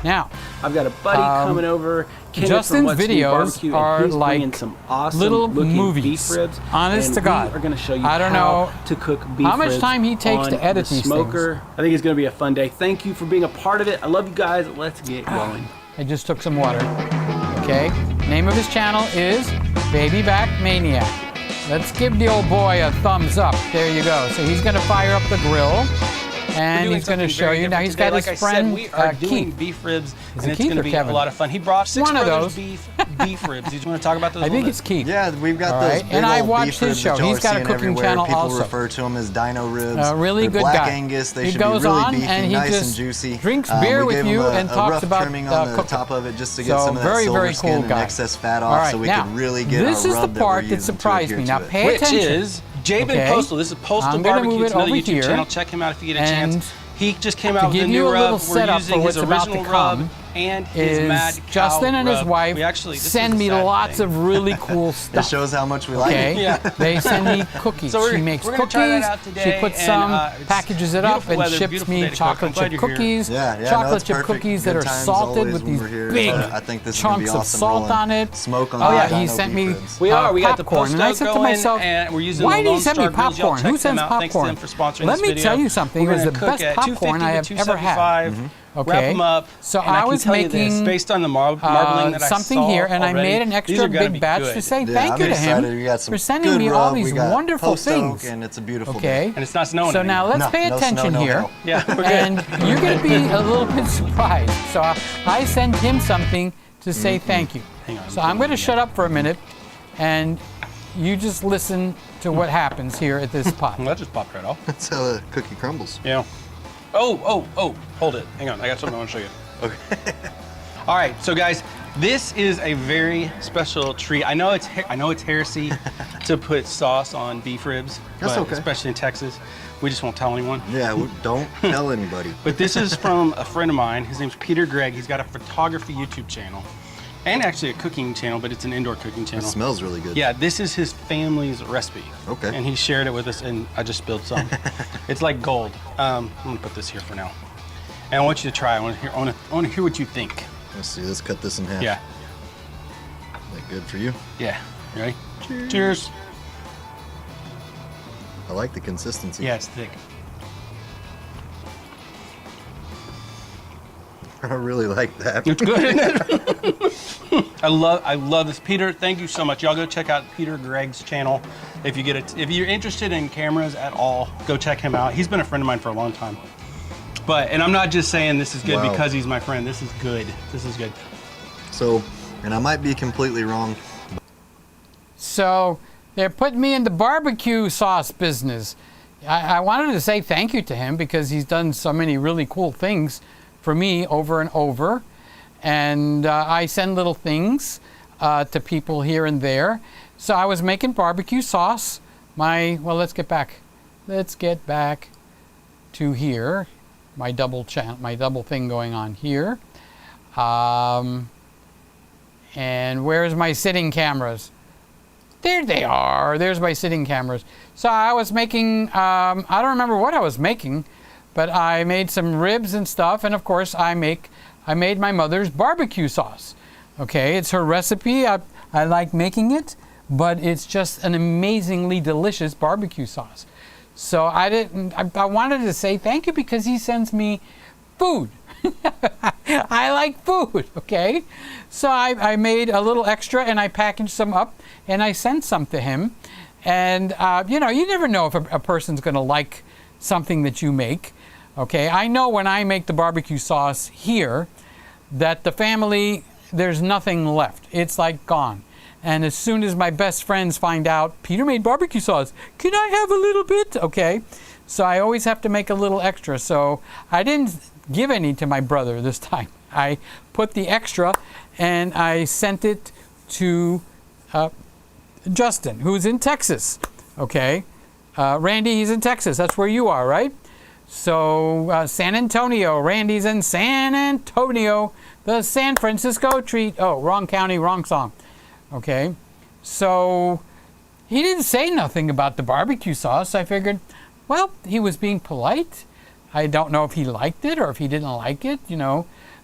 Now, I've got a buddy coming over. Kenneth Justin's from What's New videos Barbecue, and are he's bringing like some awesome little looking movies. beef ribs. Honest and to God. we are going to show you I don't how know to cook beef how much ribs time he takes on to edit the these smoker. I think it's going to be a fun day. Thank you for being a part of it. I love you guys. Let's get going. I just took some water. Okay, name of his channel is Baby Back Maniac. Let's give the old boy a thumbs up. There you go. So he's going to fire up the grill. And he's going to show you. Now he's got his friend we are doing Keith. beef ribs, Is and it it's Keith going to or be Kevin? a lot of fun. He brought Six One of Brothers those. beef ribs. Did you want to talk about those? I a think little it's bit? Keith. Yeah, we've got All those right, big and I old watched beef his ribs show. that y'all He's are got a seeing cooking everywhere. channel People also. refer to them as dino ribs. A really They're good black guy. Angus. They He should goes be really on beefy, and he nice just and juicy. drinks beer we with gave you him and a talks rough about trimming on the cooking. top of it just to get So some of that very, silver very skin cool and guy. excess fat All off, right, so we now, can really get this our is the rub part that that we're using to surprised adhere me. to Now it. pay Which attention. is Jabin Okay. Postal. This is Postal I'm gonna Barbecue. move It's it another over YouTube here. channel. Check him out if you get a And chance. He just came to out with a give you new a little rub. setup We're using for his what's about to original come rub and his Mad is Cow Justin and his rub. wife We actually this send is me a sad lots thing. of really cool It stuff. shows how much we like Okay, it. Yeah. they send me cookies. So She makes we're gonna cookies. try that out She today, puts and, some, it's packages it up, beautiful and weather, ships beautiful me day to cook. chocolate I'm glad chip you're here. cookies. Yeah, no, chocolate it's chip perfect. cookies that Good are times salted always with when these we're here. big I think this is gonna be chunks of awesome salt rolling on it. smoke on Oh the yeah, dino he sent beef me ribs. We are. We got the popcorn, and I Posto said to going, myself, and we're using why the did he Lone send me Star grills. Y'all popcorn? check Who sends them out. Thanks to popcorn? them for sponsoring Let this me video. tell you something. We're It was the gonna cook best at popcorn I have 250 to ever had. 275. Okay. Wrap them up. So and I can was tell you this, making, based on the marbling that I something saw here, and I already, made an these extra are gonna big be batch good. to say Yeah, thank I'm you to excited. him We got some for sending good me all rub. these We got wonderful post oak, things. and it's a beautiful Okay. day. And it's not snowing So now anymore. let's pay No attention snow, no here. hail. Yeah, we're good. And you're going to be a little bit surprised. So I sent him something to say thank you. Hang on, So I'm going to shut up for a minute, and you just listen to what happens here at this pot. Well, that just popped right off. That's how the cookie crumbles. Yeah. Oh, hold it. Hang on, I got something I want to show you. Okay. All right, so guys, this is a very special treat. I know it's heresy to put sauce on beef ribs, That's but okay. especially in Texas. We just won't tell anyone. Yeah, don't tell anybody. But this is from a friend of mine. His name's PeterGregg. He's got a photography YouTube channel and actually a cooking channel, but it's an indoor cooking It channel. smells really good. Yeah, this is his family's recipe. Okay. And he shared it with us, and I just spilled some. It's like gold. I'm gonna put this here for now. And I want you to try. I want to hear what you think. Let's see. Let's cut this in half. Yeah. That good for you? Yeah. You ready? Cheers. I like the consistency. Yeah, it's thick. I really like that. It's good, isn't it? I love this. Peter, thank you so much. Y'all go check out PeterGregg's channel. If you're interested in cameras at all, go check him out. He's been a friend of mine for a long time. And I'm not just saying this is good because he's my friend. This is good. This is good. So, and I might be completely wrong. So they're putting me in the barbecue sauce business. I wanted to say thank you to him because he's done so many really cool things for me over and over. And I send little things to people here and there. So I was making barbecue sauce. Let's get back to here. My double thing going on here. And where's my sitting cameras? There they are. There's my sitting cameras. So I was making, I don't remember what I was making, but I made some ribs and stuff. And of course I made my mother's barbecue sauce. Okay, it's her recipe. I like making it, but it's just an amazingly delicious barbecue sauce. So I wanted to say thank you because he sends me food. I like food, okay? So I made a little extra and I packaged some up and I sent some to him. And, you never know if a person's going to like something that you make, okay? I know when I make the barbecue sauce here that the family, there's nothing left. It's like gone. And as soon as my best friends find out, Peter made barbecue sauce, can I have a little bit? Okay. So I always have to make a little extra. So I didn't give any to my brother this time. I put the extra and I sent it to Justin, who's in Texas. Okay. Randy, he's in Texas. That's where you are, right? So San Antonio. Randy's in San Antonio. The San Francisco treat. Oh, wrong county, wrong song. Okay. So he didn't say nothing about the barbecue sauce. I figured, well, he was being polite. I don't know if he liked it or if he didn't like it.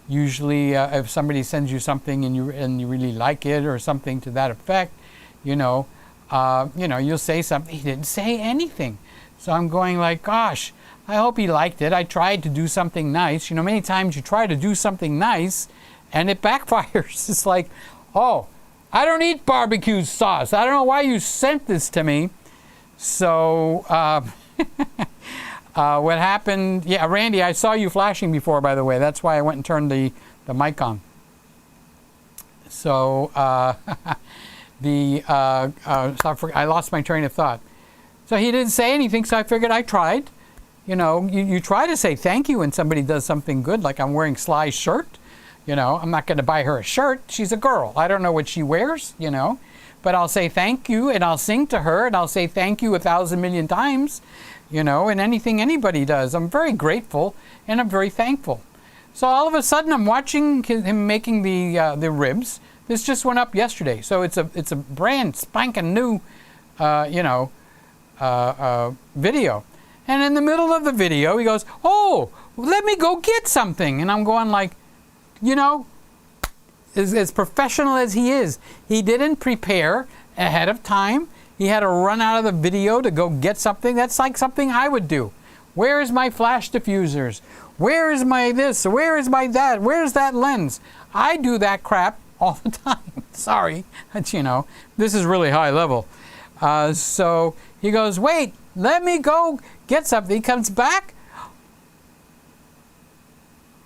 Usually if somebody sends you something and you really like it or something to that effect, you'll say something. He didn't say anything. So I'm going like, gosh, I hope he liked it. I tried to do something nice. Many times you try to do something nice and it backfires. It's like, oh, I don't eat barbecue sauce. I don't know why you sent this to me. So what happened? Yeah, Randy, I saw you flashing before, by the way. That's why I went and turned the mic on. So I lost my train of thought. So he didn't say anything, so I figured I tried. You try to say thank you when somebody does something good, like I'm wearing Sly's shirt. I'm not going to buy her a shirt. She's a girl. I don't know what she wears, but I'll say thank you and I'll sing to her and I'll say thank you 1,000 million times, and anything anybody does. I'm very grateful and I'm very thankful. So all of a sudden I'm watching him making the ribs. This just went up yesterday. So it's a brand spanking new, video. And in the middle of the video, he goes, oh, let me go get something. And I'm going like, as professional as he is, he didn't prepare ahead of time. He had to run out of the video to go get something. That's like something I would do. Where is my flash diffusers? Where is my this? Where is my that? Where's that lens? I do that crap all the time. Sorry, but this is really high level. So he goes, wait, let me go get something. He comes back.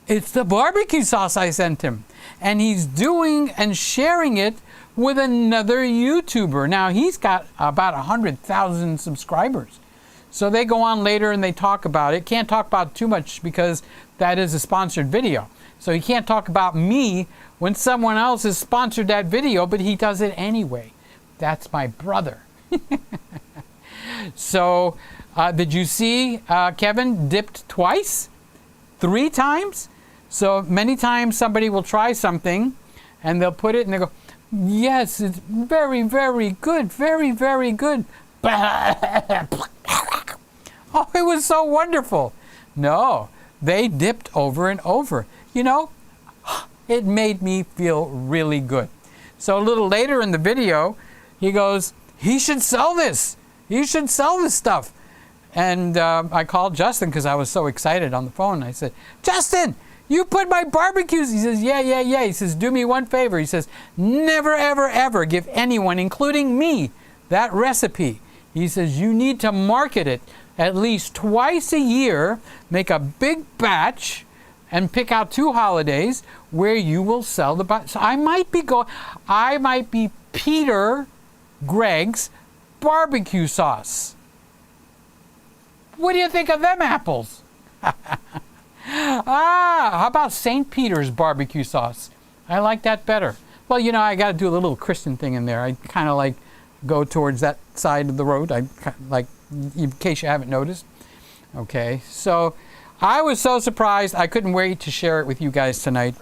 It's the barbecue sauce I sent him. And he's doing and sharing it with another YouTuber. Now, he's got about 100,000 subscribers. So they go on later and they talk about it. Can't talk about too much because that is a sponsored video. So he can't talk about me when someone else has sponsored that video, but he does it anyway. That's my brother. So, did you see Kevin dipped twice? 3 times? So many times somebody will try something and they'll put it and they go, yes, it's very, very good. Very, very good. Oh, it was so wonderful. No, they dipped over and over. It made me feel really good. So a little later in the video, he goes, he should sell this. You should sell this stuff. And I called Justin because I was so excited on the phone. I said, Justin, you put my barbecues. He says, yeah. He says, do me one favor. He says, never, ever, ever give anyone, including me, that recipe. He says you need to market it at least twice a year, make a big batch, and pick out 2 holidays where you will sell the. So I might be PeterGregg's barbecue sauce. What do you think of them apples? How about St. Peter's barbecue sauce? I like that better. Well, you know, I got to do a little Christian thing in there. I kind of like go towards that side of the road. I like, in case you haven't noticed. Okay, so I was so surprised. I couldn't wait to share it with you guys tonight.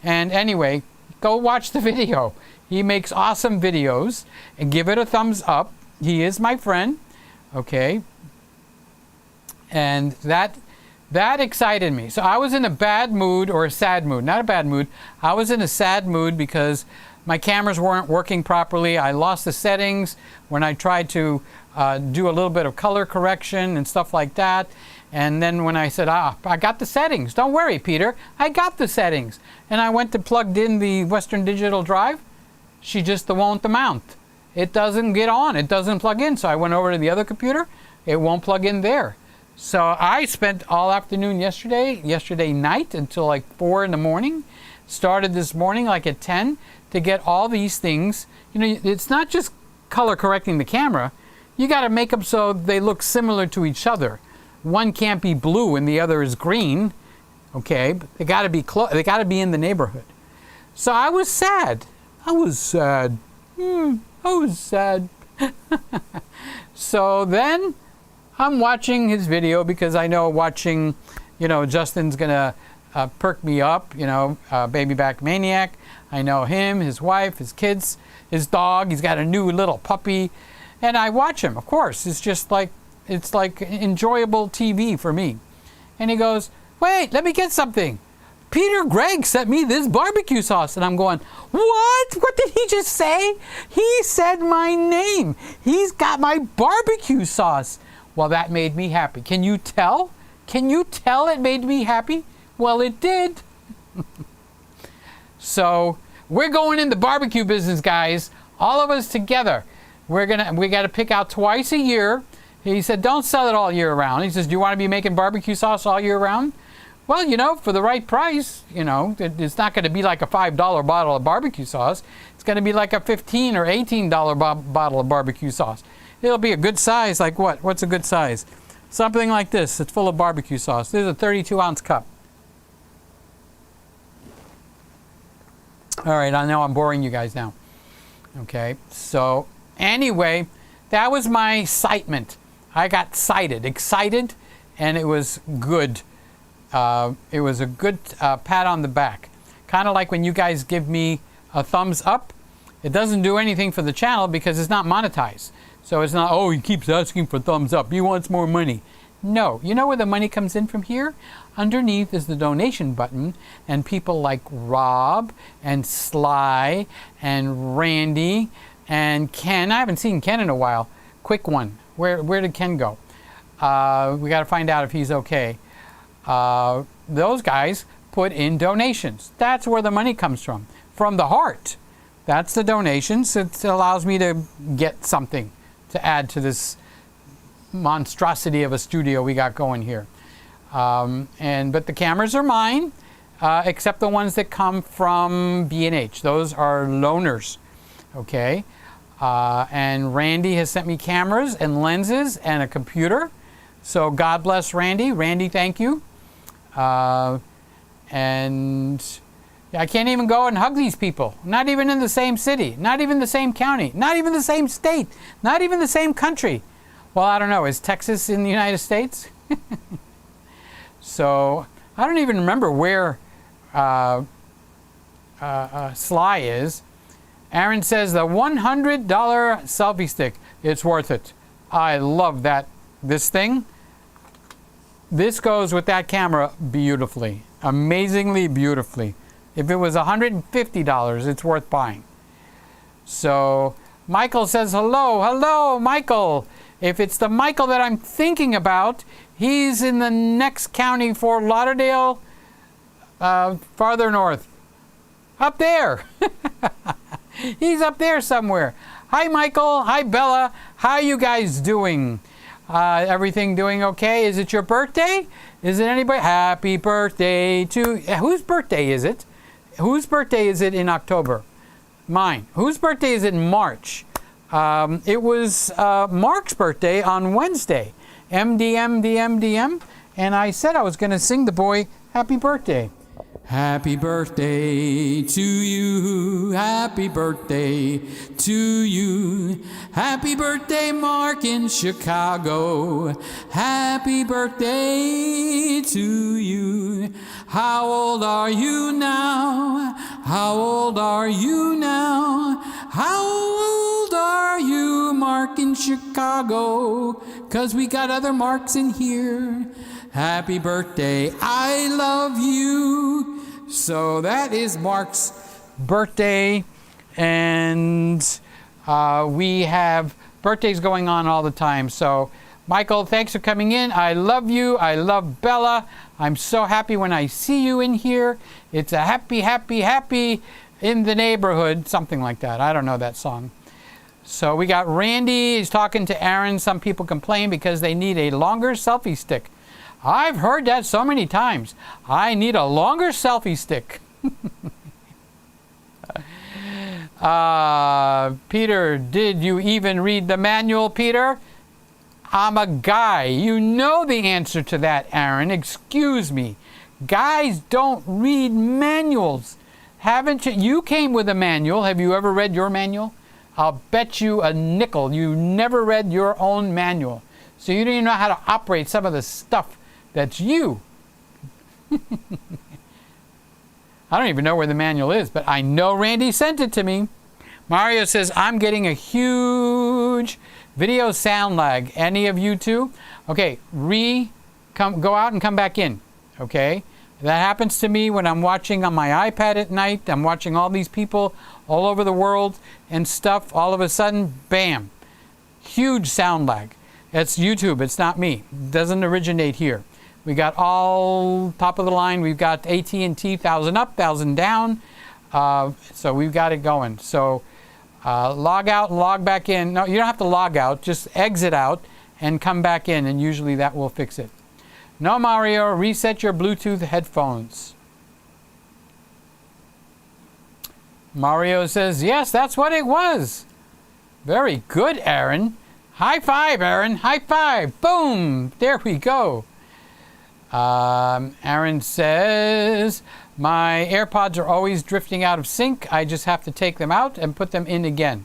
And anyway, go watch the video. He makes awesome videos, and give it a thumbs up. He is my friend. Okay. And that excited me. So I was in a bad mood, or a sad mood. Not a bad mood. I was in a sad mood because my cameras weren't working properly. I lost the settings when I tried to do a little bit of color correction and stuff like that. And then when I said, I got the settings. Don't worry, Peter. I got the settings. And I went to plugged in the Western Digital drive. She just won't mount. It doesn't get on. It doesn't plug in. So I went over to the other computer. It won't plug in there. So I spent all afternoon yesterday night until like 4 in the morning. Started this morning like at 10 to get all these things. You know, it's not just color correcting the camera. You got to make them so they look similar to each other. One can't be blue and the other is green. Okay, but they got to be they got to be in the neighborhood. So I was sad. I was sad. So then I'm watching his video because I know watching, you know, Justin's gonna perk me up. You know, Baby Back Maniac. I know him, his wife, his kids, his dog. He's got a new little puppy, and I watch him. Of course, it's like enjoyable TV for me. And he goes, "Wait, let me get something. PeterGregg sent me this barbecue sauce," and I'm going, "What? What did he just say? He said my name. He's got my barbecue sauce." Well, that made me happy. Can you tell? Can you tell it made me happy? Well, it did. So we're going in the barbecue business, guys. All of us together. We got to pick out twice a year. He said, don't sell it all year round. He says, do you want to be making barbecue sauce all year round? Well, you know, for the right price, you know, it's not going to be like a $5 bottle of barbecue sauce. It's going to be like a $15 or $18 bottle of barbecue sauce. It'll be a good size, like what? What's a good size? Something like this. It's full of barbecue sauce. This is a 32-ounce cup. All right, I know I'm boring you guys now. Okay, so anyway, that was my excitement. I got excited, and it was good. It was a good pat on the back. Kind of like when you guys give me a thumbs up. It doesn't do anything for the channel because it's not monetized. So it's not, oh, he keeps asking for thumbs up. He wants more money. No. You know where the money comes in from here? Underneath is the donation button. And people like Rob and Sly and Randy and Ken. I haven't seen Ken in a while. Quick one. Where did Ken go? We got to find out if he's okay. Those guys put in donations. That's where the money comes from the heart. That's the donations. It allows me to get something to add to this monstrosity of a studio we got going here. But the cameras are mine, except the ones that come from B&H. Those are loaners. Okay. And Randy has sent me cameras and lenses and a computer. So God bless Randy. Randy, thank you. And I can't even go and hug these people. Not even in the same city. Not even the same county. Not even the same state. Not even the same country. Well, I don't know. Is Texas in the United States? So I don't even remember where Sly is. Aaron says the $100 selfie stick. It's worth it. I love that. This thing. This goes with that camera beautifully. Amazingly beautifully. If it was $150, it's worth buying. So Michael says hello. Hello, Michael. If it's the Michael that I'm thinking about, he's in the next county, Fort Lauderdale, farther north. Up there. He's up there somewhere. Hi, Michael. Hi, Bella. How you guys doing? Everything doing okay? Is it your birthday? Is it anybody? Happy birthday to... Whose birthday is it? Whose birthday is it in October? Mine. Whose birthday is it in March? It was Mark's birthday on Wednesday. MDM. And I said I was going to sing the boy happy birthday. Happy birthday to you. Happy birthday to you. Happy birthday, Mark in Chicago. Happy birthday to you. How old are you now? How old are you now? How old are you, Mark in Chicago? 'Cause we got other Marks in here. Happy birthday, I love you. So that is Mark's birthday, and we have birthdays going on all the time. So, Michael, thanks for coming in. I love you. I love Bella. I'm so happy when I see you in here. It's a happy, happy, happy in the neighborhood, something like that. I don't know that song. So we got Randy. He's talking to Aaron. Some people complain because they need a longer selfie stick. I've heard that so many times. I need a longer selfie stick. Peter, did you even read the manual, Peter? I'm a guy. You know the answer to that, Aaron. Excuse me. Guys don't read manuals. Haven't you? You came with a manual. Have you ever read your manual? I'll bet you a nickel you never read your own manual. So you don't even know how to operate some of the stuff that's you. I don't even know where the manual is, but I know Randy sent it to me. Mario says, I'm getting a huge video sound lag. Any of you too? Okay, go out and come back in. Okay? That happens to me when I'm watching on my iPad at night. I'm watching all these people all over the world and stuff. All of a sudden, bam, huge sound lag. It's YouTube. It's not me. It doesn't originate here. We got all top of the line. We've got AT&T 1,000 up, 1,000 down. So we've got it going. So log out and log back in. No, you don't have to log out. Just exit out and come back in, and usually that will fix it. No, Mario, reset your Bluetooth headphones. Mario says, yes, that's what it was. Very good, Aaron. High five, Aaron. High five. Boom. There we go. Aaron says, my AirPods are always drifting out of sync. I just have to take them out and put them in again.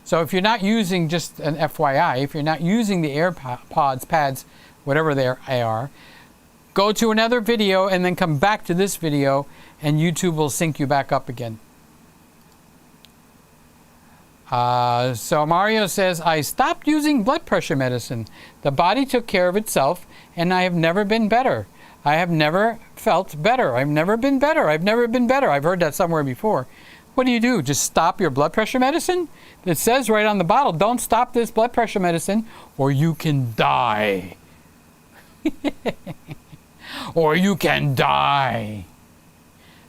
So if you're not using, just an FYI, if you're not using the AirPods, pads, whatever they are, go to another video and then come back to this video and YouTube will sync you back up again. So Mario says, I stopped using blood pressure medicine. The body took care of itself and I have never been better. I have never felt better. I've never been better. I've never been better. I've heard that somewhere before. What do? Just stop your blood pressure medicine? It says right on the bottle, don't stop this blood pressure medicine or you can die. Or you can die.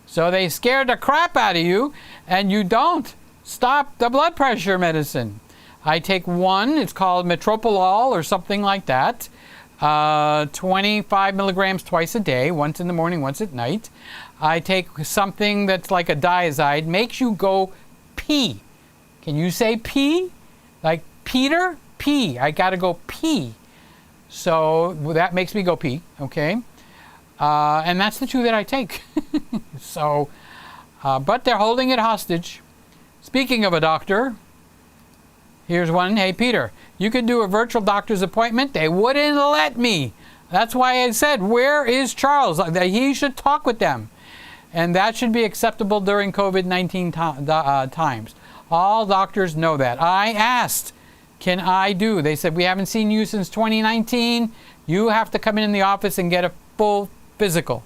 So they scared the crap out of you and you don't stop the blood pressure medicine. I take one, it's called Metropolol or something like that. 25 milligrams twice a day, once in the morning, once at night. I take something that's like a diazide, makes you go pee. Can you say pee? Like Peter? Pee. I gotta go pee. So that makes me go pee, okay? And that's the two that I take. So, but they're holding it hostage. Speaking of a doctor, here's one. Hey, Peter, you could do a virtual doctor's appointment. They wouldn't let me. That's why I said, where is Charles? He should talk with them. And that should be acceptable during COVID-19 times. All doctors know that. I asked, can I do? They said, we haven't seen you since 2019. You have to come in the office and get a full physical.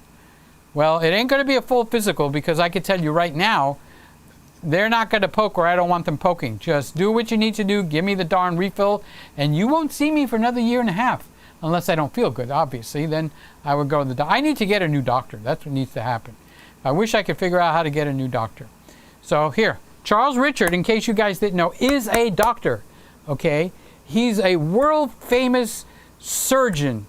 Well, it ain't going to be a full physical because I can tell you right now, they're not going to poke where I don't want them poking. Just do what you need to do. Give me the darn refill. And you won't see me for another year and a half. Unless I don't feel good, obviously. Then I would go to the doctor. I need to get a new doctor. That's what needs to happen. I wish I could figure out how to get a new doctor. So here, Charles Richard, in case you guys didn't know, is a doctor, okay? He's a world-famous surgeon.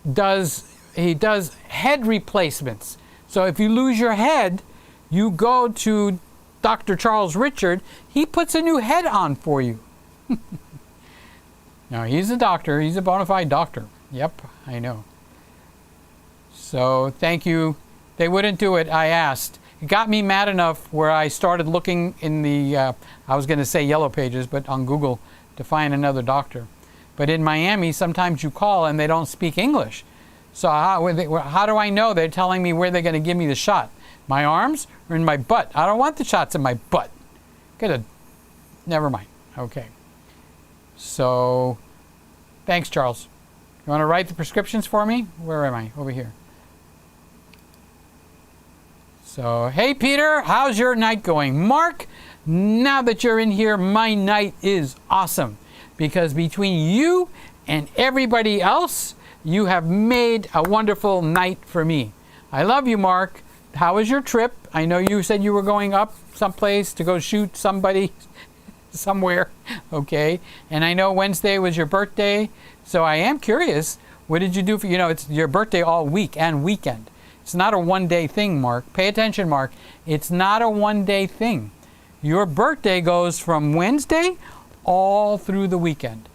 He does head replacements. So if you lose your head, you go to Dr. Charles Richard. He puts a new head on for you. Now, he's a doctor. He's a bona fide doctor. Yep, I know. So, thank you. They wouldn't do it. I asked. It got me mad enough where I started looking in the, I was going to say Yellow Pages, but on Google to find another doctor. But in Miami, sometimes you call and they don't speak English. So how do I know they're telling me where they're going to give me the shot? My arms or in my butt? I don't want the shots in my butt. Never mind. Okay. So, thanks, Charles. You want to write the prescriptions for me? Where am I? Over here. So, hey, Peter, how's your night going? Mark, now that you're in here, my night is awesome. Because between you and everybody else, you have made a wonderful night for me. I love you, Mark. How was your trip? I know you said you were going up someplace to go shoot somebody somewhere, okay? And I know Wednesday was your birthday, so I am curious, what did you do for, it's your birthday all week and weekend. It's not a one-day thing, Mark. Pay attention, Mark. It's not a one-day thing. Your birthday goes from Wednesday all through the weekend.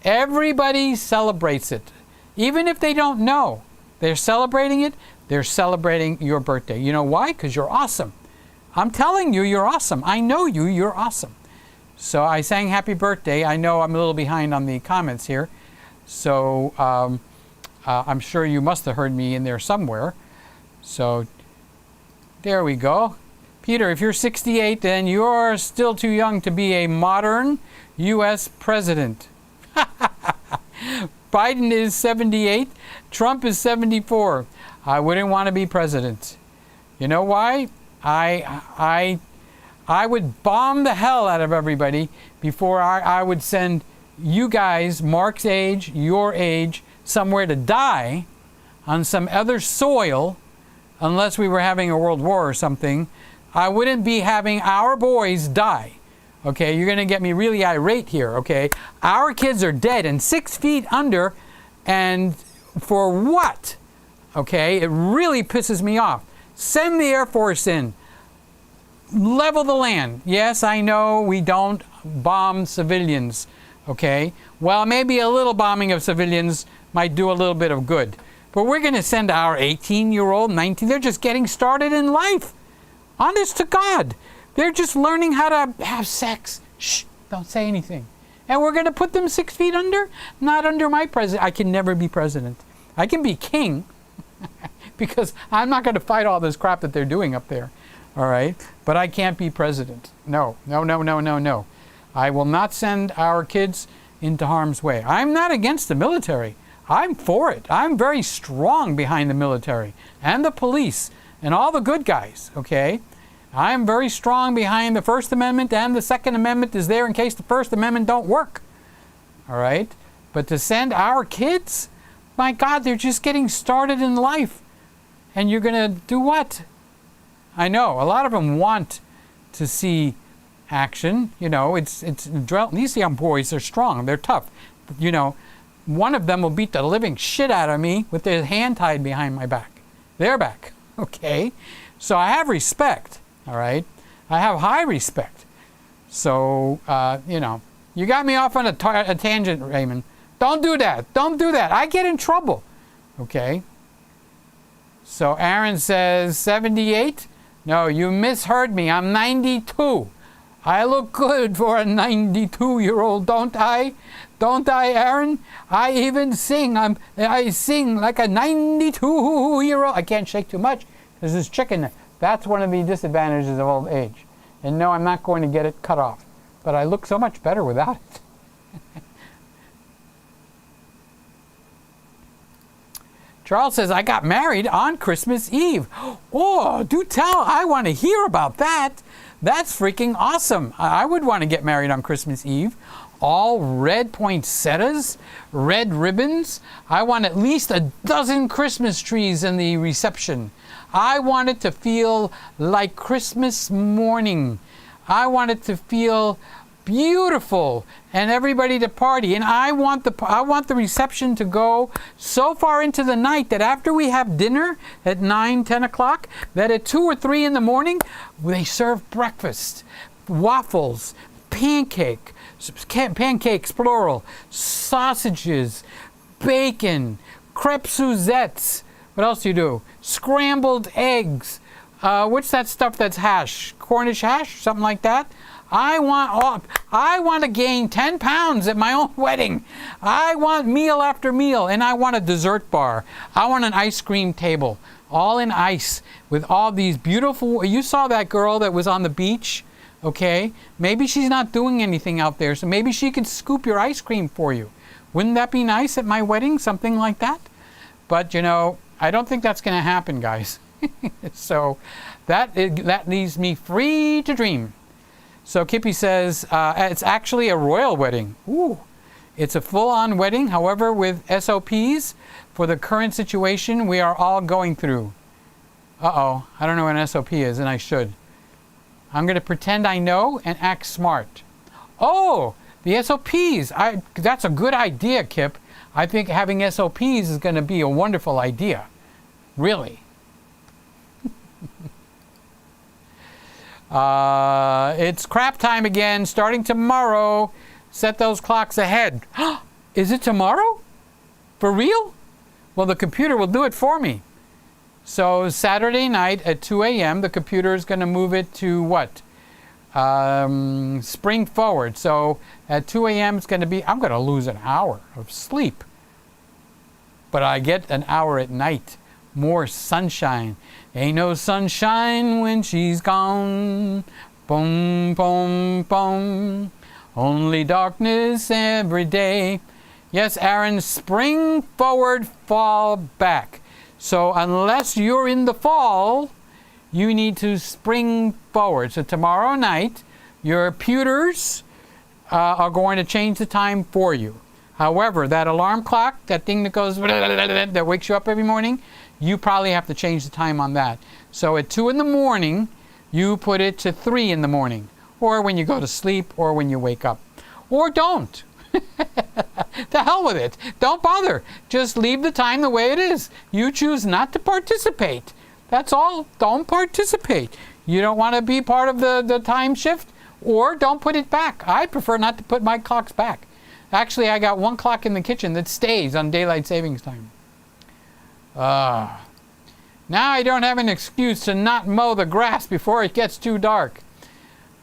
Everybody celebrates it. Even if they don't know they're celebrating it, they're celebrating your birthday. You know why? Because you're awesome. I'm telling you, you're awesome. I know you, you're awesome. So I sang happy birthday. I know I'm a little behind on the comments here. So I'm sure you must have heard me in there somewhere. So there we go. Peter, if you're 68, then you're still too young to be a modern U.S. president. Biden is 78. Trump is 74. I wouldn't want to be president. You know why? I would bomb the hell out of everybody before I would send you guys, Mark's age, your age, somewhere to die on some other soil, unless we were having a world war or something. I wouldn't be having our boys die. Okay, you're going to get me really irate here, okay? Our kids are dead and 6 feet under, and for what? Okay, it really pisses me off. Send the Air Force in. Level the land. Yes, I know we don't bomb civilians, okay? Well, maybe a little bombing of civilians might do a little bit of good. But we're going to send our 18-year-old, 19, they're just getting started in life. Honest to God. They're just learning how to have sex. Shh, don't say anything. And we're going to put them 6 feet under? Not under my president. I can never be president. I can be king because I'm not going to fight all this crap that they're doing up there. All right? But I can't be president. No, no, no, no, no, no. I will not send our kids into harm's way. I'm not against the military. I'm for it. I'm very strong behind the military and the police and all the good guys, okay? I'm very strong behind the First Amendment, and the Second Amendment is there in case the First Amendment don't work. All right? But to send our kids, my God, they're just getting started in life. And you're going to do what? I know, a lot of them want to see action. These young boys are strong. They're tough. One of them will beat the living shit out of me with their hand tied behind my back. Their back. Okay? So I have respect. All right? I have high respect. So, you got me off on a tangent, Raymond. Don't do that. Don't do that. I get in trouble. Okay? So Aaron says 78. No, you misheard me. I'm 92. I look good for a 92-year-old, don't I? Don't I, Aaron? I even sing. I sing like a 92-year-old. I can't shake too much because there's chicken there. That's one of the disadvantages of old age. And no, I'm not going to get it cut off. But I look so much better without it. Charles says, I got married on Christmas Eve. Oh, do tell. I want to hear about that. That's freaking awesome. I would want to get married on Christmas Eve. All red poinsettias, red ribbons. I want at least a dozen Christmas trees in the reception. I want it to feel like Christmas morning. I want it to feel beautiful and everybody to party. And I want the reception to go so far into the night that after we have dinner at 9, 10 o'clock, that at 2 or 3 in the morning, they serve breakfast, waffles, pancakes, plural, sausages, bacon, crepe Suzettes. What else do you do? Scrambled eggs. What's that stuff that's hash? Cornish hash? Something like that? I want to gain 10 pounds at my own wedding. I want meal after meal, and I want a dessert bar. I want an ice cream table, all in ice, with all these beautiful... You saw that girl that was on the beach, okay? Maybe she's not doing anything out there, so maybe she could scoop your ice cream for you. Wouldn't that be nice at my wedding, something like that? But, you know, I don't think that's going to happen, guys. So that leaves me free to dream. So Kippy says, it's actually a royal wedding. Ooh, it's a full-on wedding, however, with SOPs for the current situation we are all going through. Uh-oh, I don't know what an SOP is, and I should. I'm going to pretend I know and act smart. Oh, the SOPs. That's a good idea, Kip. I think having SOPs is going to be a wonderful idea. Really. It's crap time again, starting tomorrow. Set those clocks ahead. Is it tomorrow? For real? Well, the computer will do it for me. So Saturday night at 2 a.m., the computer is going to move it to what? Spring forward. So at 2 a.m., it's going to be, I'm going to lose an hour of sleep. But I get an hour at night. More sunshine. Ain't no sunshine when she's gone. Boom, boom, boom. Only darkness every day. Yes, Aaron, spring forward, fall back. So unless you're in the fall, you need to spring forward. So tomorrow night, your pewters are going to change the time for you. However, that alarm clock, that thing that goes, that wakes you up every morning, you probably have to change the time on that. So at 2 in the morning, you put it to 3 in the morning, or when you go to sleep, or when you wake up. Or don't. The hell with it. Don't bother. Just leave the time the way it is. You choose not to participate. That's all. Don't participate. You don't want to be part of the time shift, or don't put it back. I prefer not to put my clocks back. Actually, I got one clock in the kitchen that stays on daylight savings time. Now I don't have an excuse to not mow the grass before it gets too dark.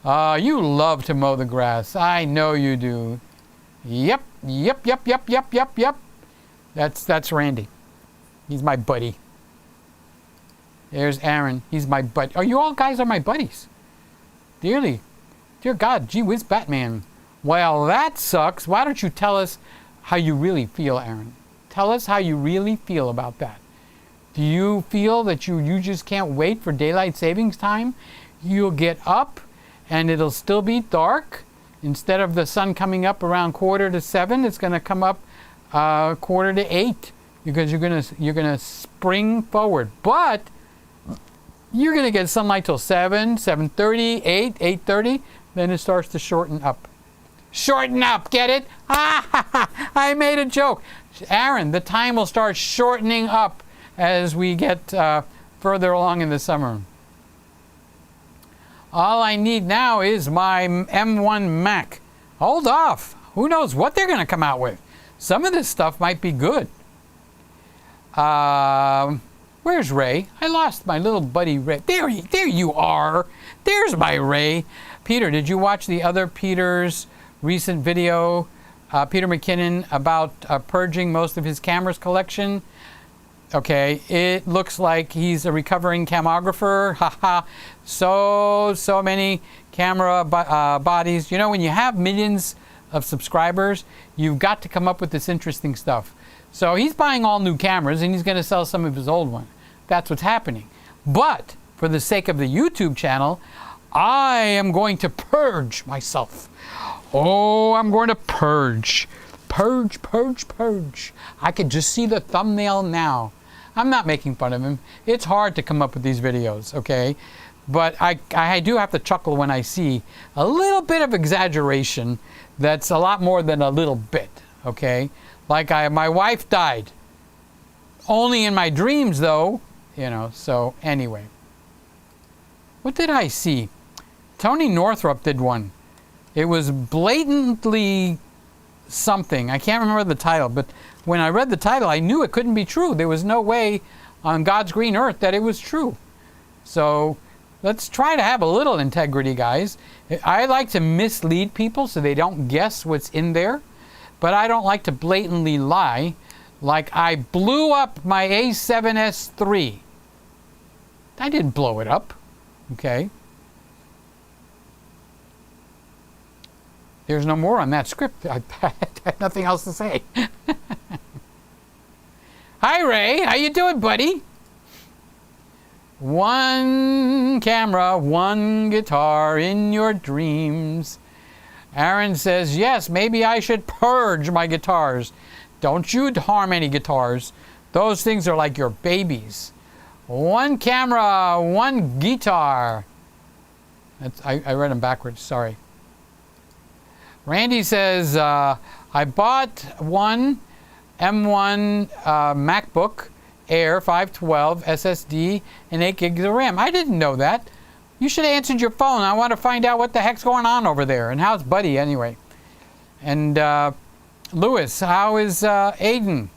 You love to mow the grass. I know you do. Yep. That's Randy. He's my buddy. There's Aaron. He's my buddy. Oh, you all guys are my buddies. Dear God, gee whiz Batman. Well, that sucks. Why don't you tell us how you really feel, Aaron? Tell us how you really feel about that. Do you feel that you just can't wait for daylight savings time? You'll get up and it'll still be dark. Instead of the sun coming up around 6:45, it's going to come up 7:45 because you're gonna spring forward. But you're going to get sunlight till 7, 7:30, 8, 8:30. Then it starts to shorten up. Shorten up, get it? I made a joke. Aaron, the time will start shortening up as we get further along in the summer. All I need now is my M1 Mac. Hold off. Who knows what they're going to come out with? Some of this stuff might be good. Where's Ray? I lost my little buddy Ray. There you are. There's my Ray. Peter, did you watch the other Peter's recent video, Peter McKinnon, about purging most of his cameras collection? Okay, it looks like he's a recovering camographer. Haha. So many camera bodies. You know, when you have millions of subscribers, you've got to come up with this interesting stuff. So he's buying all new cameras and he's going to sell some of his old ones. That's what's happening. But for the sake of the YouTube channel, I am going to purge myself. Oh, I'm going to purge. Purge. I could just see the thumbnail now. I'm not making fun of him. It's hard to come up with these videos, okay? But I do have to chuckle when I see a little bit of exaggeration that's a lot more than a little bit, okay? Like my wife died. Only in my dreams, though, you know, so anyway. What did I see? Tony Northrup did one. It was blatantly something. I can't remember the title, but when I read the title, I knew it couldn't be true. There was no way on God's green earth that it was true. So let's try to have a little integrity, guys. I like to mislead people so they don't guess what's in there, but I don't like to blatantly lie. Like I blew up my A7S III. I didn't blow it up, okay? There's no more on that script. I had nothing else to say. Hi, Ray. How you doing, buddy? One camera, one guitar in your dreams. Aaron says, yes, maybe I should purge my guitars. Don't you harm any guitars. Those things are like your babies. One camera, one guitar. I read them backwards, sorry. Randy says, I bought one M1 MacBook Air 512 SSD and 8 gigs of RAM. I didn't know that. You should have answered your phone. I want to find out what the heck's going on over there. And how's Buddy anyway? And Lewis, how is Aiden?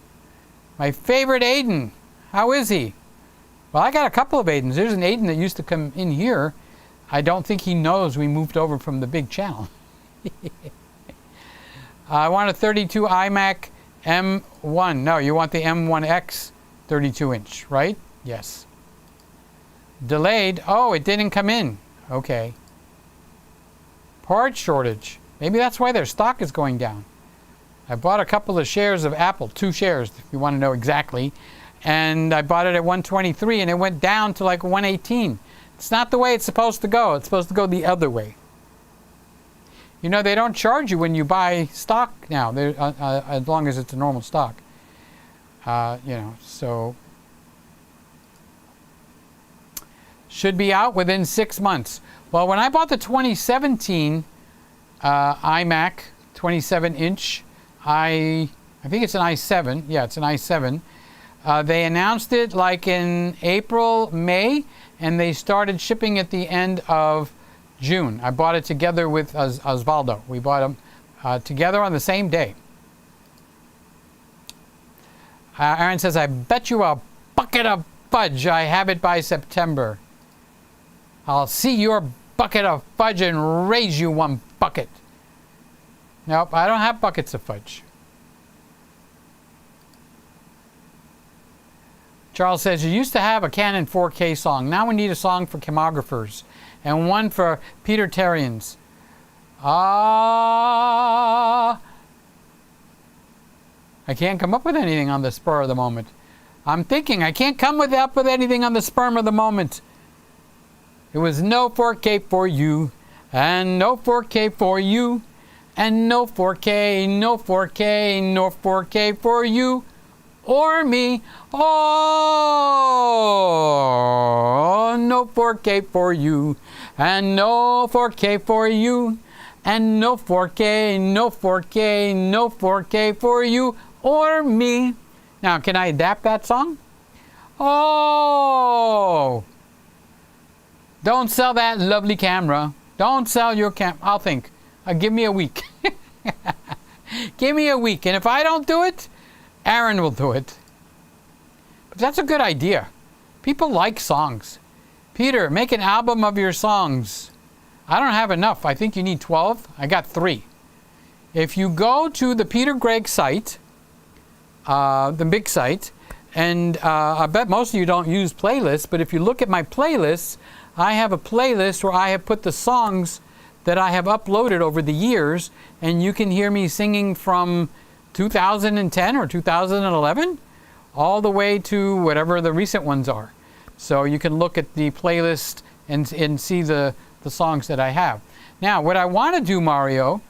My favorite Aiden. How is he? Well, I got a couple of Aidens. There's an Aiden that used to come in here. I don't think he knows we moved over from the big channel. I want a 32 iMac M1. No, you want the M1X 32-inch, right? Yes. Delayed. Oh, it didn't come in. Okay. Part shortage. Maybe that's why their stock is going down. I bought a couple of shares of Apple, 2 shares, if you want to know exactly. And I bought it at 123, and it went down to like 118. It's not the way it's supposed to go. It's supposed to go the other way. You know, they don't charge you when you buy stock now, as long as it's a normal stock. You know, so should be out within 6 months. Well, when I bought the 2017 iMac 27-inch, I think it's an i7. Yeah, it's an i7. They announced it like in April, May, and they started shipping at the end of June. I bought it together with Osvaldo. We bought them together on the same day. Aaron says, I bet you a bucket of fudge I have it by September. I'll see your bucket of fudge and raise you one bucket. Nope, I don't have buckets of fudge. Charles says, you used to have a Canon 4K song. Now we need a song for chemographers and one for Peter-Terrians. I can't come up with anything on the spur of the moment. I'm thinking I can't come up with anything on the spur of the moment. It was no 4K for you, and no 4K for you, and no 4K, no 4K, no 4K for you or me. Oh, no 4K for you, and no 4K for you, and no 4K, no 4K, no 4K for you or me. Now, can I adapt that song? Oh, don't sell that lovely camera. Don't sell your I'll think. Give me a week. Give me a week. And if I don't do it, Aaron will do it. But that's a good idea. People like songs. Peter, make an album of your songs. I don't have enough. I think you need 12. I got 3. If you go to the PeterGregg site, the big site, and I bet most of you don't use playlists, but if you look at my playlists, I have a playlist where I have put the songs that I have uploaded over the years, and you can hear me singing from 2010 or 2011 all the way to whatever the recent ones are. So you can look at the playlist and see the songs that I have. Now, what I want to do, Mario,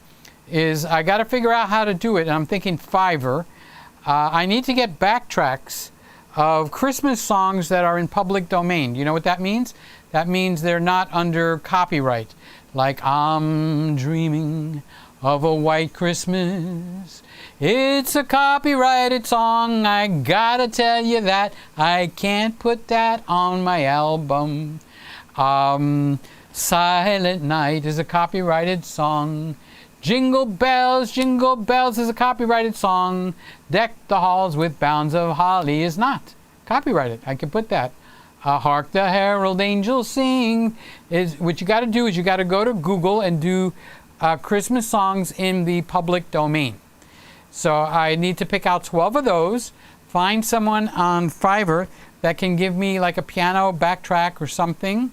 is I got to figure out how to do it, and I'm thinking Fiverr. I need to get backtracks of Christmas songs that are in public domain. You know what that means? that means they're not under copyright. Like I'm dreaming of a white Christmas. It's a copyrighted song, I gotta tell you that. I can't put that on my album. Silent Night is a copyrighted song. Jingle Bells is a copyrighted song. Deck the halls with bounds of holly is not copyrighted. I can put that. Hark the herald angels sing. What you got to do is you got to go to Google and do Christmas songs in the public domain. So I need to pick out 12 of those, find someone on Fiverr that can give me like a piano backtrack or something.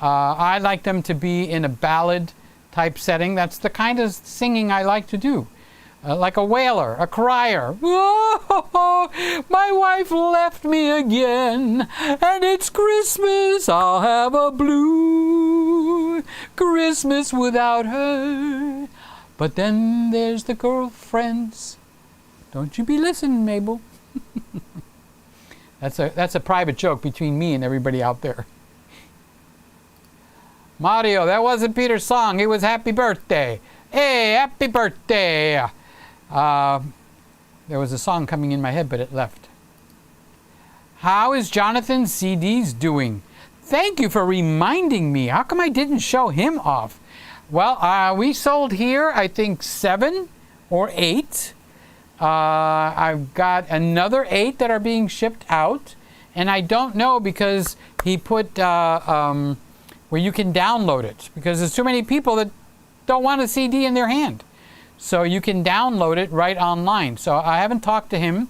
I like them to be in a ballad type setting. That's the kind of singing I like to do. Like a wailer, a crier. Whoa, my wife left me again, and it's Christmas, I'll have a blue Christmas without her. But then there's the girlfriends. Don't you be listening, Mabel. That's a private joke between me and everybody out there. Mario, that wasn't Peter's song. It was Happy Birthday. Hey, happy birthday. There was a song coming in my head, but it left. How is Jonathan CDs doing? Thank you for reminding me. How come I didn't show him off? Well, we sold here, I think, 7 or 8. I've got another 8 that are being shipped out. And I don't know because he put where you can download it. Because there's too many people that don't want a CD in their hand. So you can download it right online. So I haven't talked to him.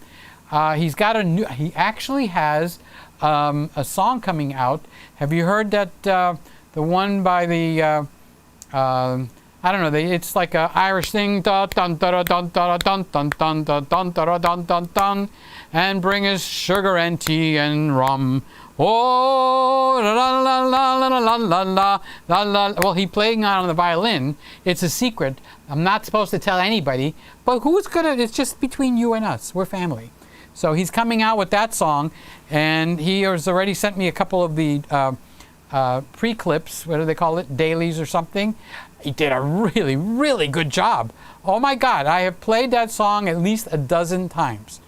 He actually has a song coming out. Have you heard that the one by the I don't know, it's like a Irish thing, dun dun dun dun dun dun dun dun dun dun dun dun dun, and bring us sugar and tea and rum. Oh, la la la la la la la la la. Well, he's playing on the violin. It's a secret. I'm not supposed to tell anybody. But who's gonna? It's just between you and us. We're family. So he's coming out with that song, and he has already sent me a couple of the pre-clips. What do they call it? Dailies or something. He did a really, really good job. Oh my God! I have played that song at least a dozen times.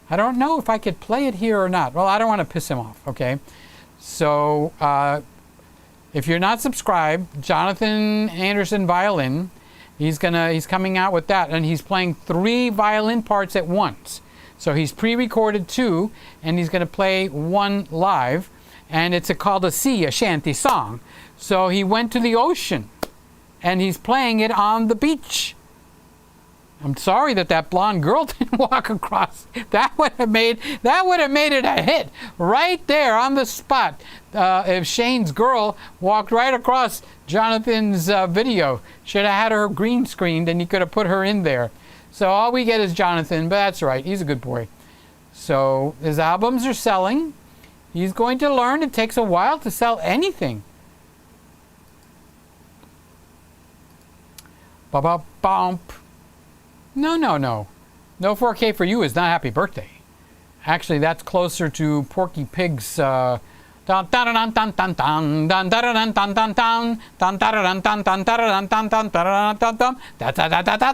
I don't know if I could play it here or not. Well, I don't want to piss him off, okay? So, if you're not subscribed, Jonathan Anderson Violin, he's coming out with that, and he's playing 3 violin parts at once. So he's pre-recorded 2, and he's going to play 1 live, and it's called a shanty song. So he went to the ocean, and he's playing it on the beach. I'm sorry that blonde girl didn't walk across. That would have made it a hit right there on the spot. If Shane's girl walked right across Jonathan's video, should have had her green screened, and he could have put her in there. So all we get is Jonathan, but that's right. He's a good boy. So his albums are selling. He's going to learn. It takes a while to sell anything. Ba-ba-bump. No. No 4K for you is not Happy Birthday. Actually, that's closer to Porky Pig's that's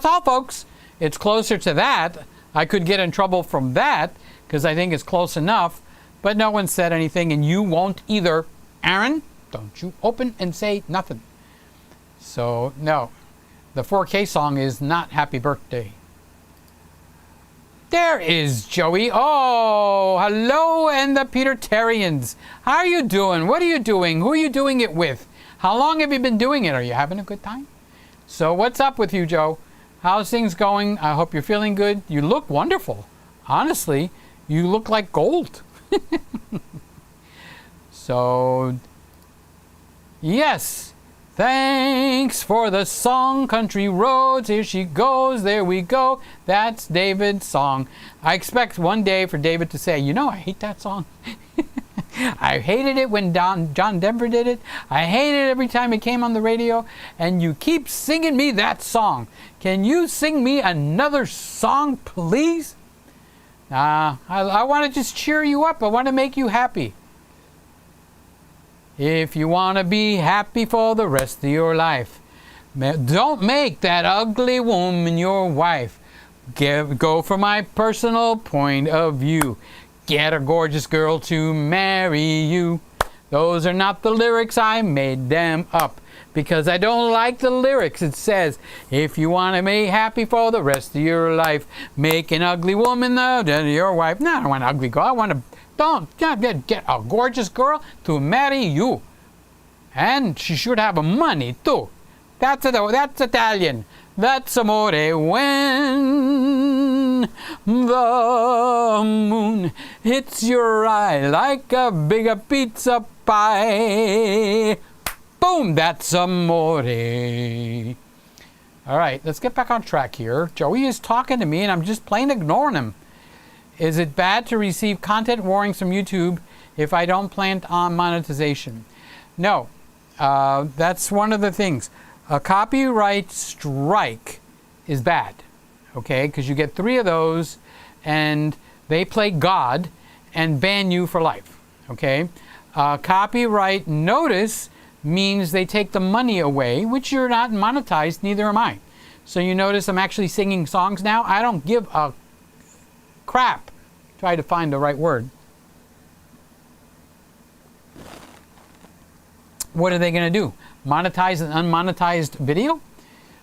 all, folks. It's closer to that. I could get in trouble from that because I think it's close enough, but no one said anything, and you won't either. Aaron, don't you open and say nothing. So, no. The 4K song is not Happy Birthday. There is Joey. Oh, hello, and the Petertarians. How are you doing? What are you doing? Who are you doing it with? How long have you been doing it? Are you having a good time? So what's up with you, Joe? How's things going? I hope you're feeling good. You look wonderful. Honestly, you look like gold. So, yes. Thanks for the song, Country Roads. Here she goes. There we go. That's David's song. I expect one day for David to say, I hate that song. I hated it when John Denver did it. I hated it every time it came on the radio. And you keep singing me that song. Can you sing me another song, please? I want to just cheer you up. I want to make you happy. If you want to be happy for the rest of your life, don't make that ugly woman your wife. Go for my personal point of view. Get a gorgeous girl to marry you. Those are not the lyrics, I made them up. Because I don't like the lyrics. It says, if you want to be happy for the rest of your life, make an ugly woman your wife. No, I don't want an ugly girl. I want to get a gorgeous girl to marry you. And she should have money too. That's Italian. That's amore when the moon hits your eye like a big pizza pie. Boom, that's amore. All right, let's get back on track here. Joey is talking to me and I'm just plain ignoring him. Is it bad to receive content warnings from YouTube if I don't plan on monetization? No, that's one of the things. A copyright strike is bad, okay? Because you get 3 of those and they play God and ban you for life, okay? Copyright notice means they take the money away, which you're not monetized, neither am I. So you notice I'm actually singing songs now. I don't give a crap. Try to find the right word. What are they going to do? Monetize an unmonetized video?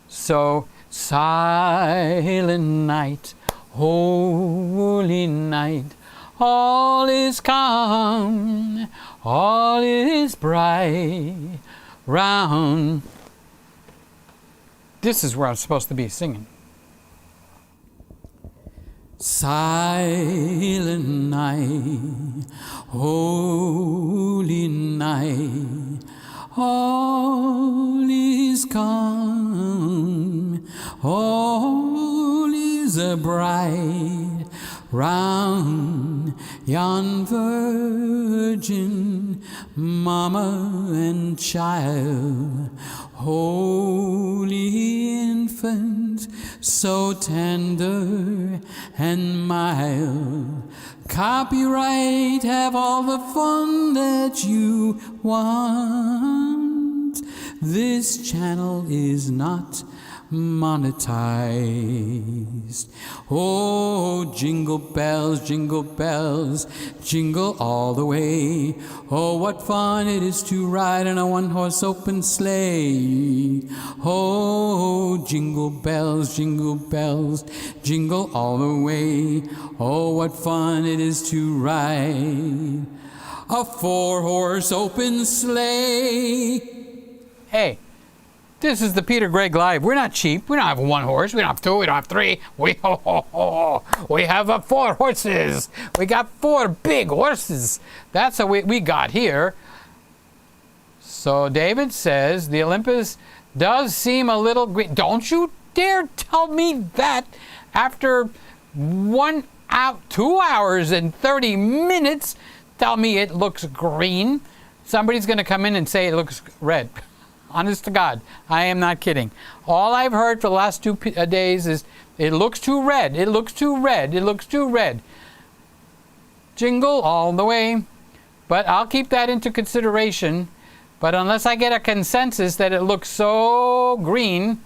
So, silent night, holy night, all is calm, all is bright, round. This is where I'm supposed to be singing. Silent night, holy night, all is calm, all is bright, round yon virgin, mama and child, holy infant, so tender and mild. Copyright, have all the fun that you want. This channel is not monetized. Oh, jingle bells, jingle all the way. Oh, what fun it is to ride in a one-horse open sleigh. Oh, jingle bells, jingle all the way. Oh, what fun it is to ride a 4-horse open sleigh. Hey, this is the PeterGregg Live. We're not cheap. We don't have 1 horse. We don't have 2. We don't have 3. We have 4 horses. We got 4 big horses. That's how we got here. So David says the Olympus does seem a little green. Don't you dare tell me that after 2 hours and 30 minutes. Tell me it looks green. Somebody's going to come in and say it looks red. Honest to God, I am not kidding. All I've heard for the last 2 days is, it looks too red, it looks too red, it looks too red. Jingle all the way. But I'll keep that into consideration. But unless I get a consensus that it looks so green,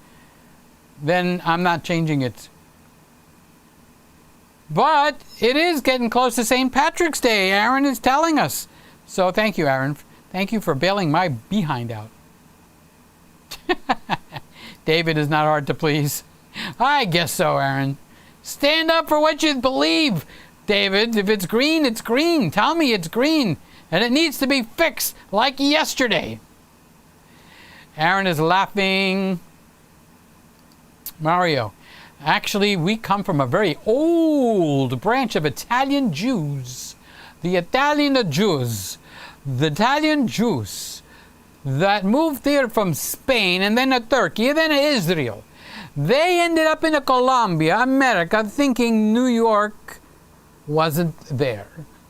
then I'm not changing it. But it is getting close to St. Patrick's Day, Aaron is telling us. So thank you, Aaron. Thank you for bailing my behind out. David is not hard to please. I guess so, Aaron. Stand up for what you believe, David. If it's green, it's green. Tell me it's green. And it needs to be fixed like yesterday. Aaron is laughing. Mario. Actually, we come from a very old branch of Italian Jews. The Italian Jews. The Italian Jews that moved here from Spain and then to Turkey and then to Israel. They ended up in Colombia, America, thinking New York wasn't there.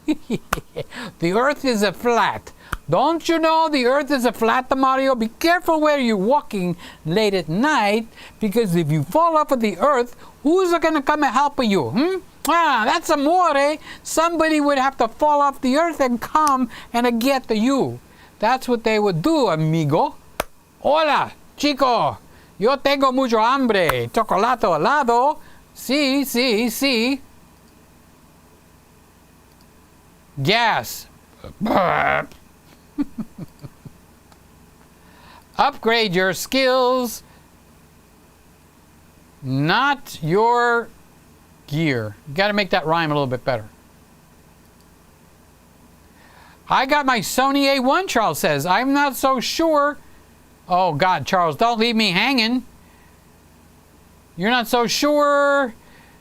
The earth is a flat. Don't you know the earth is a flat, Mario? Be careful where you're walking late at night, because if you fall off of the earth, who's going to come and help you? That's amore. Somebody would have to fall off the earth and come and get to you. That's what they would do, amigo. Hola, chico. Yo tengo mucho hambre. Chocolate helado. Sí, sí, sí. Gas. Upgrade your skills, not your gear. You got to make that rhyme a little bit better. I got my Sony A1, Charles says. I'm not so sure. Oh, God, Charles, don't leave me hanging. You're not so sure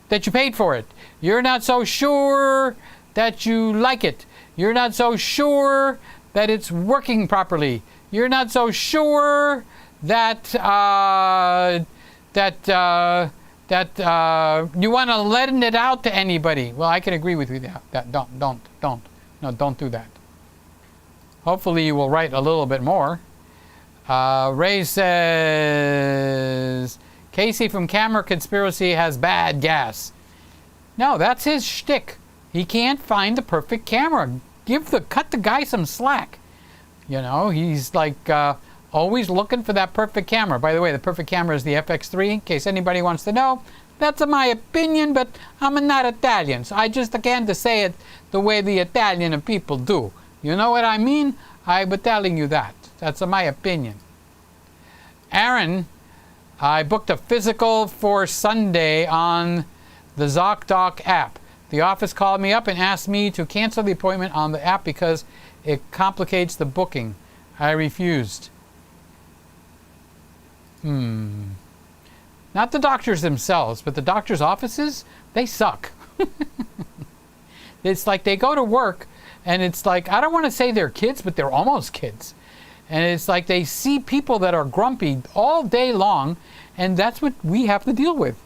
that you paid for it. You're not so sure that you like it. You're not so sure that it's working properly. You're not so sure that you want to lend it out to anybody. Well, I can agree with you that don't do that. Hopefully you will write a little bit more. Ray says, Casey from Camera Conspiracy has bad gas. No, that's his shtick. He can't find the perfect camera. Cut the guy some slack. You know, he's like always looking for that perfect camera. By the way, the perfect camera is the FX3, in case anybody wants to know. That's my opinion, but I'm not Italian, so I just can't say it the way the Italian people do. You know what I mean? I'm telling you that. That's my opinion. Aaron, I booked a physical for Sunday on the ZocDoc app. The office called me up and asked me to cancel the appointment on the app because it complicates the booking. I refused. Not the doctors themselves, but the doctors' offices, they suck. It's like they go to work and it's like, I don't want to say they're kids, but they're almost kids. And it's like they see people that are grumpy all day long, and that's what we have to deal with.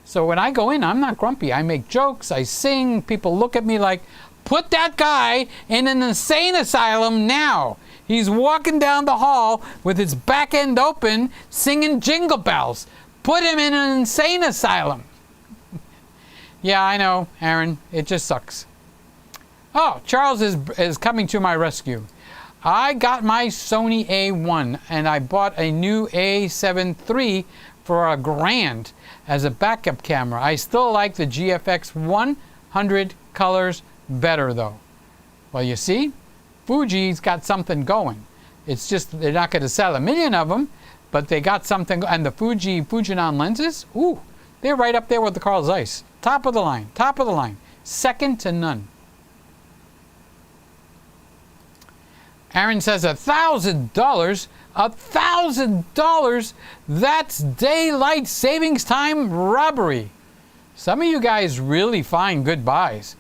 So when I go in, I'm not grumpy. I make jokes, I sing, people look at me like, put that guy in an insane asylum now. He's walking down the hall with his back end open, singing jingle bells. Put him in an insane asylum. Yeah, I know, Aaron. It just sucks. Oh, Charles is coming to my rescue. I got my Sony A1 and I bought a new A7 III for $1,000 as a backup camera. I still like the GFX 100 colors better though. Well, you see, Fuji's got something going. It's just they're not going to sell 1 million of them, but they got something. And the Fujinon lenses, ooh, they're right up there with the Carl Zeiss. Top of the line, second to none. Aaron says $1,000, $1,000, that's daylight savings time robbery. Some of you guys really find good buys.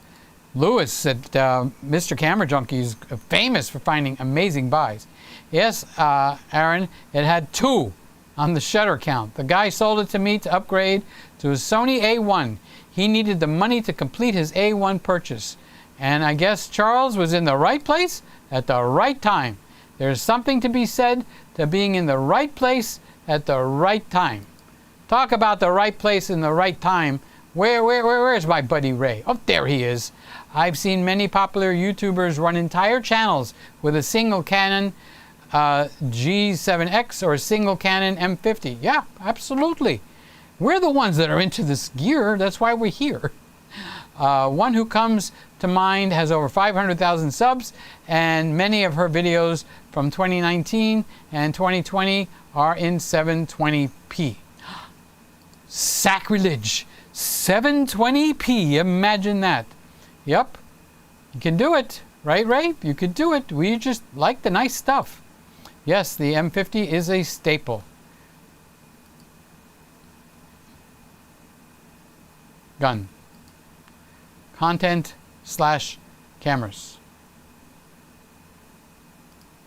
Lewis at Mr. Camera Junkie is famous for finding amazing buys. Yes, Aaron, it had 2 on the shutter count. The guy sold it to me to upgrade to his Sony A1. He needed the money to complete his A1 purchase. And I guess Charles was in the right place at the right time. There's something to be said to being in the right place at the right time. Talk about the right place in the right time. Where's my buddy Ray? Oh, there he is. I've seen many popular YouTubers run entire channels with a single Canon G7X or a single Canon M50. Yeah, absolutely. We're the ones that are into this gear. That's why we're here. One who comes to mind has over 500,000 subs, and many of her videos from 2019 and 2020 are in 720p. Sacrilege! 720p, imagine that. Yep, you can do it, right, Ray? You could do it. We just like the nice stuff. Yes, the M50 is a staple. Gun. Content/cameras.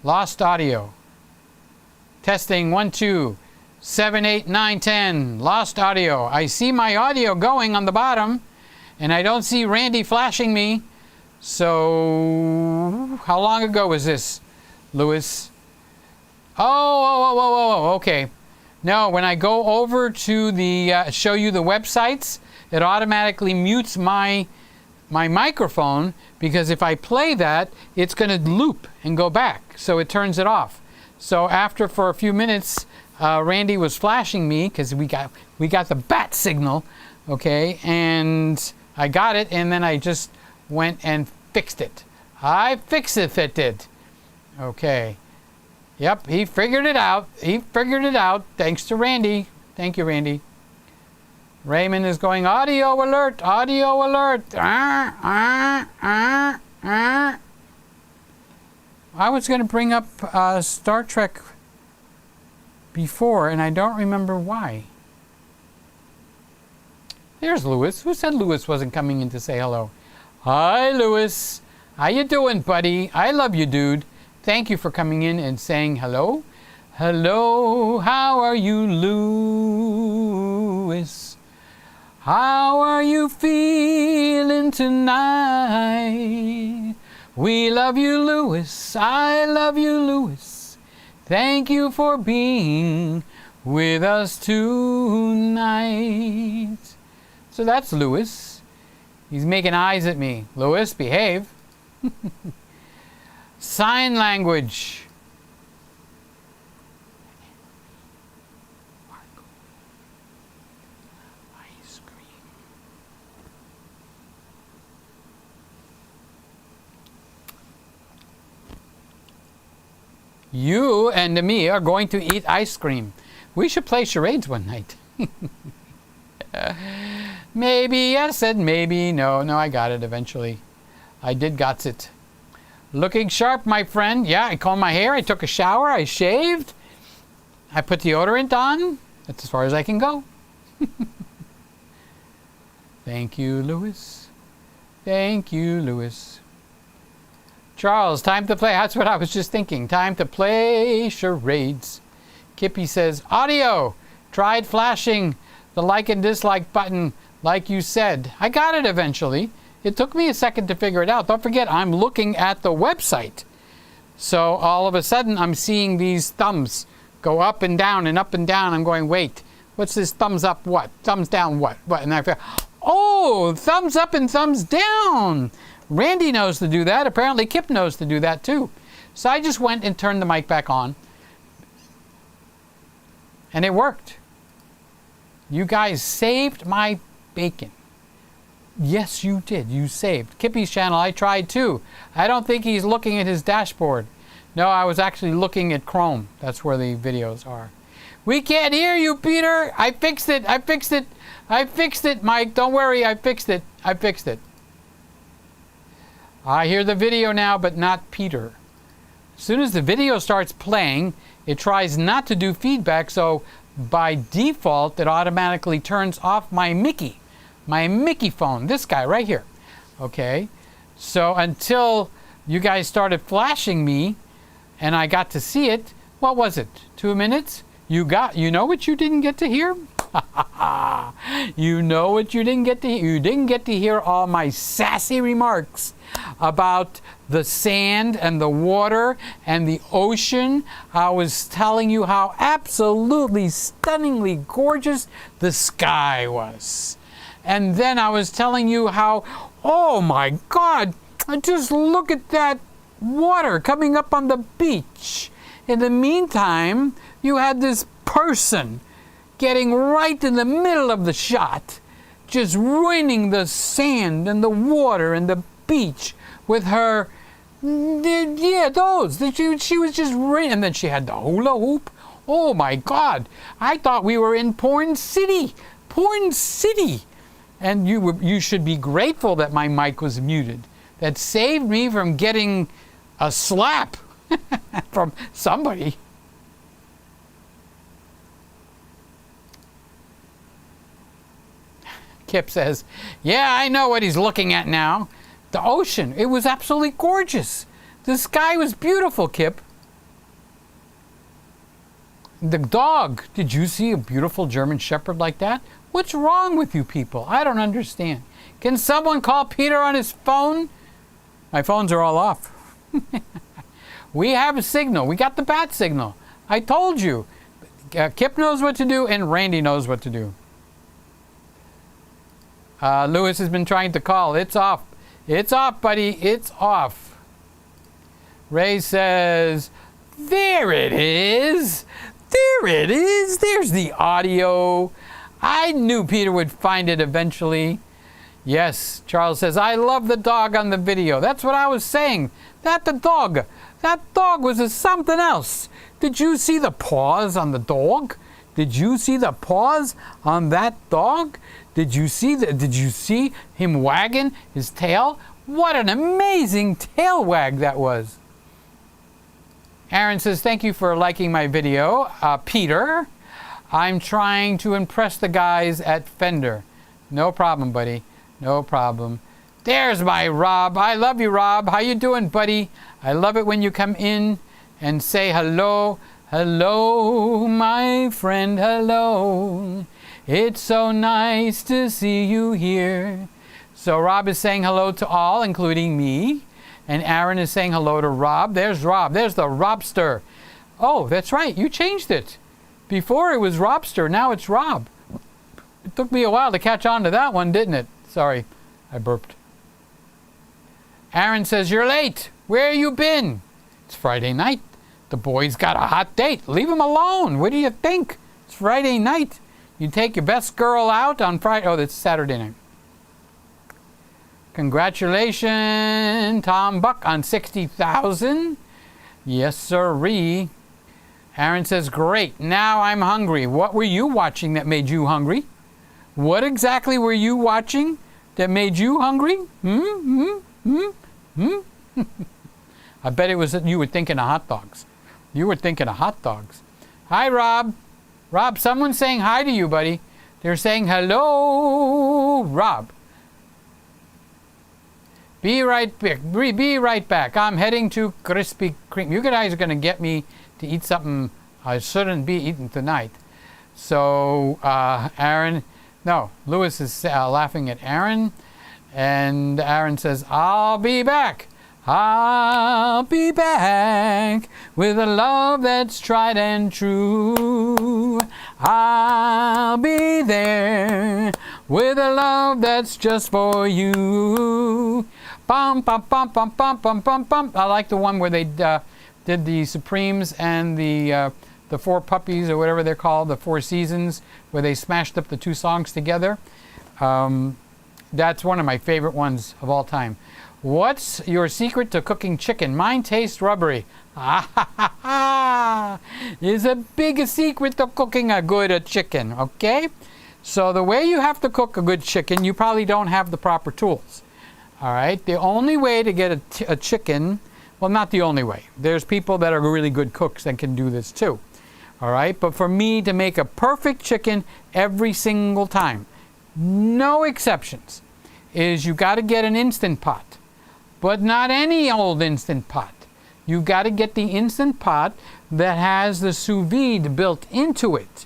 Lost audio. Testing 1, 2, 7, 8, 9, 10. Lost audio. I see my audio going on the bottom, and I don't see Randy flashing me. So, how long ago was this, Lewis? Oh, okay. No, when I go over to the show you the websites, it automatically mutes my my microphone, because if I play that, it's going to loop and go back. So it turns it off. So after, for a few minutes, Randy was flashing me because we got the bat signal, okay, and I got it, and then I just went and fixed it. I fixed it. Okay. Yep, he figured it out. Thanks to Randy. Thank you, Randy. Raymond is going, audio alert. I was going to bring up Star Trek before, and I don't remember why. There's Lewis. Who said Lewis wasn't coming in to say hello? Hi, Lewis. How you doing, buddy? I love you, dude. Thank you for coming in and saying hello. Hello, how are you, Lewis? How are you feeling tonight? We love you, Lewis. I love you, Lewis. Thank you for being with us tonight. So that's Lewis. He's making eyes at me. Lewis, behave. Sign language. Ice cream. You and me are going to eat ice cream. We should play charades one night. Maybe I said maybe. No, I got it eventually. I did got it. Looking sharp, my friend. Yeah, I combed my hair. I took a shower. I shaved. I put deodorant on. That's as far as I can go. Thank you, Lewis. Thank you, Lewis. Charles, time to play. That's what I was just thinking. Time to play charades. Kippy says, audio. Tried flashing the like and dislike button like you said. I got it eventually. It took me a second to figure it out. Don't forget, I'm looking at the website. So all of a sudden, I'm seeing these thumbs go up and down and up and down. I'm going, wait, what's this thumbs up what? Thumbs down what? And I feel, oh, thumbs up and thumbs down. Randy knows to do that. Apparently, Kip knows to do that too. So I just went and turned the mic back on. And it worked. You guys saved my bacon. Yes, you did. You saved. Kippy's channel, I tried too. I don't think he's looking at his dashboard. No, I was actually looking at Chrome. That's where the videos are. We can't hear you, Peter. I fixed it. I fixed it, Mike. Don't worry. I fixed it. I hear the video now, but not Peter. As soon as the video starts playing, it tries not to do feedback, so by default, it automatically turns off my Mickey phone, this guy right here. Okay, so until you guys started flashing me and I got to see it, what was it, 2 minutes? You know what you didn't get to hear? You know what you didn't get to hear? You didn't get to hear all my sassy remarks about the sand and the water and the ocean. I was telling you how absolutely stunningly gorgeous the sky was. And then I was telling you how, oh my God, just look at that water coming up on the beach. In the meantime, you had this person getting right in the middle of the shot, just ruining the sand and the water and the beach with her, she was just ruining, and then she had the hula hoop. Oh my God, I thought we were in Porn City. And you should be grateful that my mic was muted. That saved me from getting a slap from somebody. Kip says, yeah, I know what he's looking at now. The ocean. It was absolutely gorgeous. The sky was beautiful, Kip. The dog. Did you see a beautiful German Shepherd like that? What's wrong with you people? I don't understand. Can someone call Peter on his phone? My phones are all off. We have a signal. We got the bat signal. I told you. Kip knows what to do and Randy knows what to do. Lewis has been trying to call. It's off. It's off, buddy. It's off. Ray says, there it is. There it is. There's the audio. I knew Peter would find it eventually. Yes, Charles says, I love the dog on the video. That's what I was saying. That dog was a something else. Did you see the paws on the dog? Did you see the paws on that dog? Did you see him wagging his tail? What an amazing tail wag that was. Aaron says, thank you for liking my video. Peter, I'm trying to impress the guys at Fender. No problem, buddy. No problem. There's my Rob. I love you, Rob. How you doing, buddy? I love it when you come in and say hello. Hello, my friend, hello. It's so nice to see you here. So Rob is saying hello to all, including me. And Aaron is saying hello to Rob. There's Rob. There's the Robster. Oh, that's right. You changed it. Before it was Robster. Now it's Rob. It took me a while to catch on to that one, didn't it? Sorry, I burped. Aaron says, you're late. Where you been? It's Friday night. The boy's got a hot date. Leave him alone. What do you think? It's Friday night. You take your best girl out on Friday. Oh, that's Saturday night. Congratulations, Tom Buck, on 60,000. Yes, sirree. Aaron says, great. Now I'm hungry. What were you watching that made you hungry? What exactly were you watching that made you hungry? I bet it was that you were thinking of hot dogs. You were thinking of hot dogs. Hi, Rob. Rob, someone's saying hi to you, buddy. They're saying hello, Rob. Be right back. Be right back. I'm heading to Krispy Kreme. You guys are going to get me to eat something I shouldn't be eating tonight. So, Aaron, no, Lewis is laughing at Aaron. And Aaron says, I'll be back. I'll be back with a love that's tried and true. I'll be there with a love that's just for you. Bum, bum, bum, bum, bum, bum, bum, bum. I like the one where they did the Supremes and the Four Puppies, or whatever they're called, the Four Seasons, where they smashed up the two songs together. That's one of my favorite ones of all time. What's your secret to cooking chicken? Mine tastes rubbery. Ah ha ha ha! Is a big secret to cooking a good chicken, okay? So the way you have to cook a good chicken, you probably don't have the proper tools. All right? The only way to get a chicken, well, not the only way. There's people that are really good cooks that can do this too. All right? But for me to make a perfect chicken every single time, no exceptions, is you got to get an Instant Pot. But not any old Instant Pot. You got to get the Instant Pot that has the sous vide built into it.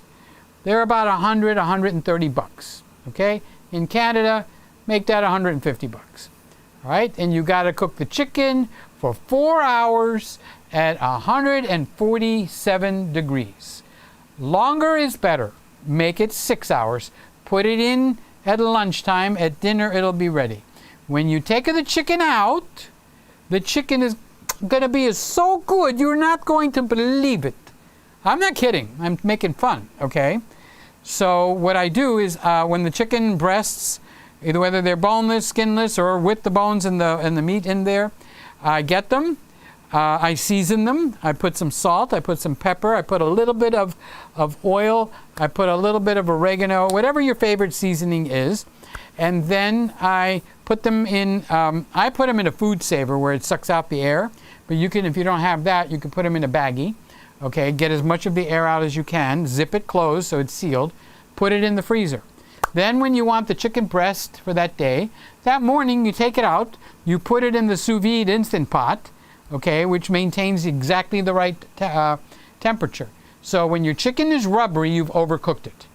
They're about 100, 130 bucks. Okay? In Canada, make that 150 bucks. All right? And you got to cook the chicken for 4 hours at 147 degrees. Longer is better. Make it 6 hours. Put it in at lunchtime. At dinner, it'll be ready. When you take the chicken out, the chicken is going to be so good, you're not going to believe it. I'm not kidding. I'm making fun, okay? So what I do is when the chicken breasts, either whether they're boneless, skinless, or with the bones and the meat in there, I get them. I season them. I put some salt. I put some pepper. I put a little bit of oil. I put a little bit of oregano, whatever your favorite seasoning is. And then I put them in, I put them in a food saver where it sucks out the air. But you can, if you don't have that, you can put them in a baggie. Okay, get as much of the air out as you can. Zip it closed so it's sealed. Put it in the freezer. Then when you want the chicken breast for that day, that morning you take it out. You put it in the sous vide Instant Pot, okay, which maintains exactly the right temperature. So when your chicken is rubbery, you've overcooked it.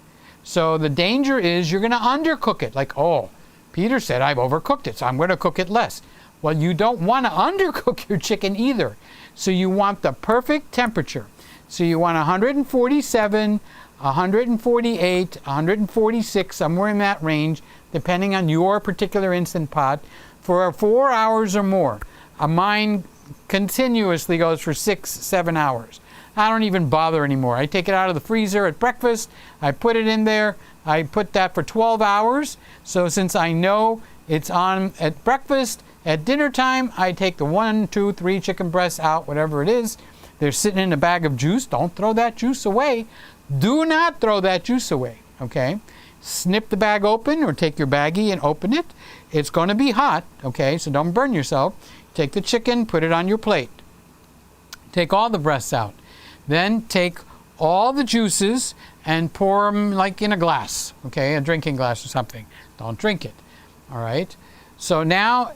So the danger is you're going to undercook it. Like, oh, Peter said I've overcooked it, so I'm going to cook it less. Well, you don't want to undercook your chicken either. So you want the perfect temperature. So you want 147, 148, 146, somewhere in that range. depending on your particular Instant Pot, for 4 hours or more. Mine continuously goes for 6-7 hours. I don't even bother anymore. I take it out of the freezer at breakfast. I put it in there. I put that for 12 hours. So since I know it's on at breakfast, at dinner time, I take the 1, 2, 3 chicken breasts out, whatever it is. They're sitting in a bag of juice. Don't throw that juice away. Do not throw that juice away, okay? Snip the bag open or take your baggie and open it. It's going to be hot, okay, so don't burn yourself. Take the chicken, put it on your plate. Take all the breasts out. Then take all the juices and pour them like in a glass, okay, a drinking glass or something. Don't drink it, all right? So now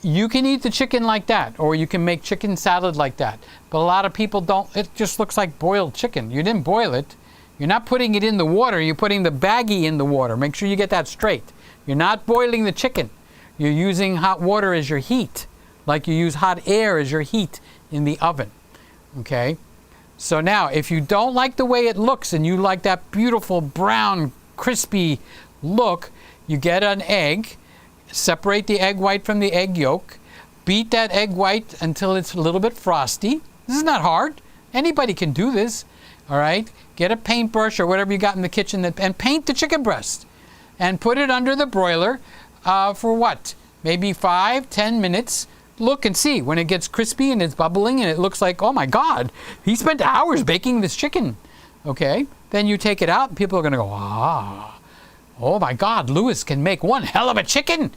you can eat the chicken like that, or you can make chicken salad like that. But a lot of people don't. It just looks like boiled chicken. You didn't boil it. You're not putting it in the water. You're putting the baggie in the water. Make sure you get that straight. You're not boiling the chicken. You're using hot water as your heat, like you use hot air as your heat in the oven, okay? So now, if you don't like the way it looks and you like that beautiful brown, crispy look, you get an egg, separate the egg white from the egg yolk, beat that egg white until it's a little bit frosty. This is not hard. Anybody can do this, all right? Get a paintbrush or whatever you got in the kitchen and paint the chicken breast and put it under the broiler for what? Maybe 5-10 minutes. Look and see when it gets crispy and it's bubbling and it looks like, oh my God, he spent hours baking this chicken, okay? Then you take it out and people are gonna go, oh my God, Louis can make one hell of a chicken,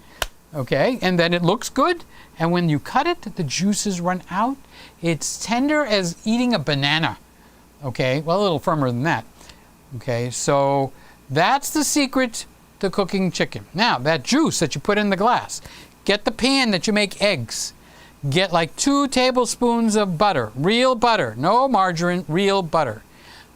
okay? And then it looks good. And when you cut it, the juices run out. It's tender as eating a banana, okay? Well, a little firmer than that, okay? So that's the secret to cooking chicken. Now, that juice that you put in the glass, get the pan that you make eggs. Get like 2 tablespoons of butter, real butter, no margarine, real butter,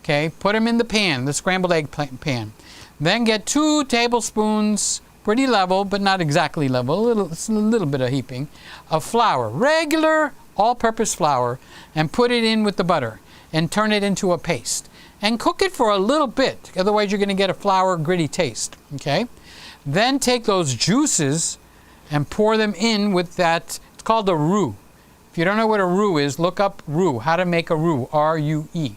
okay? Put them in the pan, the scrambled egg pan. Then get 2 tablespoons, pretty level, but not exactly level, it's a little bit of heaping, of flour, regular all-purpose flour, and put it in with the butter and turn it into a paste. And cook it for a little bit, otherwise you're going to get a flour gritty taste, okay? Then take those juices and pour them in with that, it's called a roux. If you don't know what a roux is, look up roux, how to make a roux, R-U-E.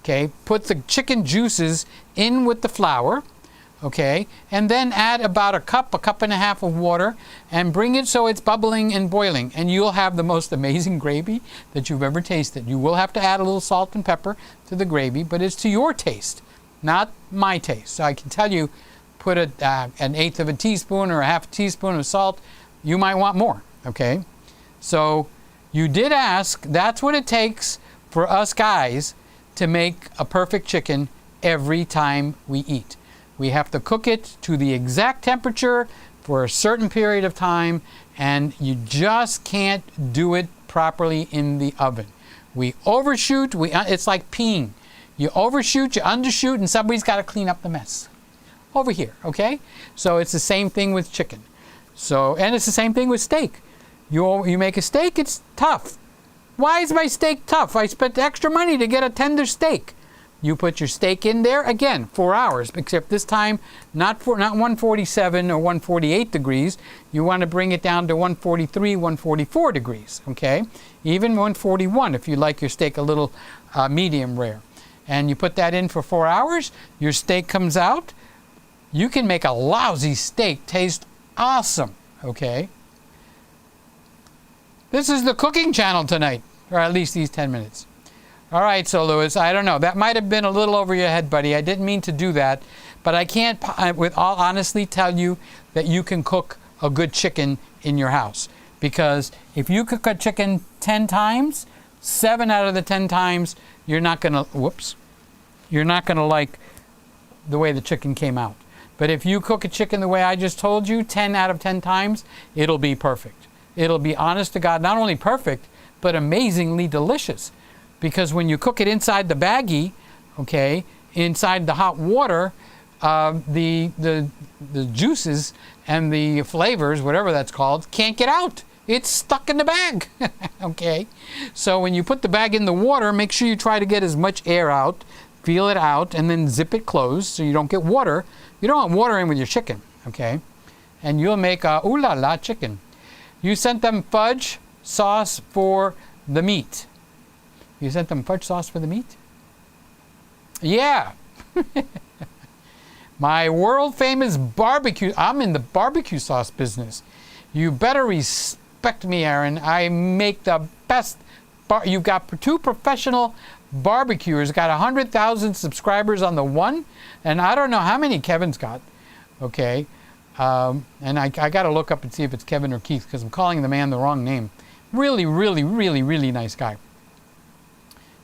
Okay, put the chicken juices in with the flour, okay, and then add about a cup and a half of water and bring it so it's bubbling and boiling, and you'll have the most amazing gravy that you've ever tasted. You will have to add a little salt and pepper to the gravy, but it's to your taste, not my taste. So I can tell you, put an 1/8 of a teaspoon or a 1/2 teaspoon of salt. You might want more, okay? So you did ask, that's what it takes for us guys to make a perfect chicken every time we eat. We have to cook it to the exact temperature for a certain period of time, and you just can't do it properly in the oven. We overshoot, it's like peeing. You overshoot, you undershoot, and somebody's got to clean up the mess. Over here, okay? So it's the same thing with chicken. So, and it's the same thing with steak. You make a steak, it's tough. Why is my steak tough? I spent extra money to get a tender steak. You put your steak in there, again, 4 hours, except this time not 147 or 148 degrees. You want to bring it down to 143, 144 degrees, okay? Even 141 if you like your steak a little medium rare. And you put that in for 4 hours, your steak comes out. You can make a lousy steak taste awesome, okay? This is the cooking channel tonight, or at least these 10 minutes. All right, so Louis, I don't know. That might have been a little over your head, buddy. I didn't mean to do that, but I can't, with all honesty, tell you that you can cook a good chicken in your house. Because if you cook a chicken 10 times, 7 out of the 10 times, you're not gonna, you're not gonna like the way the chicken came out. But if you cook a chicken the way I just told you, 10 out of 10 times, it'll be perfect. It'll be, honest to God, not only perfect, but amazingly delicious. Because when you cook it inside the baggie, okay, inside the hot water, the juices and the flavors, whatever that's called, can't get out. It's stuck in the bag, okay? So when you put the bag in the water, make sure you try to get as much air out, feel it out, and then zip it closed so you don't get water. You don't want water in with your chicken, okay? And you'll make a ooh la la chicken. You sent them fudge sauce for the meat. You sent them fudge sauce for the meat? Yeah. My world famous barbecue. I'm in the barbecue sauce business. You better respect me, Aaron. I make the best. You've got 2 professional barbecuers. Got 100,000 subscribers on the one, and I don't know how many Kevin's got. Okay, and I got to look up and see if it's Kevin or Keith, because I'm calling the man the wrong name. Really, really, really, really nice guy.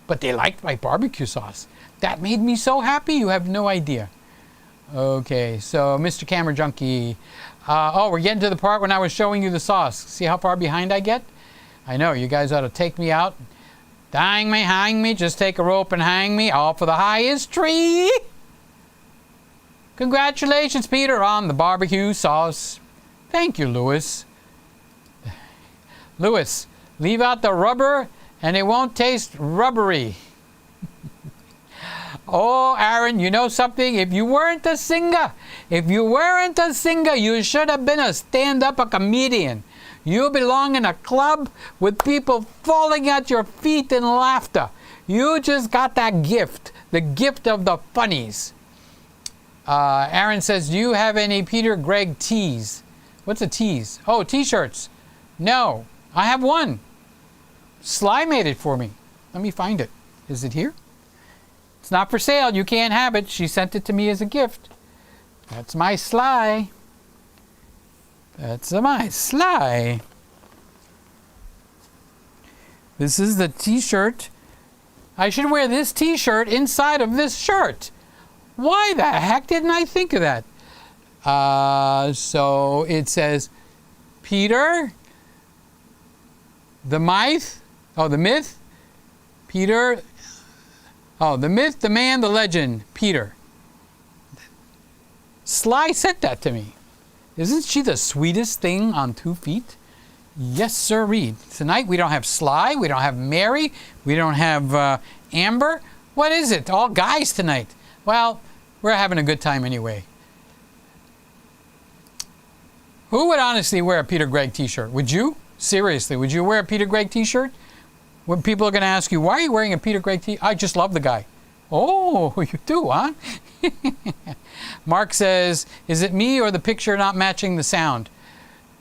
But they liked my barbecue sauce. That made me so happy. You have no idea. Okay, so Mr. Camera Junkie. Oh, we're getting to the part when I was showing you the sauce. See how far behind I get? I know, you guys ought to take me out. Hang me, just take a rope and hang me, all for the highest tree. Congratulations, Peter, on the barbecue sauce. Thank you, Lewis. Lewis, leave out the rubber and it won't taste rubbery. Oh, Aaron, you know something? If you weren't a singer, you should have been a stand-up comedian. You belong in a club with people falling at your feet in laughter. You just got that gift, the gift of the funnies. Aaron says, do you have any PeterGregg tees? What's a tees? Oh, t-shirts. No, I have one. Sly made it for me. Let me find it. Is it here? It's not for sale. You can't have it. She sent it to me as a gift. That's my Sly. That's my Sly. This is the t-shirt. I should wear this t-shirt inside of this shirt. Why the heck didn't I think of that? So it says, Peter, the myth, the myth, Peter, the myth, the man, the legend, Peter. Sly sent that to me. Isn't she the sweetest thing on 2 feet? Yes, sirree. Tonight we don't have Sly, we don't have Mary, we don't have Amber. What is it? All guys tonight. Well, we're having a good time anyway. Who would honestly wear a PeterGregg t-shirt? Would you? Seriously, would you wear a PeterGregg t-shirt? When people are going to ask you, why are you wearing a PeterGregg t-shirt? I just love the guy. Oh, you do, huh? Mark says, is it me or the picture not matching the sound?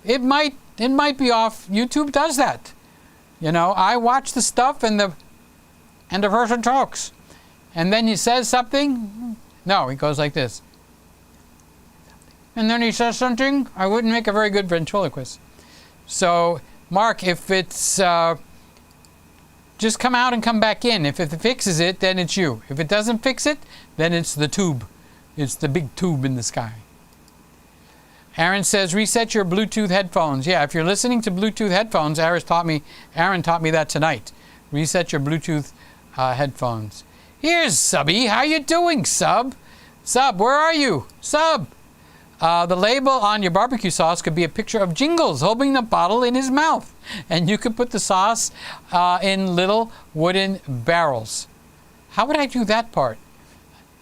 It might be off. YouTube does that. You know, I watch the stuff and the person talks. And then he says something. No, he goes like this. And then he says something. I wouldn't make a very good ventriloquist. So, Mark, if it's... just come out and come back in. If it fixes it, then it's you. If it doesn't fix it, then it's the tube. It's the big tube in the sky. Aaron says, reset your Bluetooth headphones. Yeah, if you're listening to Bluetooth headphones, Aaron taught me that tonight. Reset your Bluetooth headphones. Here's Subby. How you doing, Sub? Sub, where are you? Sub. The label on your barbecue sauce could be a picture of Jingles holding the bottle in his mouth. And you could put the sauce in little wooden barrels. How would I do that part?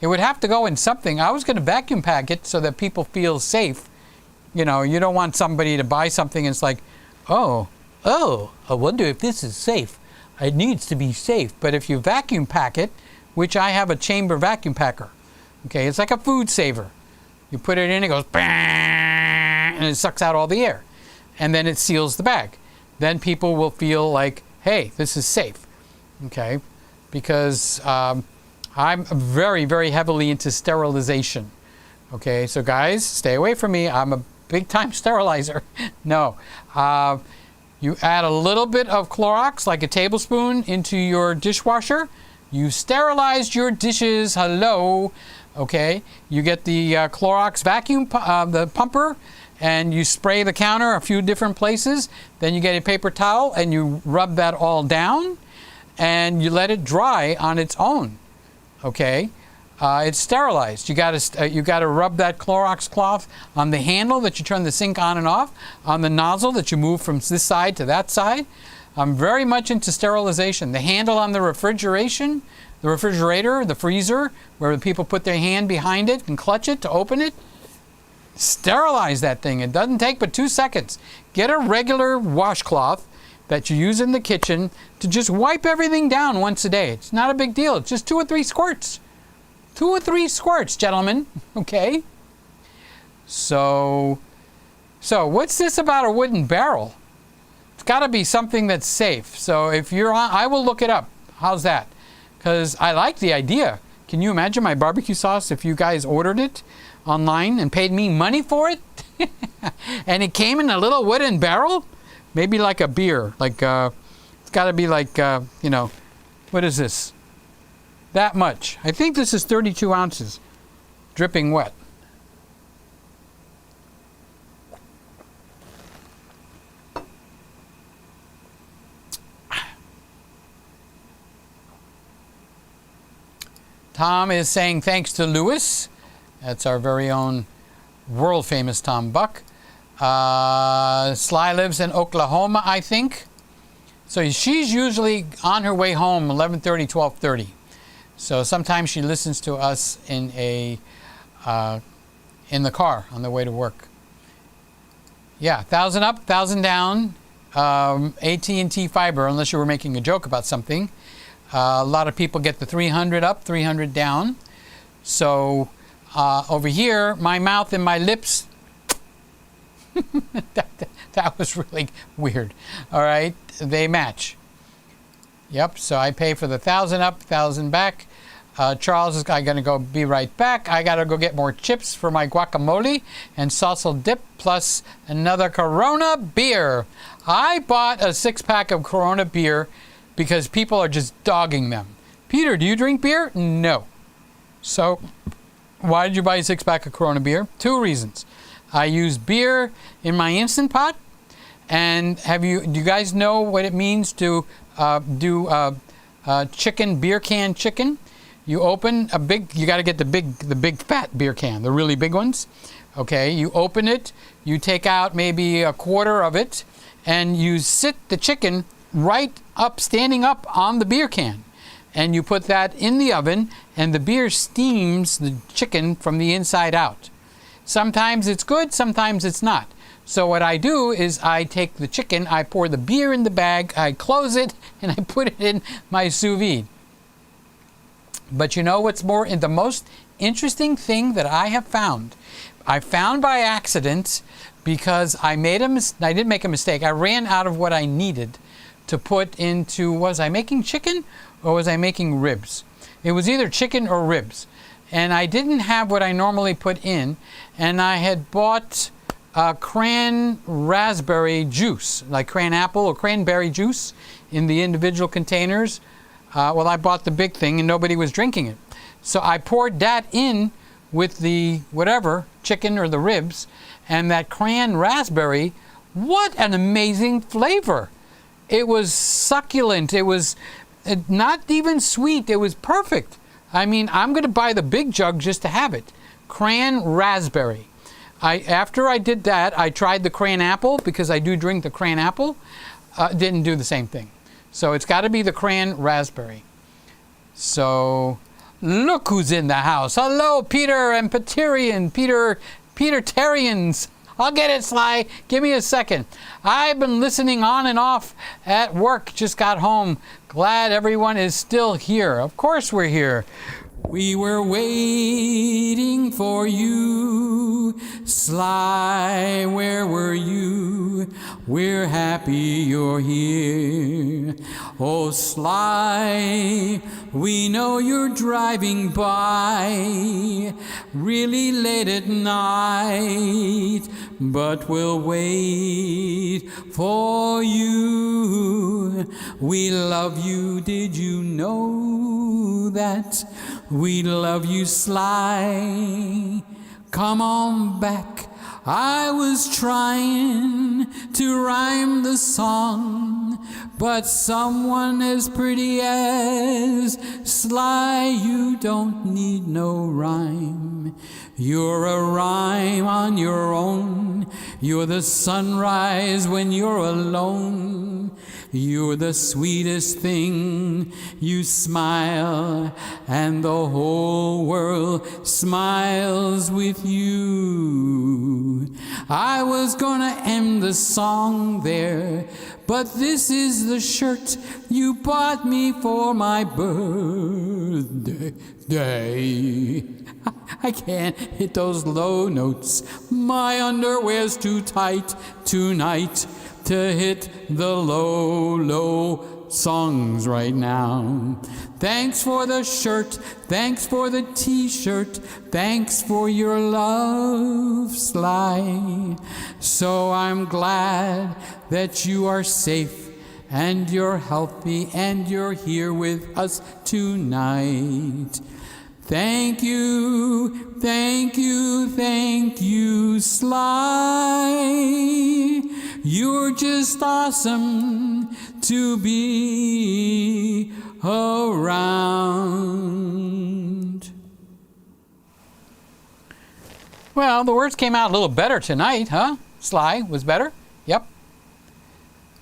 It would have to go in something. I was going to vacuum pack it so that people feel safe. You know, you don't want somebody to buy something and it's like, oh, I wonder if this is safe. It needs to be safe. But if you vacuum pack it, which I have a chamber vacuum packer, okay, it's like a food saver. You put it in, it goes, bang, and it sucks out all the air. And then it seals the bag. Then people will feel like, hey, this is safe, okay? Because I'm very, very heavily into sterilization, okay? So guys, stay away from me. I'm a big-time sterilizer. No. You add a little bit of Clorox, like a tablespoon, into your dishwasher. You sterilized your dishes. Hello. Okay, you get the Clorox vacuum, the pumper, and you spray the counter a few different places. Then you get a paper towel and you rub that all down, and you let it dry on its own. Okay, it's sterilized. You got to rub that Clorox cloth on the handle that you turn the sink on and off, on the nozzle that you move from this side to that side. I'm very much into sterilization. The handle on the refrigerator, the freezer, where the people put their hand behind it and clutch it to open it. sterilize that thing. It doesn't take but 2 seconds. Get a regular washcloth that you use in the kitchen to just wipe everything down once a day. It's not a big deal. It's just 2 or 3 squirts. 2 or 3 squirts, gentlemen. Okay? So what's this about a wooden barrel? It's got to be something that's safe. So if you're on, I will look it up. How's that? Because I like the idea. Can you imagine my barbecue sauce if you guys ordered it online and paid me money for it? And it came in a little wooden barrel? Maybe like a beer. Like, it's got to be like, you know, what is this? That much. I think this is 32 ounces. Dripping wet. Tom is saying thanks to Lewis. That's our very own world famous Tom Buck. Sly lives in Oklahoma, I think. So she's usually on her way home 11:30, 12:30. So sometimes she listens to us in the car on the way to work. Yeah, 1,000 up, 1,000 down. AT&T fiber, unless you were making a joke about something. A lot of people get the 300 up, 300 down. So over here, my mouth and my lips, that was really weird. All right, they match. Yep, so I pay for the 1,000 up, 1,000 back. Charles is going to go be right back. I got to go get more chips for my guacamole and salsa dip, plus another Corona beer. I bought a 6-pack of Corona beer because people are just dogging them. Peter, do you drink beer? No. So why did you buy a 6-pack of Corona beer? 2 reasons. I use beer in my Instant Pot, and do you guys know what it means to do chicken, beer can chicken? You open you got to get the big fat beer can, the really big ones. Okay, you open it, you take out maybe a quarter of it, and you sit the chicken right up, standing up on the beer can. And you put that in the oven, and the beer steams the chicken from the inside out. Sometimes it's good, sometimes it's not. So what I do is I take the chicken, I pour the beer in the bag, I close it, and I put it in my sous vide. But you know what's the most interesting thing that I have found? I found by accident, because I didn't make a mistake. I ran out of what I needed to put into, was I making chicken or was I making ribs? It was either chicken or ribs. And I didn't have what I normally put in, and I had bought cran raspberry juice, like cran apple or cranberry juice in the individual containers. Well, I bought the big thing and nobody was drinking it. So I poured that in with the whatever, chicken or the ribs, and that cran raspberry, what an amazing flavor. It was succulent. It was not even sweet. It was perfect. I mean, I'm going to buy the big jug just to have it. Cran raspberry. After I did that, I tried the cran apple, because I do drink the cran apple. Didn't do the same thing. So it's got to be the cran raspberry. So look who's in the house. Hello, Peter and Peter-Terrians. I'll get it, Sly. Give me a second. I've been listening on and off at work. Just got home. Glad everyone is still here. Of course we're here. We were waiting for you. Sly, where were you? We're happy you're here. Oh, Sly, we know you're driving by really late at night, but we'll wait for you. We love you, did you know that? We love you, Sly. Come on back. I was trying to rhyme the song, but someone as pretty as Sly, you don't need no rhyme. You're a rhyme on your own. You're the sunrise when you're alone. You're the sweetest thing. You smile, and the whole world smiles with you. I was gonna end the song there, but this is the shirt you bought me for my birthday. I can't hit those low notes. My underwear's too tight tonight to hit the low, low songs right now. Thanks for the shirt. Thanks for the t-shirt. Thanks for your love, Sly. So I'm glad that you are safe and you're healthy and you're here with us tonight. Thank you, thank you, thank you, Sly. You're just awesome to be around. Well, the words came out a little better tonight, huh? Sly was better? Yep.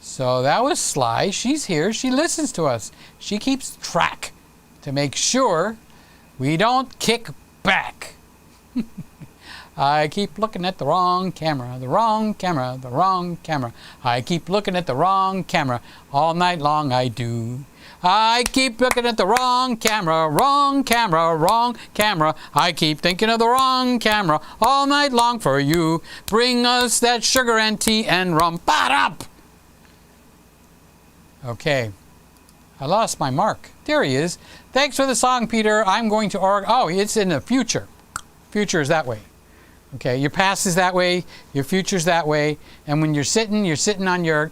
So that was Sly. She's here. She listens to us. She keeps track to make sure we don't kick back. I keep looking at the wrong camera, the wrong camera, the wrong camera. I keep looking at the wrong camera. All night long I do. I keep looking at the wrong camera, wrong camera, wrong camera. I keep thinking of the wrong camera all night long for you. Bring us that sugar and tea and rum. Ba-dum! Okay. I lost my mark. There he is. Thanks for the song, Peter. I'm going to Oregon. Oh, it's in the future. Future is that way. Okay, your past is that way. Your future's that way. And when you're sitting on your...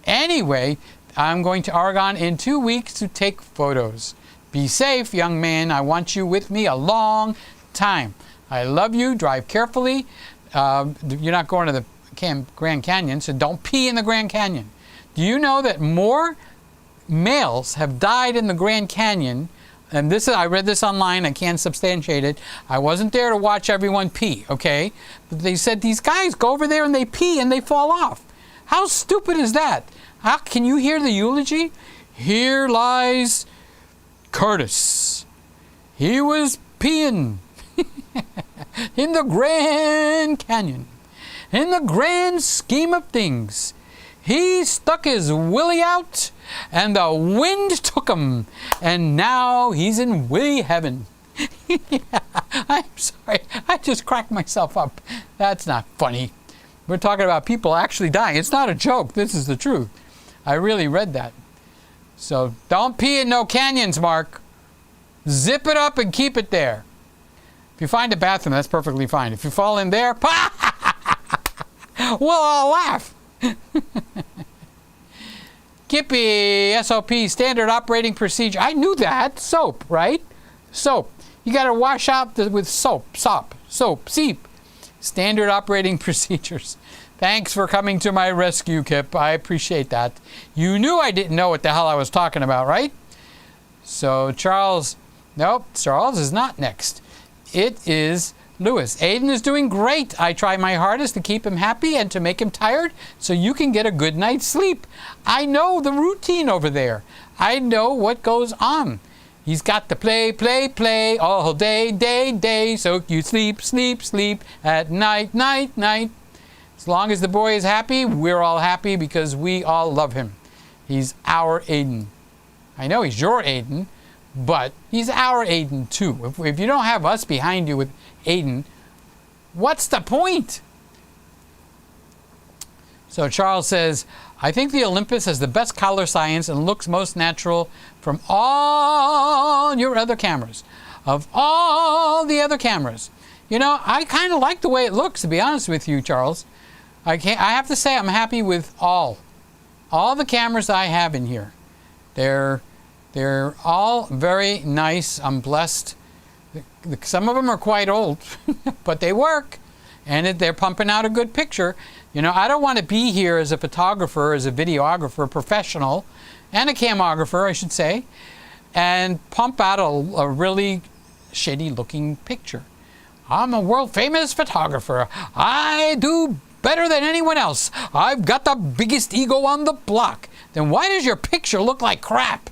Anyway, I'm going to Oregon in 2 weeks to take photos. Be safe, young man. I want you with me a long time. I love you. Drive carefully. You're not going to the Grand Canyon, so don't pee in the Grand Canyon. Do you know that more males have died in the Grand Canyon, and this is, I read this online, I can't substantiate it. I wasn't there to watch everyone pee, okay? But they said these guys go over there and they pee and they fall off. How stupid is that? How can you hear the eulogy? Here lies Curtis. He was peeing in the Grand Canyon. In the grand scheme of things, he stuck his willy out, and the wind took him, and now he's in willy heaven. I'm sorry, I just cracked myself up. That's not funny. We're talking about people actually dying. It's not a joke. This is the truth. I really read that. So don't pee in no canyons, Mark. Zip it up and keep it there. If you find a bathroom, that's perfectly fine. If you fall in there, we'll all laugh. Kippy, SOP, standard operating procedure. I knew that. Soap, right? Soap. You got to wash out with soap. Seep. Standard operating procedures. Thanks for coming to my rescue, Kip. I appreciate that. You knew I didn't know what the hell I was talking about, right? So Charles, nope, Charles is not next. It is Lewis. Aiden is doing great. I try my hardest to keep him happy and to make him tired so you can get a good night's sleep. I know the routine over there. I know what goes on. He's got to play all day, so you sleep at night. As long as the boy is happy, we're all happy because we all love him. He's our Aiden. I know he's your Aiden, but he's our Aiden too. If you don't have us behind you with Aiden, what's the point? So Charles says, I think the Olympus has the best color science and looks most natural from all your other cameras. Of all the other cameras. You know, I kind of like the way it looks, to be honest with you, Charles. I have to say I'm happy with all the cameras I have in here. They're all very nice. I'm blessed. Some of them are quite old, but they work, and they're pumping out a good picture. You know, I don't want to be here as a photographer, as a videographer, professional, and a camographer, I should say, and pump out a really shitty looking picture. I'm a world famous photographer. I do better than anyone else. I've got the biggest ego on the block. Then why does your picture look like crap?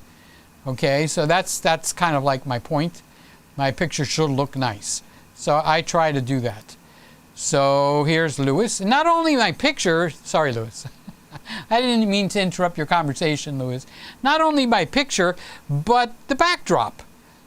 Okay, so that's kind of like my point. My picture should look nice. So I try to do that. So here's Lewis. Not only my picture, sorry Lewis. I didn't mean to interrupt your conversation, Lewis. Not only my picture, but the backdrop.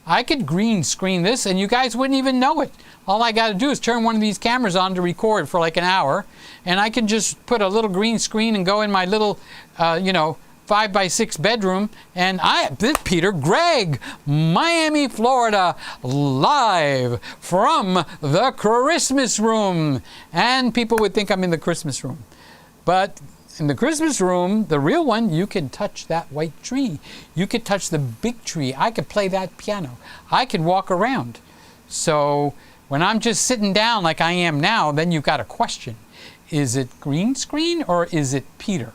I could green screen this and you guys wouldn't even know it. All I got to do is turn one of these cameras on to record for like an hour, and I can just put a little green screen and go in my little, 5x6 bedroom, and this PeterGregg, Miami, Florida, live from the Christmas room. And people would think I'm in the Christmas room. But in the Christmas room, the real one, you can touch that white tree. You could touch the big tree. I could play that piano. I could walk around. So when I'm just sitting down like I am now, then you've got a question. Is it green screen or is it Peter?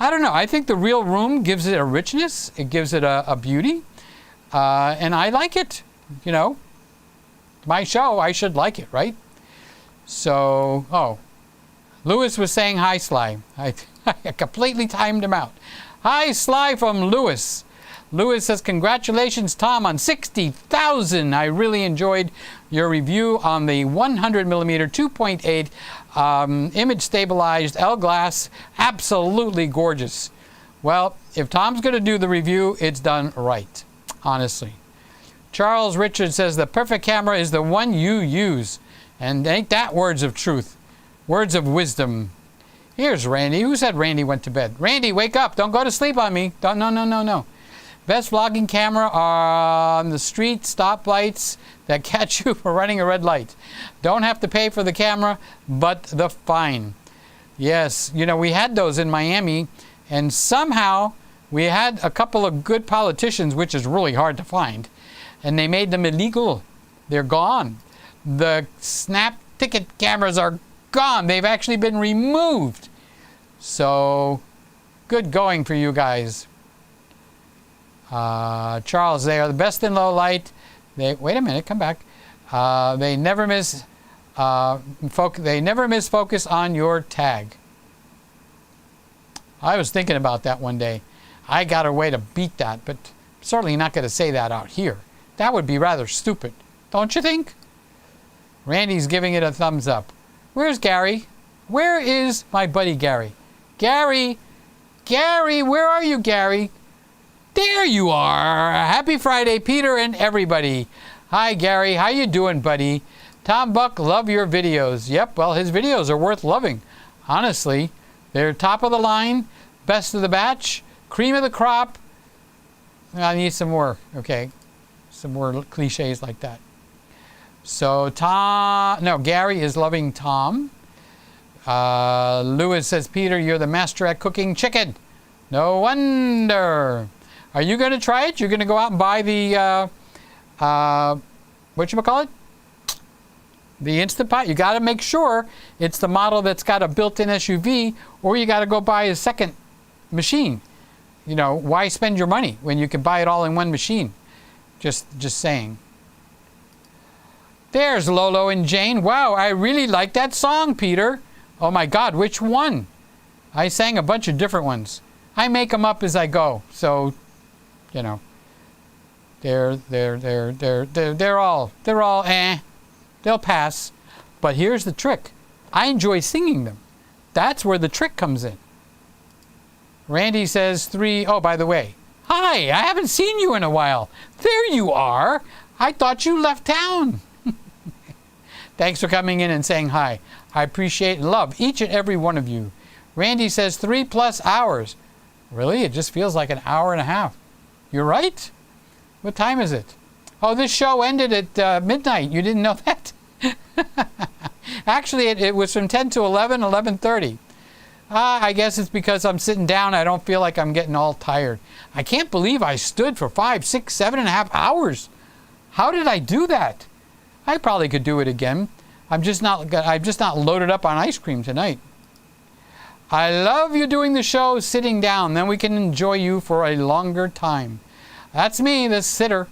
I don't know. I think the real room gives it a richness. It gives it a beauty. And I like it. You know, my show, I should like it, right? So, Lewis was saying hi, Sly. I completely timed him out. Hi, Sly from Lewis. Lewis says, congratulations, Tom, on 60,000. I really enjoyed your review on the 100mm 2.8 image stabilized L glass. Absolutely gorgeous. Well, if Tom's going to do the review, it's done right, honestly. Charles Richard says, the perfect camera is the one you use. And ain't that words of truth? Words of wisdom. Here's Randy. Who said Randy went to bed? Randy, wake up. Don't go to sleep on me. No. Best vlogging camera on the street stoplights that catch you for running a red light. Don't have to pay for the camera, but the fine. Yes, you know, we had those in Miami, and somehow we had a couple of good politicians, which is really hard to find, and they made them illegal. They're gone. The snap ticket cameras are gone. They've actually been removed. So, good going for you guys. Charles, they are the best in low light. Wait a minute, come back. They never miss focus on your tag. I was thinking about that one day. I got a way to beat that, but certainly not going to say that out here. That would be rather stupid, don't you think? Randy's giving it a thumbs up. Where's Gary? Where is my buddy Gary? Gary, where are you, Gary? There you are. Happy Friday, Peter and everybody. Hi, Gary. How you doing, buddy? Tom Buck, love your videos. Yep, well, his videos are worth loving. Honestly, they're top of the line, best of the batch, cream of the crop. I need some more, okay? Some more cliches like that. So Gary is loving Tom. Lewis says, Peter, you're the master at cooking chicken. No wonder. Are you going to try it? You're going to go out and buy the, whatchamacallit? The Instant Pot. You got to make sure it's the model that's got a built-in SUV, or you got to go buy a second machine. You know, why spend your money when you can buy it all in one machine? Just saying. There's Lolo and Jane. Wow, I really like that song, Peter. Oh my God, which one? I sang a bunch of different ones. I make them up as I go, so, you know, they're all they'll pass. But here's the trick. I enjoy singing them. That's where the trick comes in. Randy says 3. Oh, by the way, hi, I haven't seen you in a while. There you are. I thought you left town. Thanks for coming in and saying hi. I appreciate and love each and every one of you. Randy says 3+ hours. Really? It just feels like an hour and a half. You're right. What time is it? Oh, this show ended at midnight. You didn't know that? Actually, it was from 10 to 11:30. I guess it's because I'm sitting down. I don't feel like I'm getting all tired. I can't believe I stood for 5, 6, 7.5 hours. How did I do that? I probably could do it again. I'm just not loaded up on ice cream tonight. I love you doing the show sitting down. Then we can enjoy you for a longer time. That's me, the sitter.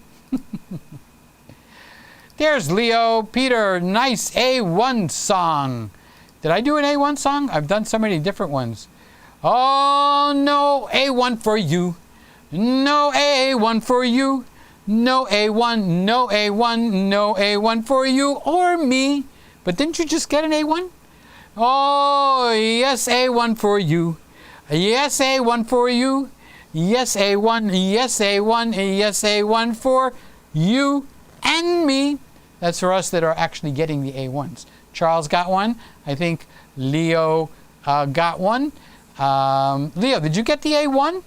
There's Leo. Peter, nice A1 song. Did I do an A1 song? I've done so many different ones. Oh, no A1 for you. No A1 for you. No A1, no A1, no A1 for you or me. But didn't you just get an A1? Oh, yes, A1 for you. Yes, A1 for you. Yes, A1, yes, A1, yes, A1 for you and me. That's for us that are actually getting the A1s. Charles got one. I think Leo got one. Leo, did you get the A1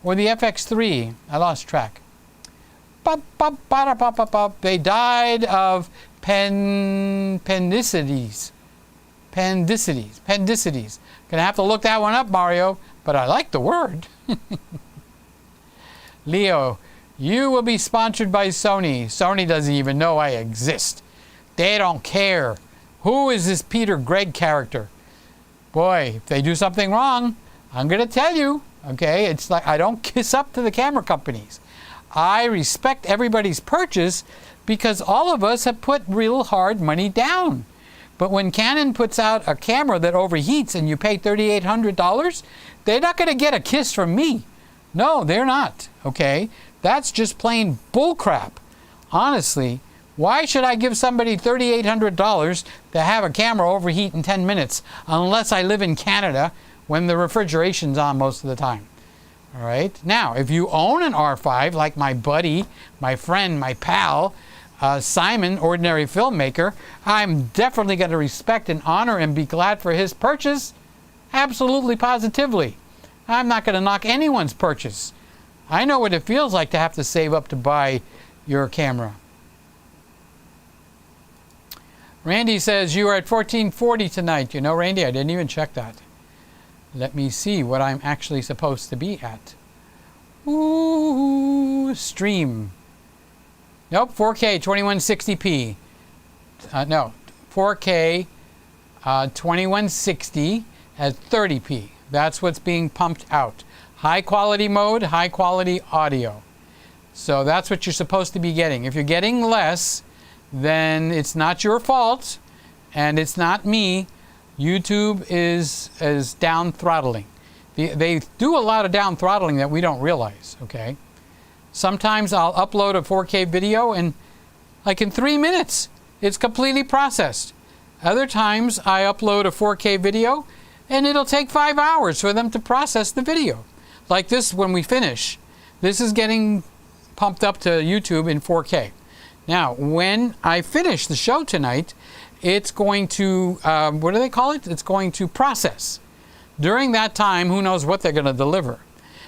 or the FX3? I lost track. They died of appendicitis. Gonna have to look that one up, Mario, but I like the word. Leo, you will be sponsored by Sony. Sony doesn't even know I exist. They don't care. Who is this PeterGregg character? Boy, if they do something wrong, I'm going to tell you, okay? It's like I don't kiss up to the camera companies. I respect everybody's purchase because all of us have put real hard money down. But when Canon puts out a camera that overheats and you pay $3,800, they're not going to get a kiss from me. No, they're not, okay? That's just plain bullcrap. Honestly, why should I give somebody $3,800 to have a camera overheat in 10 minutes unless I live in Canada when the refrigeration's on most of the time? All right? Now, if you own an R5, like my buddy, my friend, my pal, Simon, ordinary filmmaker, I'm definitely going to respect and honor and be glad for his purchase. Absolutely, positively. I'm not going to knock anyone's purchase. I know what it feels like to have to save up to buy your camera. Randy says you are at 1440 tonight. You know, Randy, I didn't even check that. Let me see what I'm actually supposed to be at. Ooh, stream. Nope, 4K 2160p. No, 4K 2160 at 30p. That's what's being pumped out. High quality mode, high quality audio. So that's what you're supposed to be getting. If you're getting less, then it's not your fault and it's not me. YouTube is down throttling. They do a lot of down throttling that we don't realize, okay? Sometimes I'll upload a 4K video and like in 3 minutes, it's completely processed. Other times I upload a 4K video and it'll take 5 hours for them to process the video. Like this, when we finish, this is getting pumped up to YouTube in 4K. Now, when I finish the show tonight, it's going to, what do they call it? It's going to process. During that time, who knows what they're going to deliver.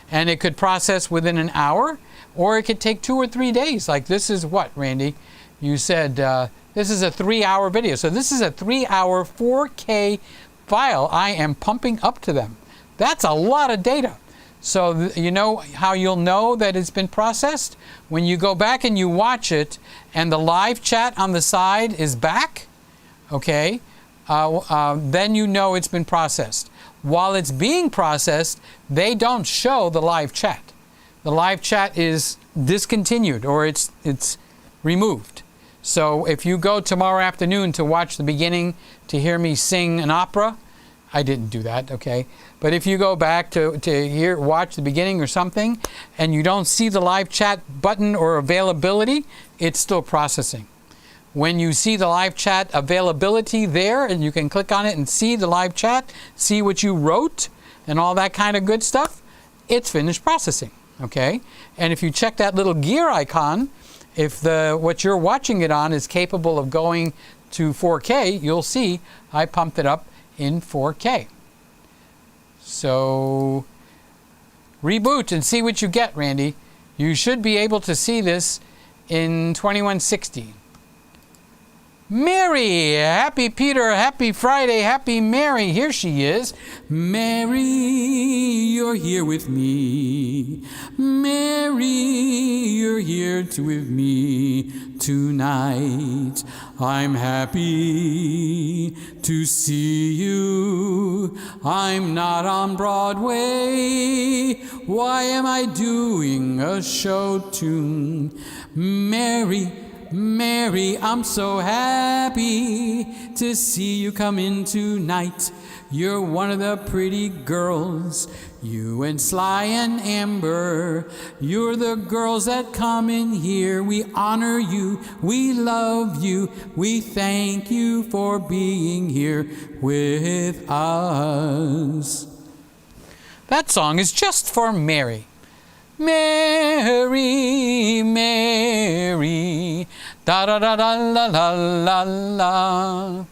And it could process within an hour, or it could take 2 or 3 days. Like this is what, Randy? You said this is a 3-hour video. So this is a 3-hour 4K file I am pumping up to them. That's a lot of data. So you know how you'll know that it's been processed? When you go back and you watch it and the live chat on the side is back, okay, then you know it's been processed. While it's being processed, they don't show the live chat. The live chat is discontinued or it's removed. So if you go tomorrow afternoon to watch the beginning to hear me sing an opera, I didn't do that, okay? But if you go back to watch the beginning or something and you don't see the live chat button or availability, it's still processing. When you see the live chat availability there and you can click on it and see the live chat, see what you wrote and all that kind of good stuff, it's finished processing, okay? And if you check that little gear icon, if what you're watching it on is capable of going to 4K, you'll see I pumped it up in 4K. So reboot and see what you get, Randy. You should be able to see this in 2160. Mary, happy Peter, happy Friday, happy Mary. Here she is. Mary, you're here with me. Mary, you're here with me tonight. I'm happy to see you. I'm not on Broadway. Why am I doing a show tune? Mary, Mary, I'm so happy to see you come in tonight. You're one of the pretty girls, you and Sly and Amber. You're the girls that come in here. We honor you, we love you, we thank you for being here with us. That song is just for Mary. Mary, Mary, da da da da la la la la.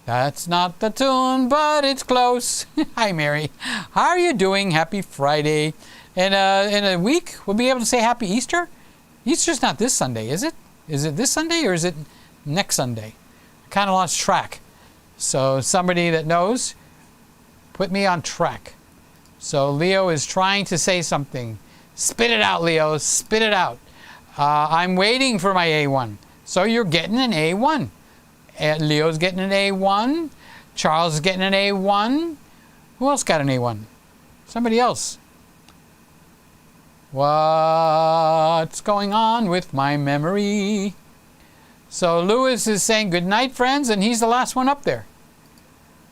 That's not the tune, but it's close. Hi, Mary. How are you doing? Happy Friday. In a week, we'll be able to say Happy Easter? Easter's not this Sunday, is it? Is it this Sunday or is it next Sunday? I kind of lost track. So somebody that knows, put me on track. So Leo is trying to say something. Spit it out, Leo. Spit it out. I'm waiting for my A1. So you're getting an A1. Leo's getting an A1. Charles is getting an A1. Who else got an A1? Somebody else. What's going on with my memory? So Lewis is saying good night, friends, and he's the last one up there.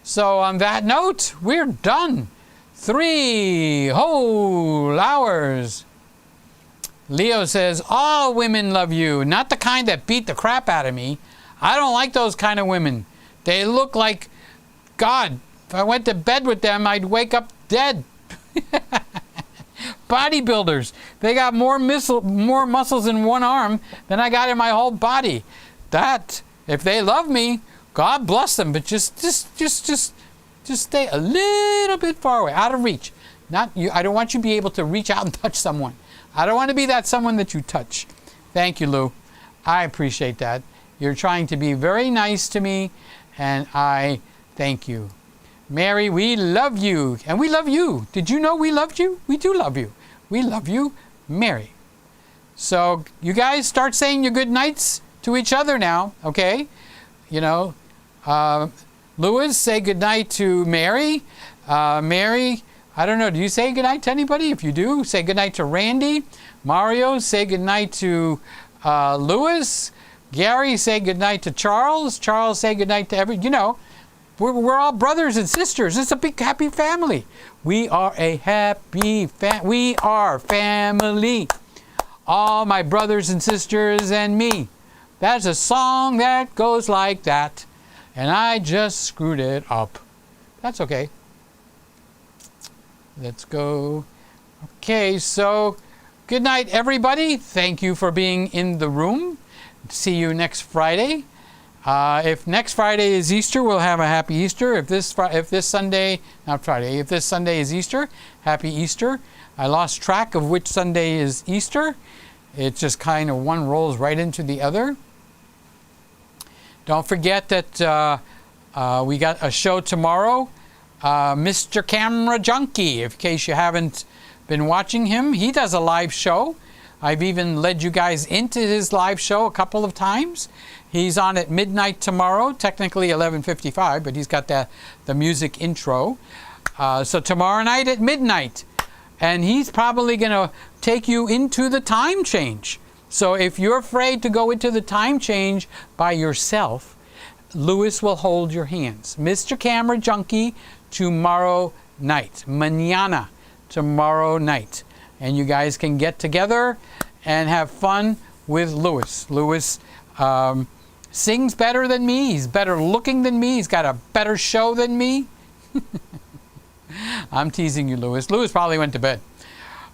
So on that note, we're done. 3 whole hours. Leo says, all women love you, not the kind that beat the crap out of me. I don't like those kind of women. They look like, God, if I went to bed with them, I'd wake up dead. Bodybuilders. They got more muscles in one arm than I got in my whole body. That, if they love me, God bless them, but just stay a little bit far away, out of reach. Not you. I don't want you to be able to reach out and touch someone. I don't want to be that someone that you touch. Thank you, Lou. I appreciate that. You're trying to be very nice to me, and I thank you. Mary, we love you, and we love you. Did you know we loved you? We do love you. We love you, Mary. So you guys start saying your good nights to each other now, okay? You know, Louis, say good night to Mary. Mary, I don't know, do you say good night to anybody? If you do, say good night to Randy. Mario, say good night to Louis. Gary, say goodnight to Charles. Charles, say goodnight to we're all brothers and sisters. It's a big happy family. We are a happy we are family. All my brothers and sisters and me. That's a song that goes like that. And I just screwed it up. That's okay. Let's go. Okay, so good night, everybody. Thank you for being in the room. See you next Friday. If next Friday is Easter, we'll have a happy Easter. If this Sunday is Easter, happy Easter. I lost track of which Sunday is Easter. It just kind of one rolls right into the other. Don't forget that we got a show tomorrow. Mr. Camera Junkie, in case you haven't been watching him, he does a live show. I've even led you guys into his live show a couple of times. He's on at midnight tomorrow, technically 11:55, but he's got the music intro. So tomorrow night at midnight. And he's probably going to take you into the time change. So if you're afraid to go into the time change by yourself, Lewis will hold your hands. Mr. Camera Junkie, tomorrow night. Mañana, tomorrow night. And you guys can get together and have fun with Lewis. Lewis sings better than me. He's better looking than me. He's got a better show than me. I'm teasing you, Lewis. Lewis probably went to bed.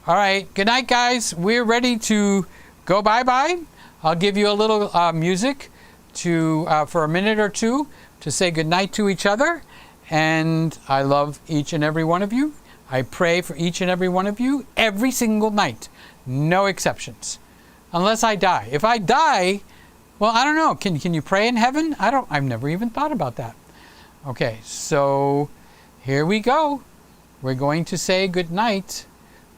All right. Good night, guys. We're ready to go bye-bye. I'll give you a little music for a minute or two to say good night to each other. And I love each and every one of you. I pray for each and every one of you every single night. No exceptions. Unless I die. If I die, well, I don't know. Can you pray in heaven? I've never even thought about that. Okay, so here we go. We're going to say good night.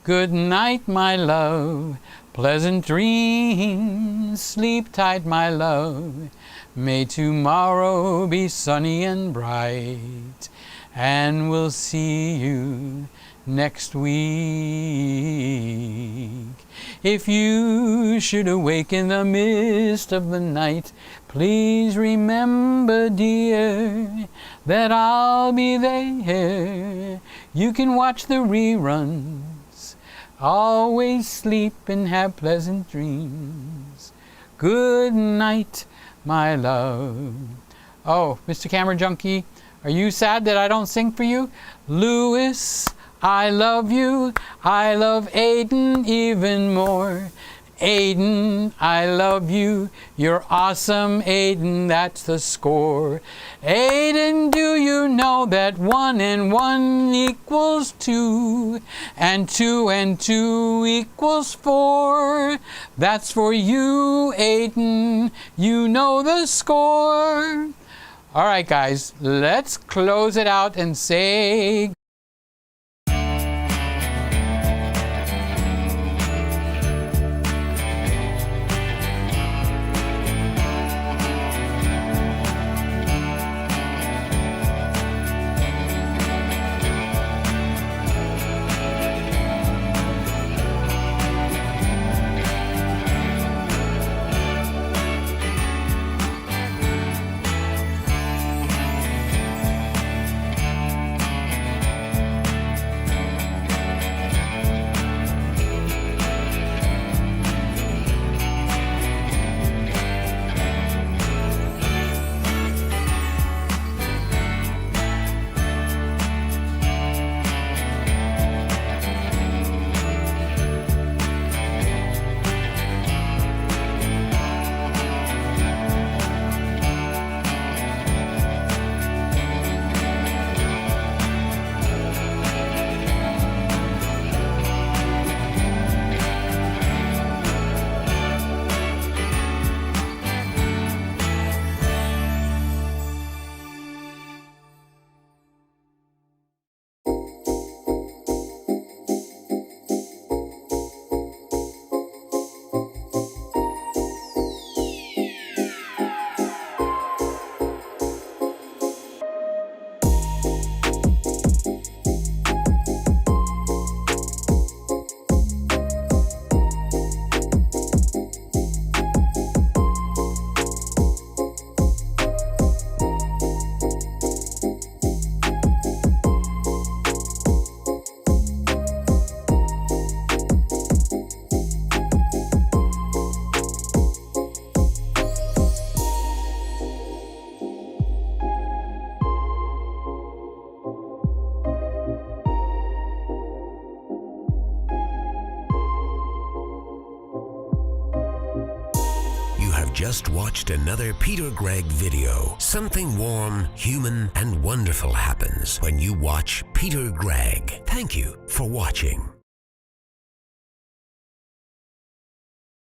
Good night, my love. Pleasant dreams. Sleep tight, my love. May tomorrow be sunny and bright. And we'll see you next week. If you should awake in the midst of the night, please remember, dear, that I'll be there. You can watch the reruns, always sleep and have pleasant dreams. Good night, my love. Oh, Mr. Camera Junkie, are you sad that I don't sing for you? Louis, I love you. I love Aiden even more. Aiden, I love you. You're awesome, Aiden, that's the score. Aiden, do you know that 1 and 1 equals 2? And 2 and 2 equals 4. That's for you, Aiden. You know the score. All right, guys, let's close it out and say just watched another PeterGregg video. Something warm, human, and wonderful happens when you watch PeterGregg. Thank you for watching.